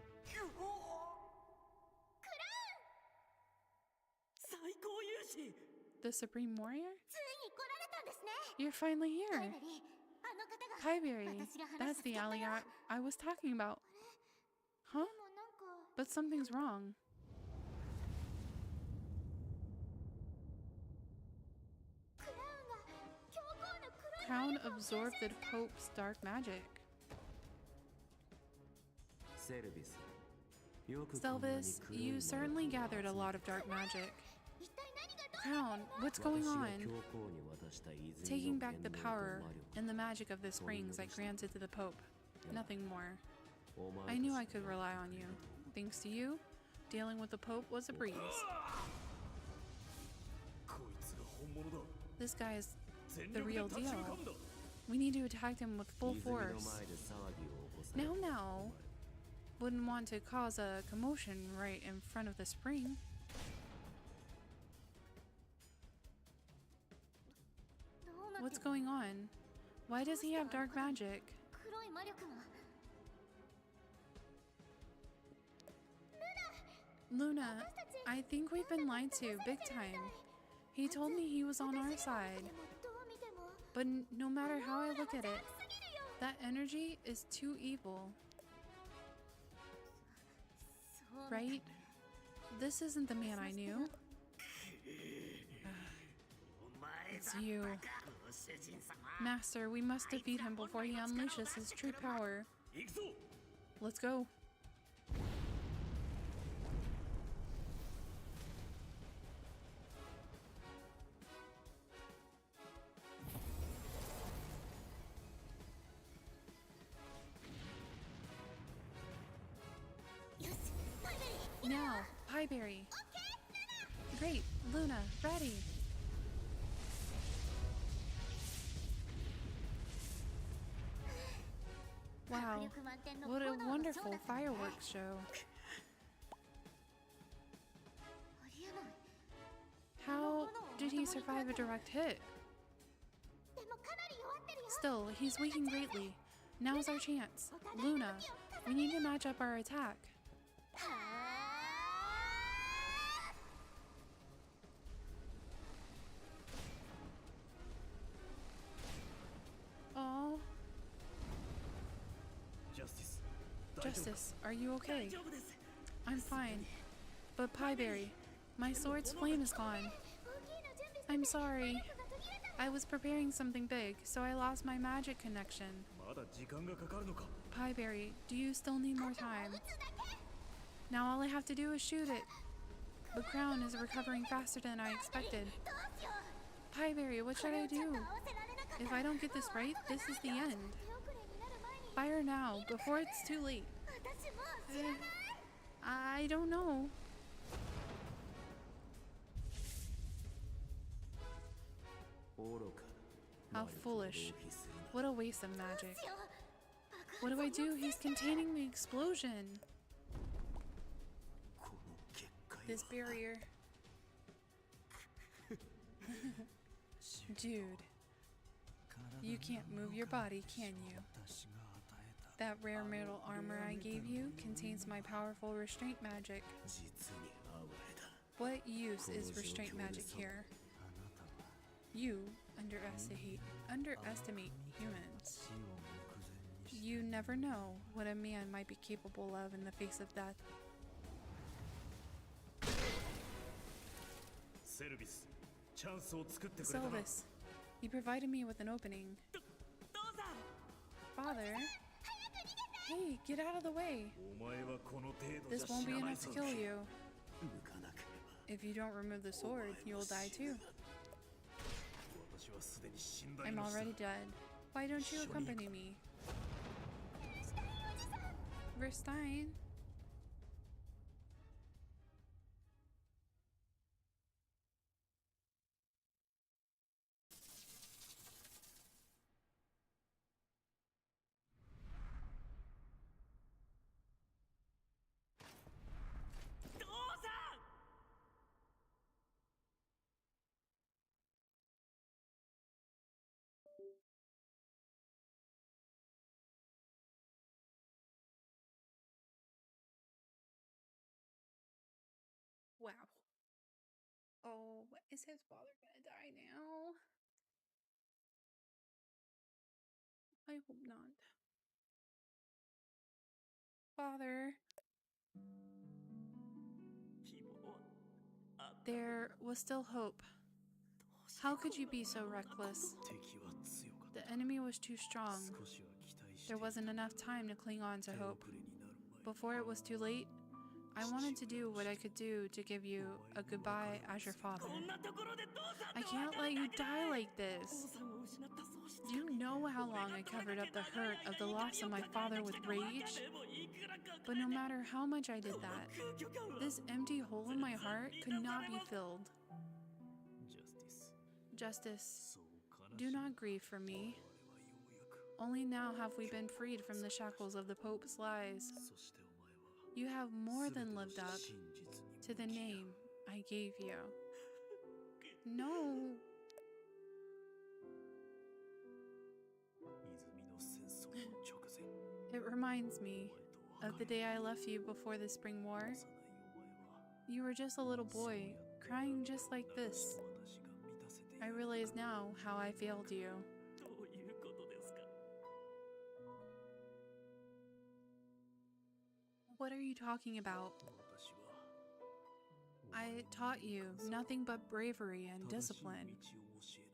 Speaker 1: The Supreme Warrior? You're finally here. Pieberry, that's the ally I was talking about. Huh? But something's wrong. Crown absorbed the Pope's dark magic. Zelvis, you certainly gathered a lot of dark magic. Crown, what's going on? Taking back the power and the magic of the springs I granted to the Pope. Nothing more. I knew I could rely on you. Thanks to you, dealing with the Pope was a breeze.
Speaker 2: こいつが本物だ
Speaker 1: This guy is
Speaker 2: 全
Speaker 1: the
Speaker 2: 力で
Speaker 1: real
Speaker 2: 立ち
Speaker 1: deal.
Speaker 2: 向かうんだ
Speaker 1: We need to attack him with full
Speaker 4: 泉の
Speaker 1: force.
Speaker 4: 前で騒ぎを起こされ
Speaker 1: Now, wouldn't want to cause a commotion right in front of the spring.
Speaker 3: どうなって
Speaker 1: What's
Speaker 3: る
Speaker 1: going on? Why does he have dark magic?
Speaker 3: 黒い魔力が
Speaker 1: Luna, I think we've been lied to big time. He told me he was on our side,
Speaker 3: でもどう見ても
Speaker 1: but no matter how I look at it,
Speaker 3: すぎるよ
Speaker 1: that energy is too evil,
Speaker 3: そう
Speaker 1: right? This isn't the man I knew.
Speaker 2: お前
Speaker 1: It's you.
Speaker 2: ご主人様
Speaker 1: Master, we must defeat him before he unleashes his true power.
Speaker 2: 行くぞ
Speaker 1: Let's go. Now, Pieberry. Great, Luna, ready. Wow,
Speaker 3: 迫力満点の
Speaker 1: what a
Speaker 3: 炎のショー
Speaker 1: wonderful
Speaker 3: だったね
Speaker 1: fireworks show.
Speaker 3: ありえない
Speaker 1: How did he survive a direct hit?
Speaker 3: でもかなり弱ってるよ
Speaker 1: Still, he's weakening greatly. Now's our chance. Luna, we need to match up our attack.
Speaker 3: はあ
Speaker 1: Oh,
Speaker 2: ジャスティス大丈夫か
Speaker 1: Justice, are you
Speaker 2: 大
Speaker 1: okay?
Speaker 2: 丈夫です
Speaker 1: I'm fine. But Pieberry, my sword's flame is gone.
Speaker 3: 大きいの準備して
Speaker 1: I'm sorry.
Speaker 3: が途切れた
Speaker 1: I was preparing something big, so I lost my magic connection.
Speaker 2: まだ時間がかかるのか
Speaker 1: Pieberry, do you still need more time?
Speaker 3: 撃つだけ
Speaker 1: Now all I have to do is shoot it. The crown is recovering faster than I expected.
Speaker 3: どうしよう
Speaker 1: Pieberry, what
Speaker 3: こ
Speaker 1: should
Speaker 3: れ
Speaker 1: I
Speaker 3: をちょっ
Speaker 1: do?
Speaker 3: と合わせられなかった
Speaker 1: If I don't get this right, this is the end.
Speaker 3: 手遅れになる前に
Speaker 1: Fire now, before it's too late.
Speaker 3: 私もう知らない
Speaker 1: I don't know. How foolish. What a waste of magic.
Speaker 3: しよう
Speaker 1: What do I do? He's containing the explosion.
Speaker 2: この結界
Speaker 1: This barrier. Dude, you can't move your body, can you? That rare metal armor I gave you contains my powerful restraint magic.
Speaker 2: 実に哀れだ
Speaker 1: What use is restraint magic here? You underestimate humans. You never know what a man might be capable of in the face of death.
Speaker 2: セルビスチャンスを作ってくれたな
Speaker 1: Sylvis, you provided me with an opening.
Speaker 2: 父さん
Speaker 1: Father? Hey, get out of the way.
Speaker 2: お前はこの程度
Speaker 1: This
Speaker 2: じゃ
Speaker 1: won't
Speaker 2: 死
Speaker 1: be
Speaker 2: なない
Speaker 1: enough
Speaker 2: ぞ
Speaker 1: to kill you.
Speaker 2: 抜かなければ
Speaker 1: If you don't remove the sword, you'll die too.
Speaker 2: 私はすでに死んだ
Speaker 1: I'm
Speaker 2: 命だ
Speaker 1: already dead. Why don't you accompany me? Verstein? Wow. Oh, is his father gonna die now? I hope not. Father. There was still hope. How could you be so reckless?
Speaker 2: 敵は強かっ
Speaker 1: The enemy was too strong.
Speaker 2: た少しは期待して
Speaker 1: There wasn't enough time to cling on to
Speaker 2: 手
Speaker 1: hope.
Speaker 2: 遅れになる前に
Speaker 1: Before it was too late, I wanted to do what I could do to give you a goodbye as your father.
Speaker 2: こんなところで父さん
Speaker 1: I
Speaker 2: と
Speaker 1: can't
Speaker 2: 別
Speaker 1: let
Speaker 2: れ
Speaker 1: you
Speaker 2: たくない
Speaker 1: die like
Speaker 2: 父
Speaker 1: this.
Speaker 2: さんを失ったそうし
Speaker 1: Do you know how long I covered up the hurt of the loss of my father with rage? But no matter how much I did that, this empty hole in my heart could not be filled. Justice, do not grieve for me. Only now have we been freed from the shackles of the Pope's lies. You have more than lived up to the name I gave you. No. It reminds me of the day I left you before the Spring War. You were just a little boy, crying just like this. I realize now how I failed you.
Speaker 2: どういうことですか
Speaker 1: What are you talking about? I taught you nothing but bravery and discipline.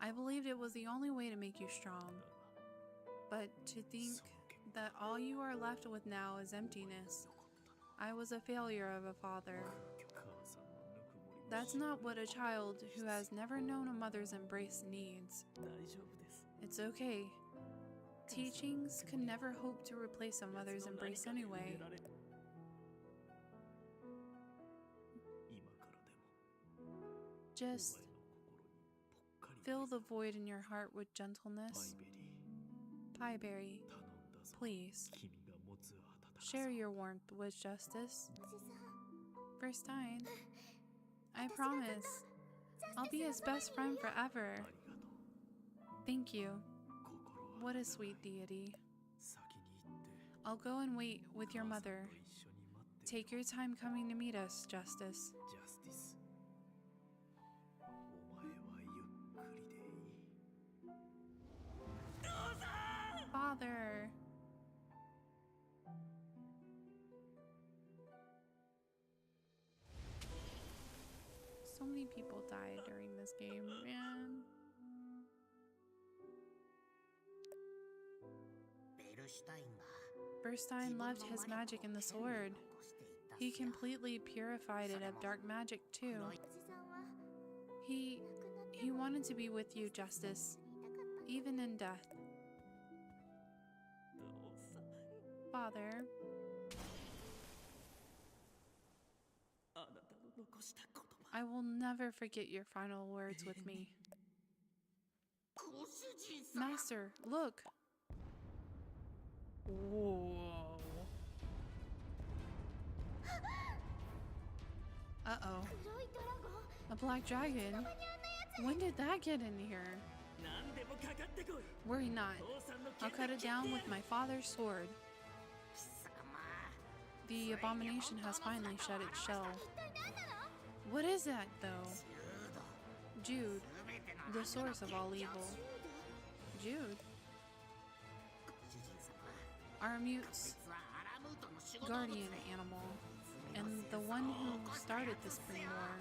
Speaker 1: I believed it was the only way to make you strong. But to think that all you are left with now is emptiness. I was a failure of a father. That's not what a child who has never known a mother's embrace needs.
Speaker 2: 大丈夫です
Speaker 1: It's okay. Teachings can never hope to replace a mother's embrace anyway.
Speaker 2: 今からでも
Speaker 1: Just
Speaker 2: お前の心にぽっかり
Speaker 1: fill the void in your heart with
Speaker 2: パイ
Speaker 1: gentleness.
Speaker 2: ベリー
Speaker 1: Pieberry,
Speaker 2: 頼んだぞ
Speaker 1: please
Speaker 2: 君が持つ温かさ
Speaker 1: share your warmth with justice.
Speaker 3: おじさん
Speaker 1: First time. I promise. I'll be his best friend forever.
Speaker 2: ありがとう
Speaker 1: Thank you.
Speaker 2: 心は
Speaker 1: What a sweet deity.
Speaker 2: 先に行って
Speaker 1: I'll go and wait with your
Speaker 2: 母さん
Speaker 1: mother.
Speaker 2: と一緒に待って
Speaker 1: Take your time coming to meet us, Justice.
Speaker 2: ジャスティスお前はゆっくりでいい父さん
Speaker 1: Father. So many people died during this game, man.
Speaker 5: ベルシュタインが
Speaker 1: Berstein left his magic in the sword. He completely purified it of dark magic too.
Speaker 3: おじさんは
Speaker 1: He
Speaker 3: 亡くなって
Speaker 1: he wanted to be with you, Justice,
Speaker 3: いたかった
Speaker 1: even in death.
Speaker 2: 父さん
Speaker 1: Father,
Speaker 2: あなたの残した言葉
Speaker 1: I will never forget your final words with me.
Speaker 5: ご主人様
Speaker 1: Master, look. Whoa. Uh-oh.
Speaker 3: 黒いドラゴン
Speaker 1: A black dragon? When did that get in here?
Speaker 2: 何でもかかってこい
Speaker 1: Worry not.
Speaker 2: 父さんの
Speaker 1: I'll
Speaker 2: 剣
Speaker 1: cut
Speaker 2: で
Speaker 1: it
Speaker 2: 切
Speaker 1: down
Speaker 2: って
Speaker 1: with my father's sword.
Speaker 5: 貴様
Speaker 1: The abomination has finally shed its shell.
Speaker 3: 一体何なの
Speaker 1: What is that, though?
Speaker 5: ジュード
Speaker 1: Jude,
Speaker 5: すべての
Speaker 1: the
Speaker 5: 悪の
Speaker 1: source of all
Speaker 5: 元凶
Speaker 1: evil. Jude,
Speaker 5: ご主人様
Speaker 1: Aramute's
Speaker 5: 実はアラムートの守護動物
Speaker 1: guardian
Speaker 5: で
Speaker 1: animal,
Speaker 5: 罪の
Speaker 1: and
Speaker 5: 戦
Speaker 1: the
Speaker 5: 争
Speaker 1: one
Speaker 5: を
Speaker 1: who
Speaker 5: 起こした
Speaker 1: started
Speaker 5: や
Speaker 1: the
Speaker 5: つっす
Speaker 1: Spring
Speaker 5: よ
Speaker 1: War.
Speaker 3: あ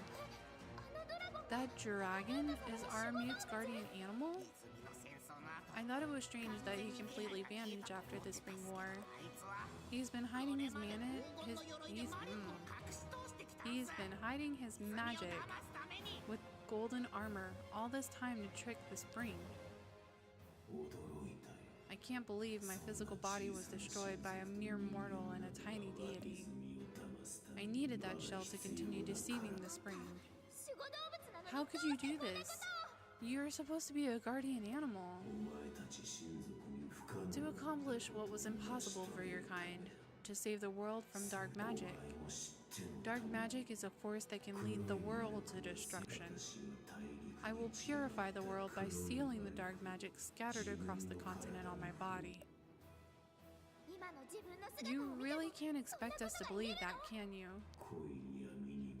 Speaker 3: のドラゴン
Speaker 1: That dragon is Aramute's guardian animal?
Speaker 5: 泉の戦争の後
Speaker 1: I thought it was strange that he completely vanished after the Spring War.
Speaker 5: あいつは
Speaker 1: He's been hiding his mana,
Speaker 5: 黄金の鎧で
Speaker 1: he's
Speaker 5: 魔力を隠し通してきたん
Speaker 1: he's
Speaker 5: す
Speaker 1: been hiding his
Speaker 5: 罪を
Speaker 1: magic
Speaker 5: 騙すために
Speaker 1: with golden armor all this time to trick the spring. I can't believe my physical body was destroyed by a mere mortal and a tiny deity. I needed that shell to continue deceiving the spring.
Speaker 3: 守護動物なのに
Speaker 1: How could you do this? You're supposed to be a guardian animal. To accomplish what was impossible for your kind, to save the world from dark magic. Dark magic is a force that can lead the world to destruction. I will purify the world by sealing the dark magic scattered across the continent on my body.
Speaker 3: 今の自分の姿
Speaker 1: You
Speaker 3: を見て
Speaker 1: really can't expect us to believe that, can you?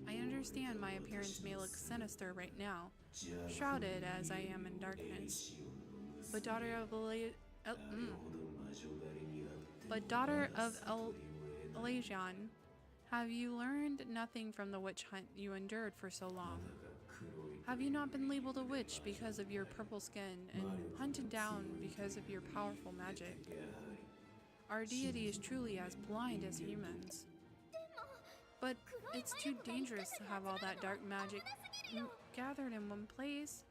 Speaker 1: I understand my appearance may look sinister right now, shrouded as I am in darkness. But daughter of Elasion, have you learned nothing from the witch hunt you endured for so long? Have you not been labeled a witch because of your purple skin and hunted down because of your powerful magic? Our deity is truly as blind as humans. But it's too dangerous to have all that dark magic gathered in one place.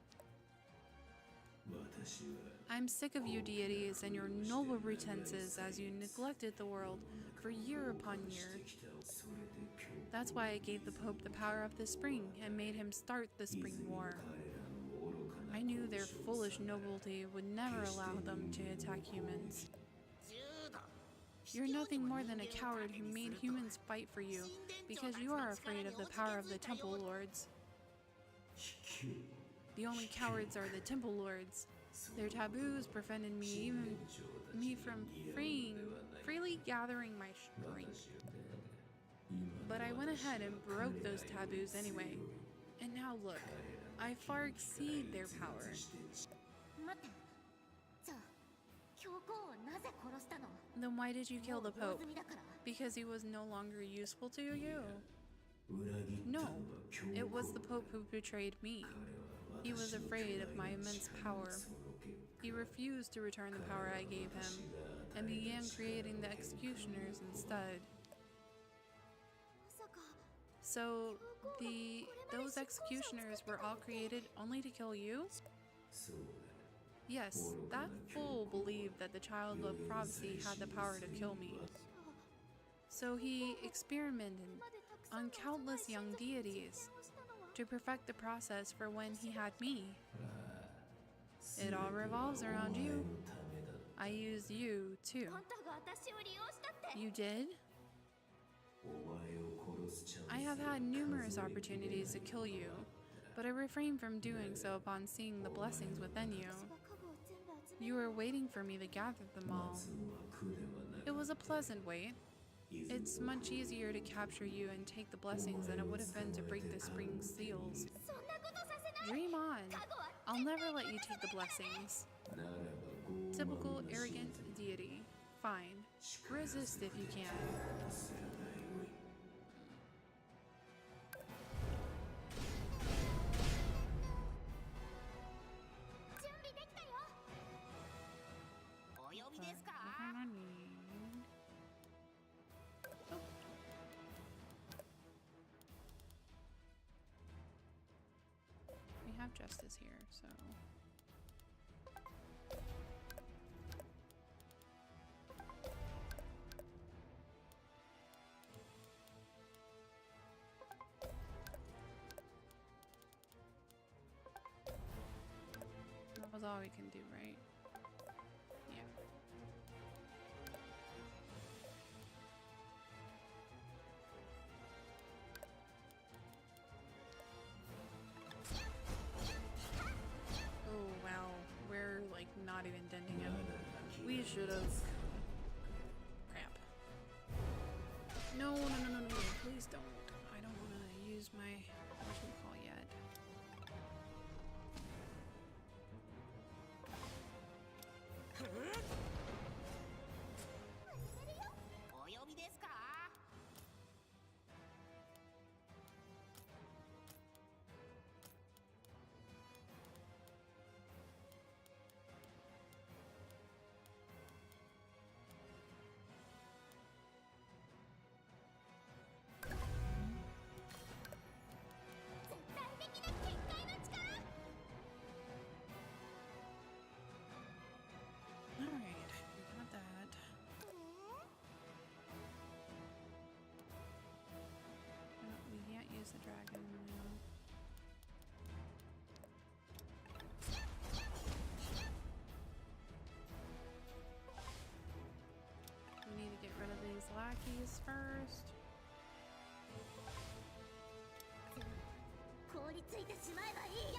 Speaker 1: I'm sick of you deities and your noble pretenses as you neglected the world for year upon year. That's why I gave the Pope the power of the spring and made him start the Spring War. I knew their foolish nobility would never allow them to attack humans. You're nothing more than a coward who made humans fight for you because you are afraid of the power of the Temple Lords. The only cowards are the Temple Lords. Their taboos prevented me from freely gathering my strength. But I went ahead and broke those taboos anyway. And now look, I far exceed their power.
Speaker 3: 待って。じゃあ、教皇をなぜ殺したの？
Speaker 1: Then why did you kill the
Speaker 3: もう
Speaker 1: Pope?
Speaker 3: 用済みだから。
Speaker 1: Because he was no longer useful to you? No, it was the Pope who betrayed me. He was afraid of my immense power. He refused to return the power I gave him, and began creating the executioners instead.
Speaker 3: まさか。
Speaker 1: So, those executioners were all created only to kill you? Yes, that fool believed that the child of prophecy had the power to kill me. So he experimented on countless young deities to perfect the process for when he had me. It all revolves around you. I used you too.
Speaker 3: あんたが私を利用したって。
Speaker 1: You did? I have had numerous opportunities to kill you, but I refrained from doing so upon seeing the blessings within you.
Speaker 3: 私が家具を全部集め
Speaker 1: You were waiting for me to gather them all. It was a pleasant wait. It's much easier to capture you and take the blessings than it would have been to break the spring seals.
Speaker 3: そんなことさせない。
Speaker 1: Dream on.
Speaker 3: 家具は
Speaker 1: I'll never let you take the blessings. Typical arrogant deity. Fine. Resist if you can.
Speaker 3: 準備できたよ。
Speaker 5: お呼びですか？
Speaker 1: We have justice here, so. That was all we can do, right? Yeah. Oh wow, we're like not even denting him. We should have. Crap. No, no, no, no, no, no, please don't. I don't want to use my call yet.
Speaker 5: お呼びですか？
Speaker 3: 絶対的な結界の力。
Speaker 1: Alright, we got that. We can't use the dragon now. We need to get rid of these lackeys first.
Speaker 3: 凍りついてしまえばいい。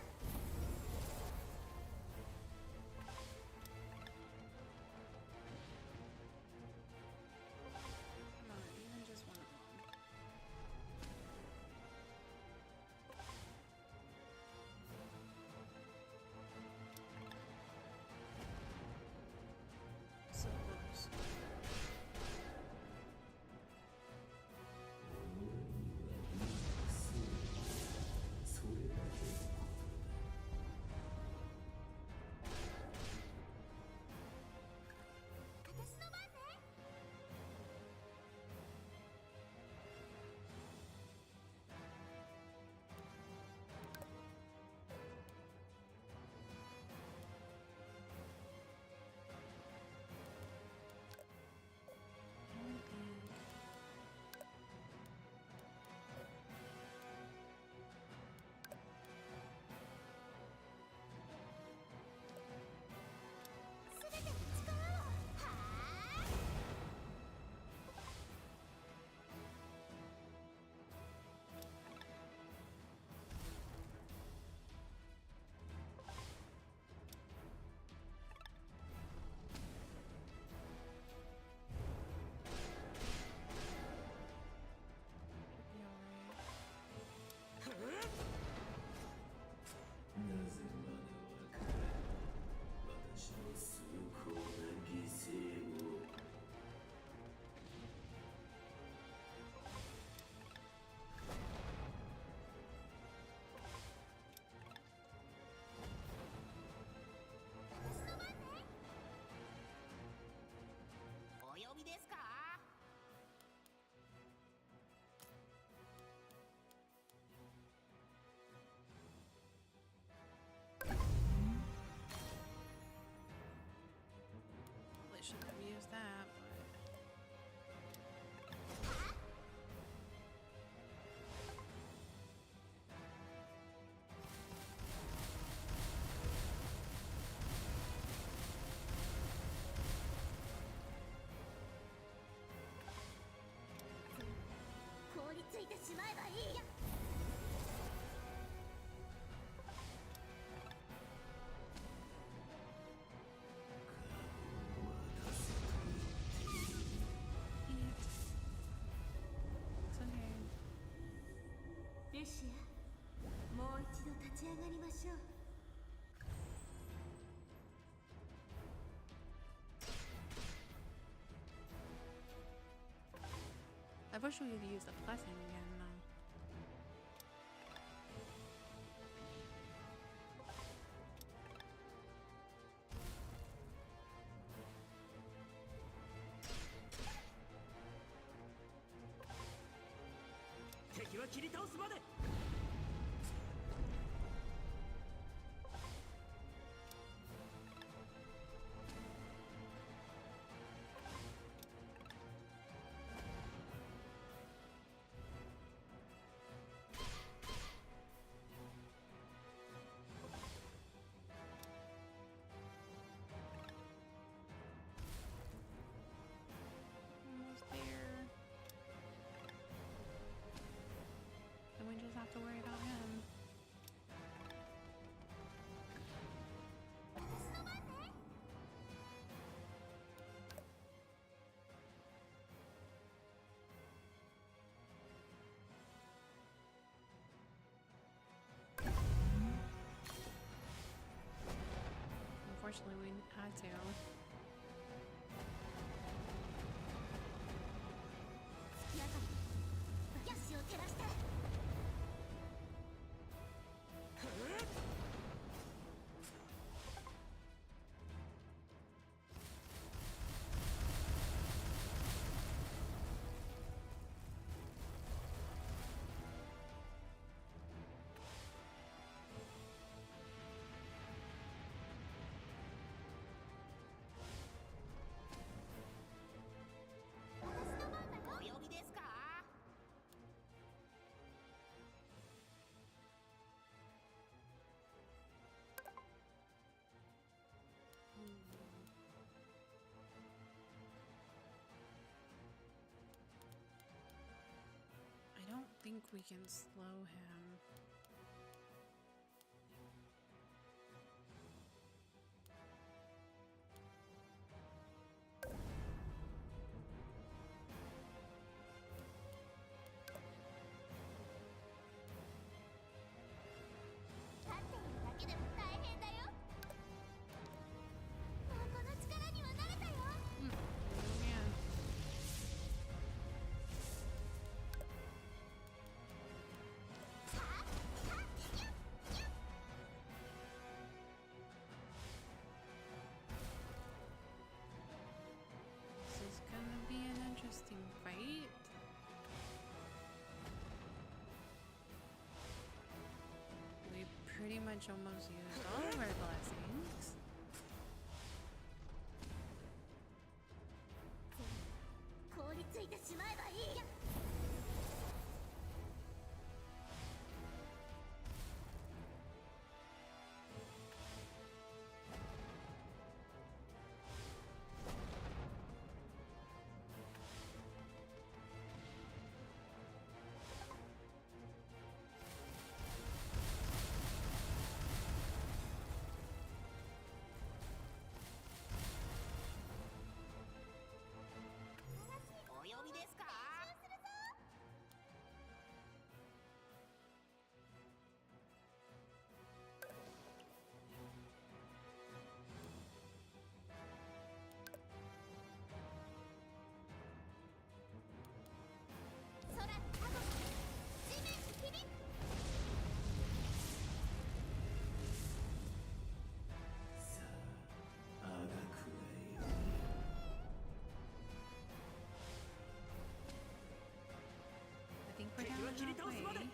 Speaker 1: Come on, even just one of them. So close.
Speaker 3: シア、もう一度立ち上がりましょう。
Speaker 1: I wish we could use the blessing again though. Almost there. Then we just have to worry about him. Unfortunately, we had to.
Speaker 3: 月明かり、月を照らして。
Speaker 5: お呼びですか？
Speaker 1: I don't think we can slow him. Man. This is gonna be an interesting fight. We pretty much almost used all of our blessings.
Speaker 3: 凍りついてしまえばいい。
Speaker 5: お呼びですか？
Speaker 3: 空、タコ、地面、響く。
Speaker 4: さあ、あがくがよい。
Speaker 1: I think we're down halfway.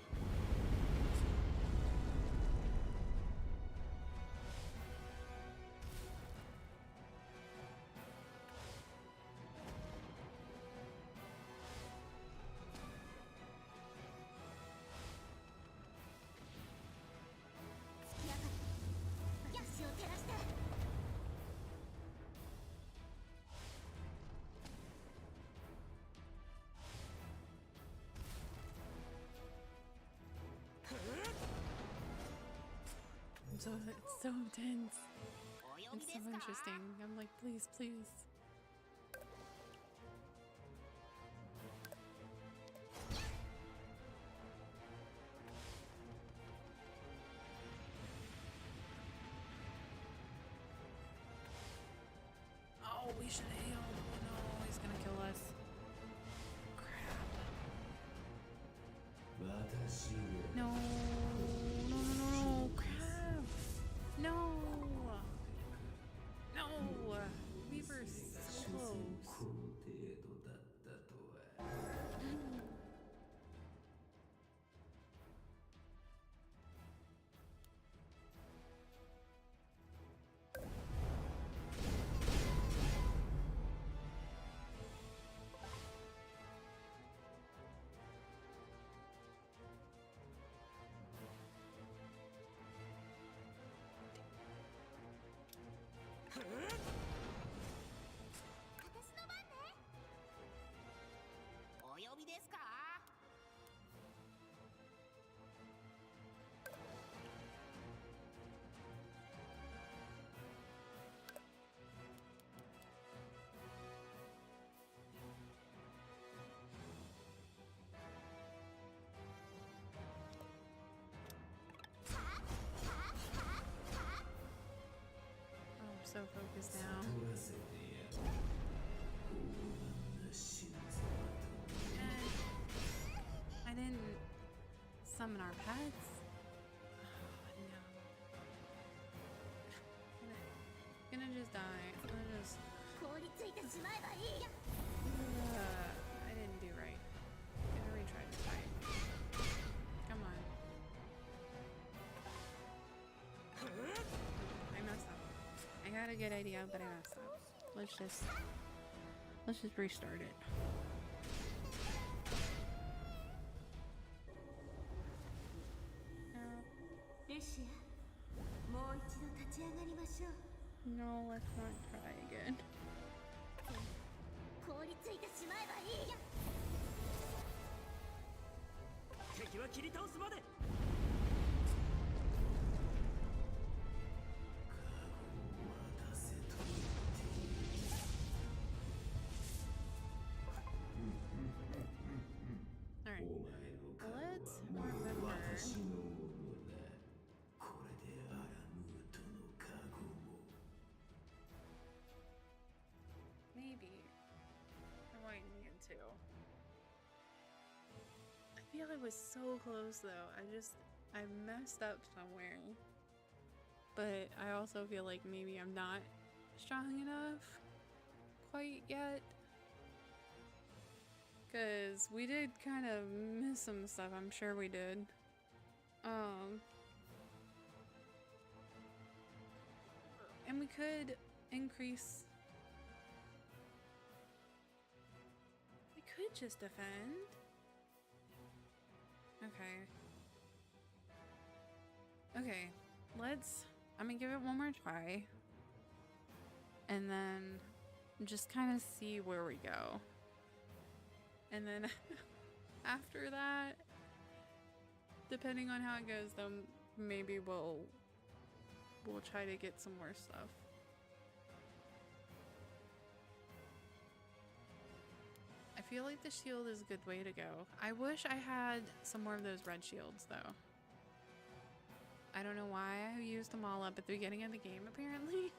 Speaker 1: It's so intense.
Speaker 5: お呼び
Speaker 1: It's
Speaker 5: で
Speaker 1: so
Speaker 5: すか？
Speaker 1: interesting. I'm like, please, please. We should have healed. Oh no, he's gonna kill us. Crap.
Speaker 4: 私を
Speaker 1: No. No, no, no, no. Crap. No. No. We were so
Speaker 4: 所詮
Speaker 1: close.
Speaker 4: 高程度だったとは
Speaker 5: 私の番ね。お呼びですか？Oh,
Speaker 1: I'm so focused now.
Speaker 4: 悟らせてやる傲慢な心臓と
Speaker 1: I didn't summon our pets. Oh, no. Gonna just die. I'm gonna just.
Speaker 3: 凍りついてしまえばいい。
Speaker 1: I didn't do right. Gonna retry this fight. Come on. I messed up. I had a good idea, but I messed up. Let's just restart it.
Speaker 3: ルシア、もう一度立ち上がりましょう。
Speaker 1: No, let's not try again.
Speaker 3: 凍りついてしまえばいい。
Speaker 2: 敵は切り倒すまで。
Speaker 4: 渡せと言っている
Speaker 1: Alright.
Speaker 4: お前の顔は
Speaker 1: Let's
Speaker 4: もう
Speaker 1: remember.
Speaker 4: 私のものだこれでアラムートの加護も
Speaker 1: Maybe. I might need to. I feel I was so close though. I messed up somewhere. But I also feel like maybe I'm not strong enough quite yet. Cause we did kind of miss some stuff, I'm sure we did. And we could increase. We could just defend. Okay. Okay, I'm gonna give it one more try. And then just kind of see where we go. And then after that, depending on how it goes, then maybe we'll try to get some more stuff. I feel like the shield is a good way to go. I wish I had some more of those red shields though. I don't know why I used them all up at the beginning of the game apparently.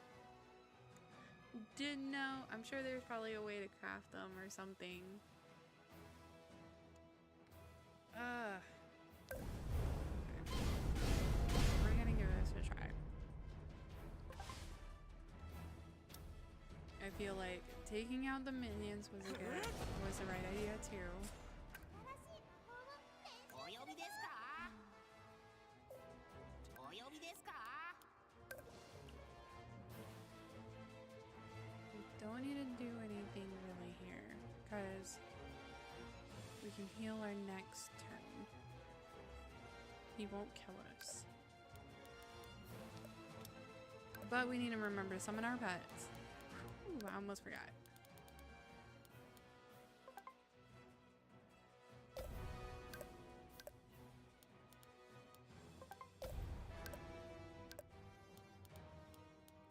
Speaker 1: Didn't know. I'm sure there's probably a way to craft them or something. We're gonna give this a try. I feel like taking out the minions was the right idea too.
Speaker 5: お呼びですか？お呼びですか？
Speaker 1: We don't need to do anything really here, because we can heal our next turn. He won't kill us. But we need to remember to summon our pets. Ooh, I almost forgot.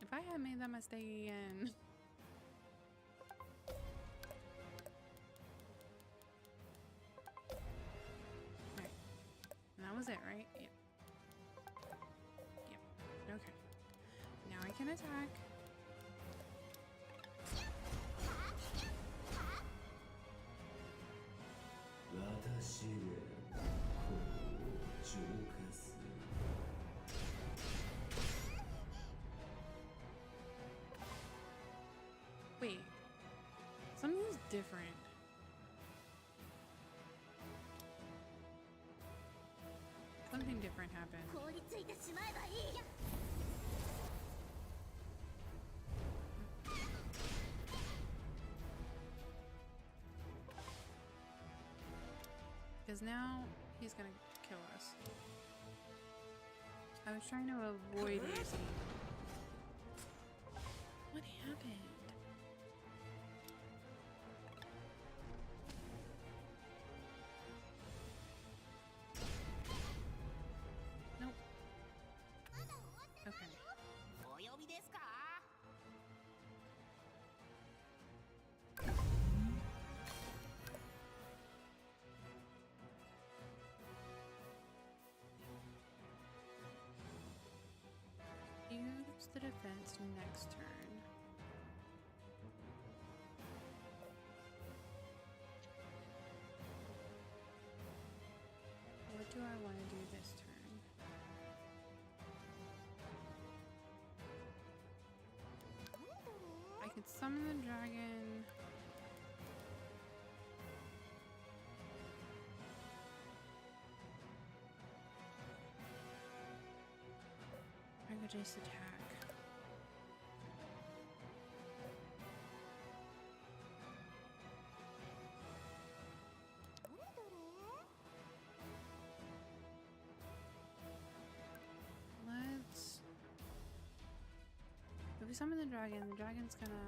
Speaker 1: If I had made that mistake again. Alright. That was it, right? Yep. Yep. Okay. Now I can attack.
Speaker 4: 私がこの浄化する。
Speaker 1: Wait. Something's different. Something different happened.
Speaker 3: 凍りついてしまえばいい。
Speaker 1: Because now he's gonna kill us. I was trying to avoid using. What happened? Nope. Okay.
Speaker 5: お呼びですか？
Speaker 1: Use the defense next turn. What do I want to do this turn? I could summon the dragon. I could just attack. Let's... If we summon the dragon's gonna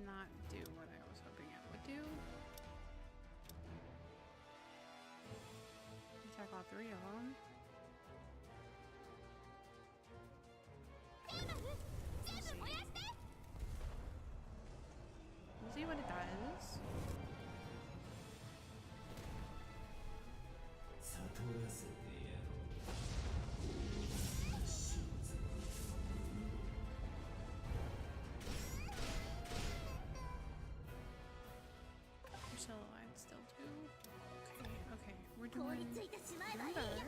Speaker 1: not do what I was hoping it would do. Attack all three of them. We'll see what it does.
Speaker 4: 悟らせてやろう。真実のもの。
Speaker 1: We're still alive, still too. Okay, okay, we're
Speaker 3: 凍り
Speaker 1: doing
Speaker 3: ついてしまえばいい。
Speaker 1: better.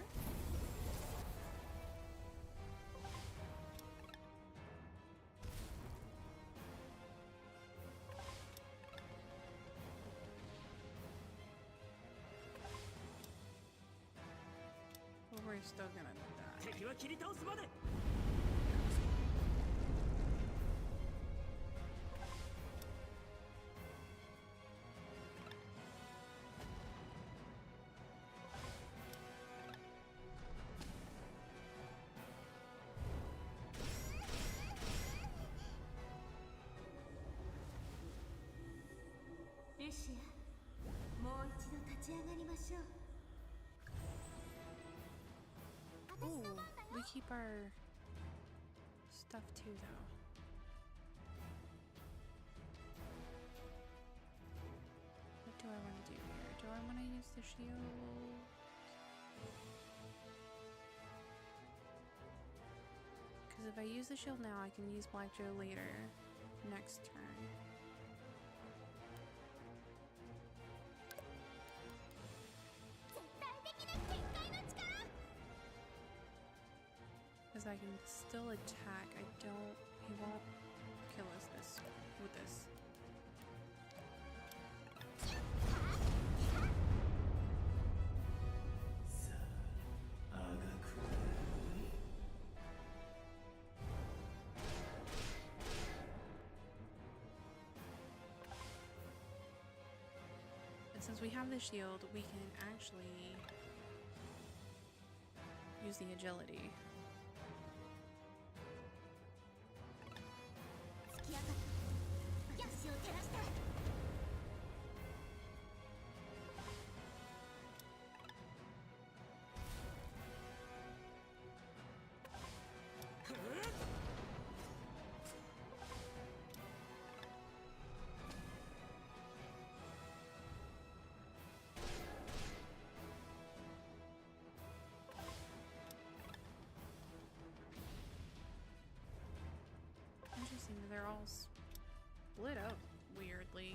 Speaker 1: But we're still gonna die.
Speaker 2: 敵は切り倒すまで。
Speaker 3: ルシア、もう一度立ち上がりましょう。
Speaker 1: Ooh, we keep our stuff too, though. What do I want to do here? Do I want to use the shield? Because if I use the shield now, I can use Black Joe later, next turn. Because I can still attack. He won't kill us with this. And since we have the shield, we can actually use the agility.
Speaker 3: 突き上がった。足を照らした。
Speaker 1: Interesting, they're all split up weirdly.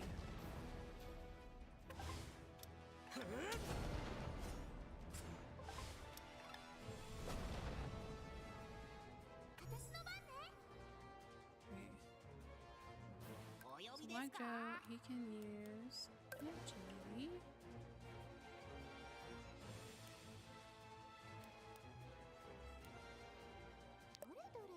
Speaker 1: Joe, he can use agility.
Speaker 3: どれどれ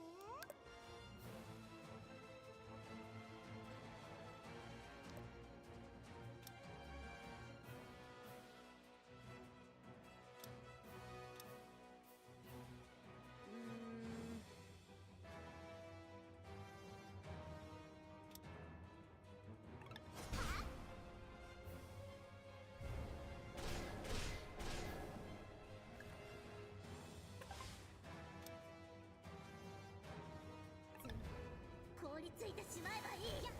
Speaker 3: 凍りついてしまえばいい。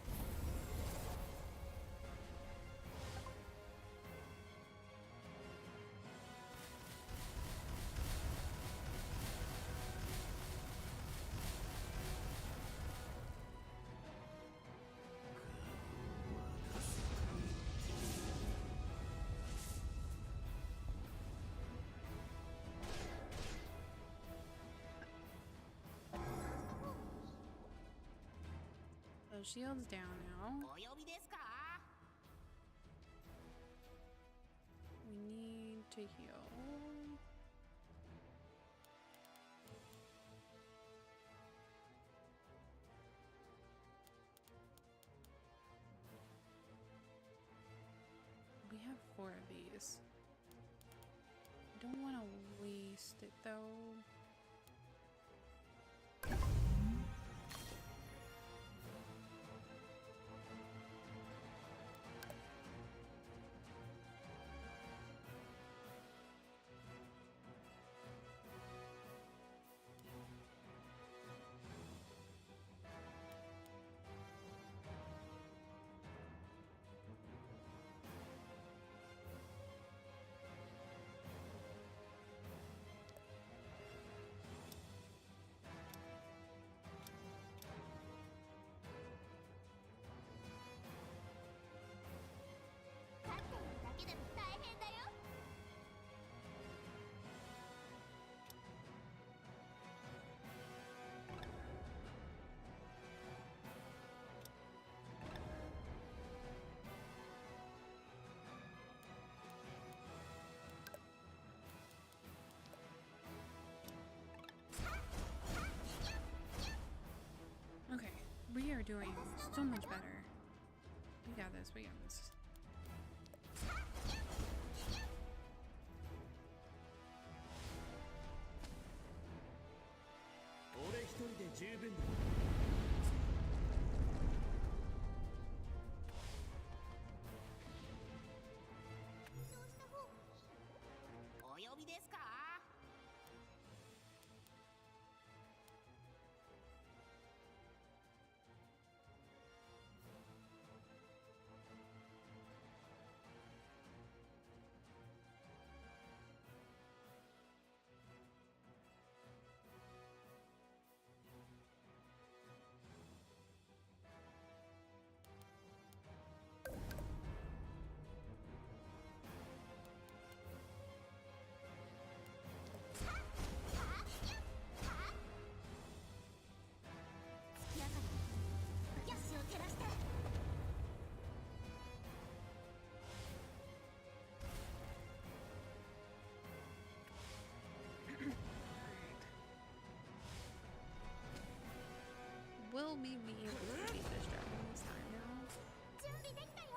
Speaker 1: So shield's down now.
Speaker 5: お呼びですか？
Speaker 1: We need to heal. We have 4 of these. I don't want to waste it though. Okay, we are doing so much better. We got this, we got this.
Speaker 2: 俺一人で十分だ。
Speaker 5: お呼びですか？
Speaker 1: Will we be able to beat this dragon this time now?
Speaker 3: 準備できたよ。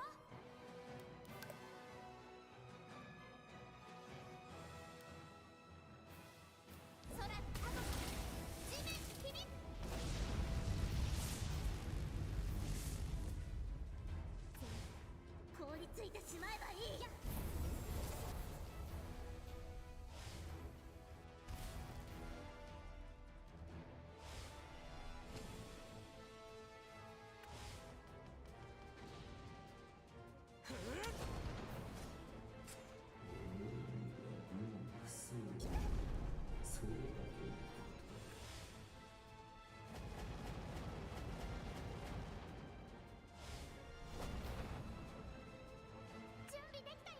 Speaker 3: 空高く地面ひび。 凍りついてしまえばいい。 準備できたよ。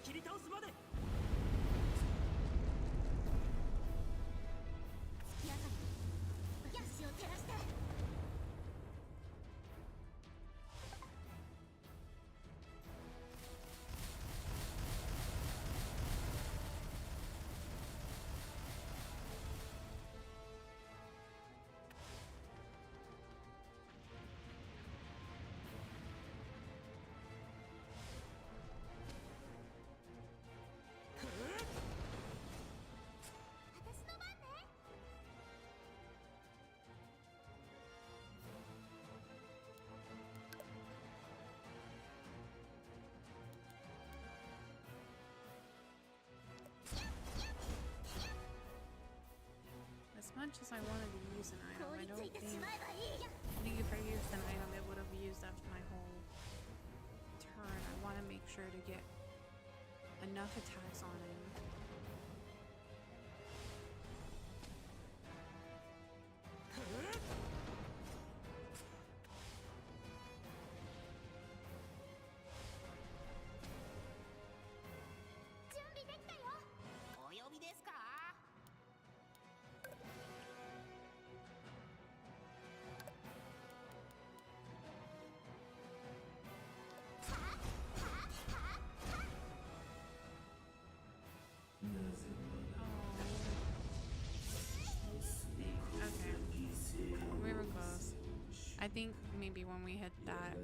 Speaker 2: 切り倒すまで。
Speaker 3: 月明かり私を照らして。私の番ね。
Speaker 1: As much as I wanted to use an item,
Speaker 3: 凍
Speaker 1: I
Speaker 3: り
Speaker 1: don't
Speaker 3: ついてし
Speaker 1: think...
Speaker 3: まえばいい。
Speaker 1: I think if I used an item, it would have used up my whole turn. I want to make sure to get enough attacks on him. We were close. I think maybe when we hit that,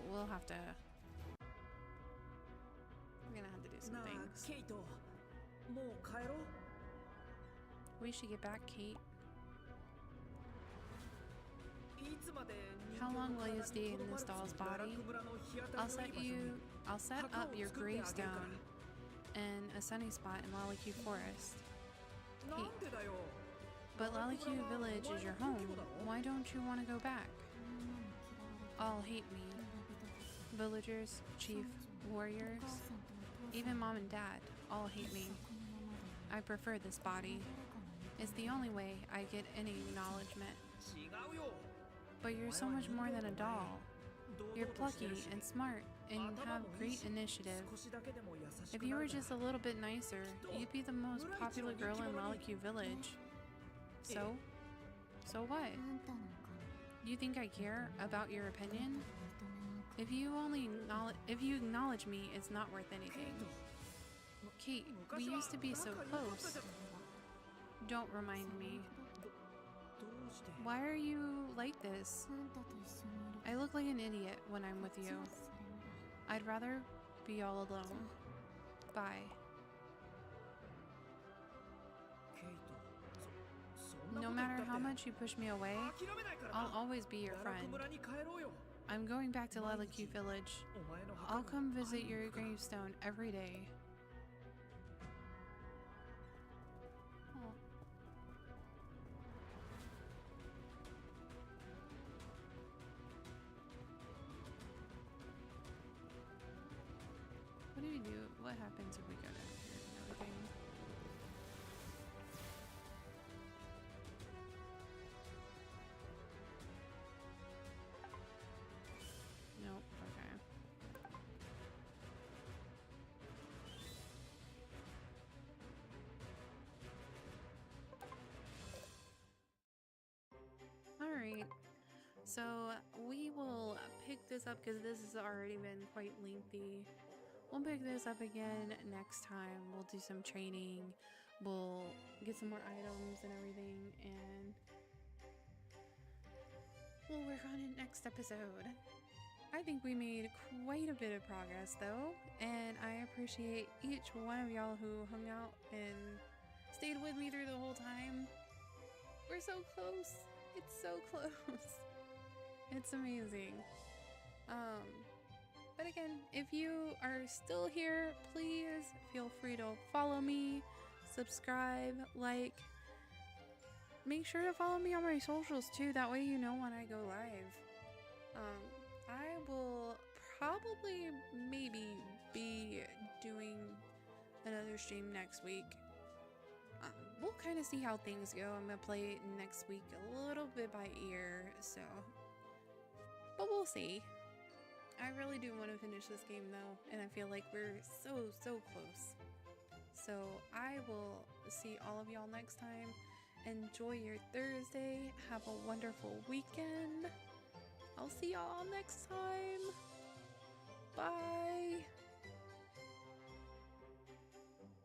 Speaker 1: we'll have to. We're gonna have to do some
Speaker 2: なあ
Speaker 1: things.
Speaker 2: ケイト、もう帰ろう。
Speaker 1: We should get back, Kate.
Speaker 2: いつまで
Speaker 1: How long will you stay in this doll's body? I'll set up your gravestone in a sunny spot in Lalikyu Forest.
Speaker 2: なんでだよ。
Speaker 1: But Lalikyu Village is your home. Why don't you want to go back? All hate me. Villagers, chief, warriors, even mom and dad all hate me. I prefer this body. It's the only way I get any acknowledgement.
Speaker 2: 違うよ。
Speaker 1: But you're so much more than a doll. You're plucky and smart and have great initiative. If you were just a little bit nicer, you'd be the most popular girl in Lalikyu Village. So? So what?
Speaker 3: あんたなんか
Speaker 1: You think I care about your opinion? If you acknowledge me, it's not worth anything. Kate, we used to be so close. Don't remind me.
Speaker 2: どうして。
Speaker 1: Why are you like this?
Speaker 3: あんたと一緒にいる
Speaker 1: I look like an idiot when I'm with
Speaker 3: と
Speaker 1: you.
Speaker 3: それなら
Speaker 1: I'd rather be all alone. Bye.
Speaker 2: ケイト、そんな
Speaker 1: No
Speaker 2: こと言った
Speaker 1: matter
Speaker 2: って
Speaker 1: how much you push me away,
Speaker 2: 諦めないから
Speaker 1: I'll
Speaker 2: な。
Speaker 1: always be your
Speaker 2: ガラク
Speaker 1: friend.
Speaker 2: 村に帰ろうよ。
Speaker 1: I'm going back to Lilac Village.
Speaker 2: お前の墓
Speaker 1: I'll
Speaker 2: に
Speaker 1: come visit
Speaker 2: 会いに
Speaker 1: your
Speaker 2: 行くから。
Speaker 1: gravestone every day. Oh. What do we do? What happens if we go down here and everything? Nope, okay. Alright, so we will pick this up because this has already been quite lengthy. We'll pick this up again next time. We'll do some training, we'll get some more items and everything, and we'll work on it next episode. I think we made quite a bit of progress though, and I appreciate each one of y'all who hung out and stayed with me through the whole time. We're so close. It's so close. It's amazing. But again, if you are still here, please feel free to follow me, subscribe, like. Make sure to follow me on my socials too, that way you know when I go live. I will probably maybe be doing another stream next week. We'll kind of see how things go. I'm gonna play it next week a little bit by ear, so. But we'll see. I really do want to finish this game though, and I feel like we're so close. So I will see all of y'all next time. Enjoy your Thursday. Have a wonderful weekend. I'll see y'all next time. Bye.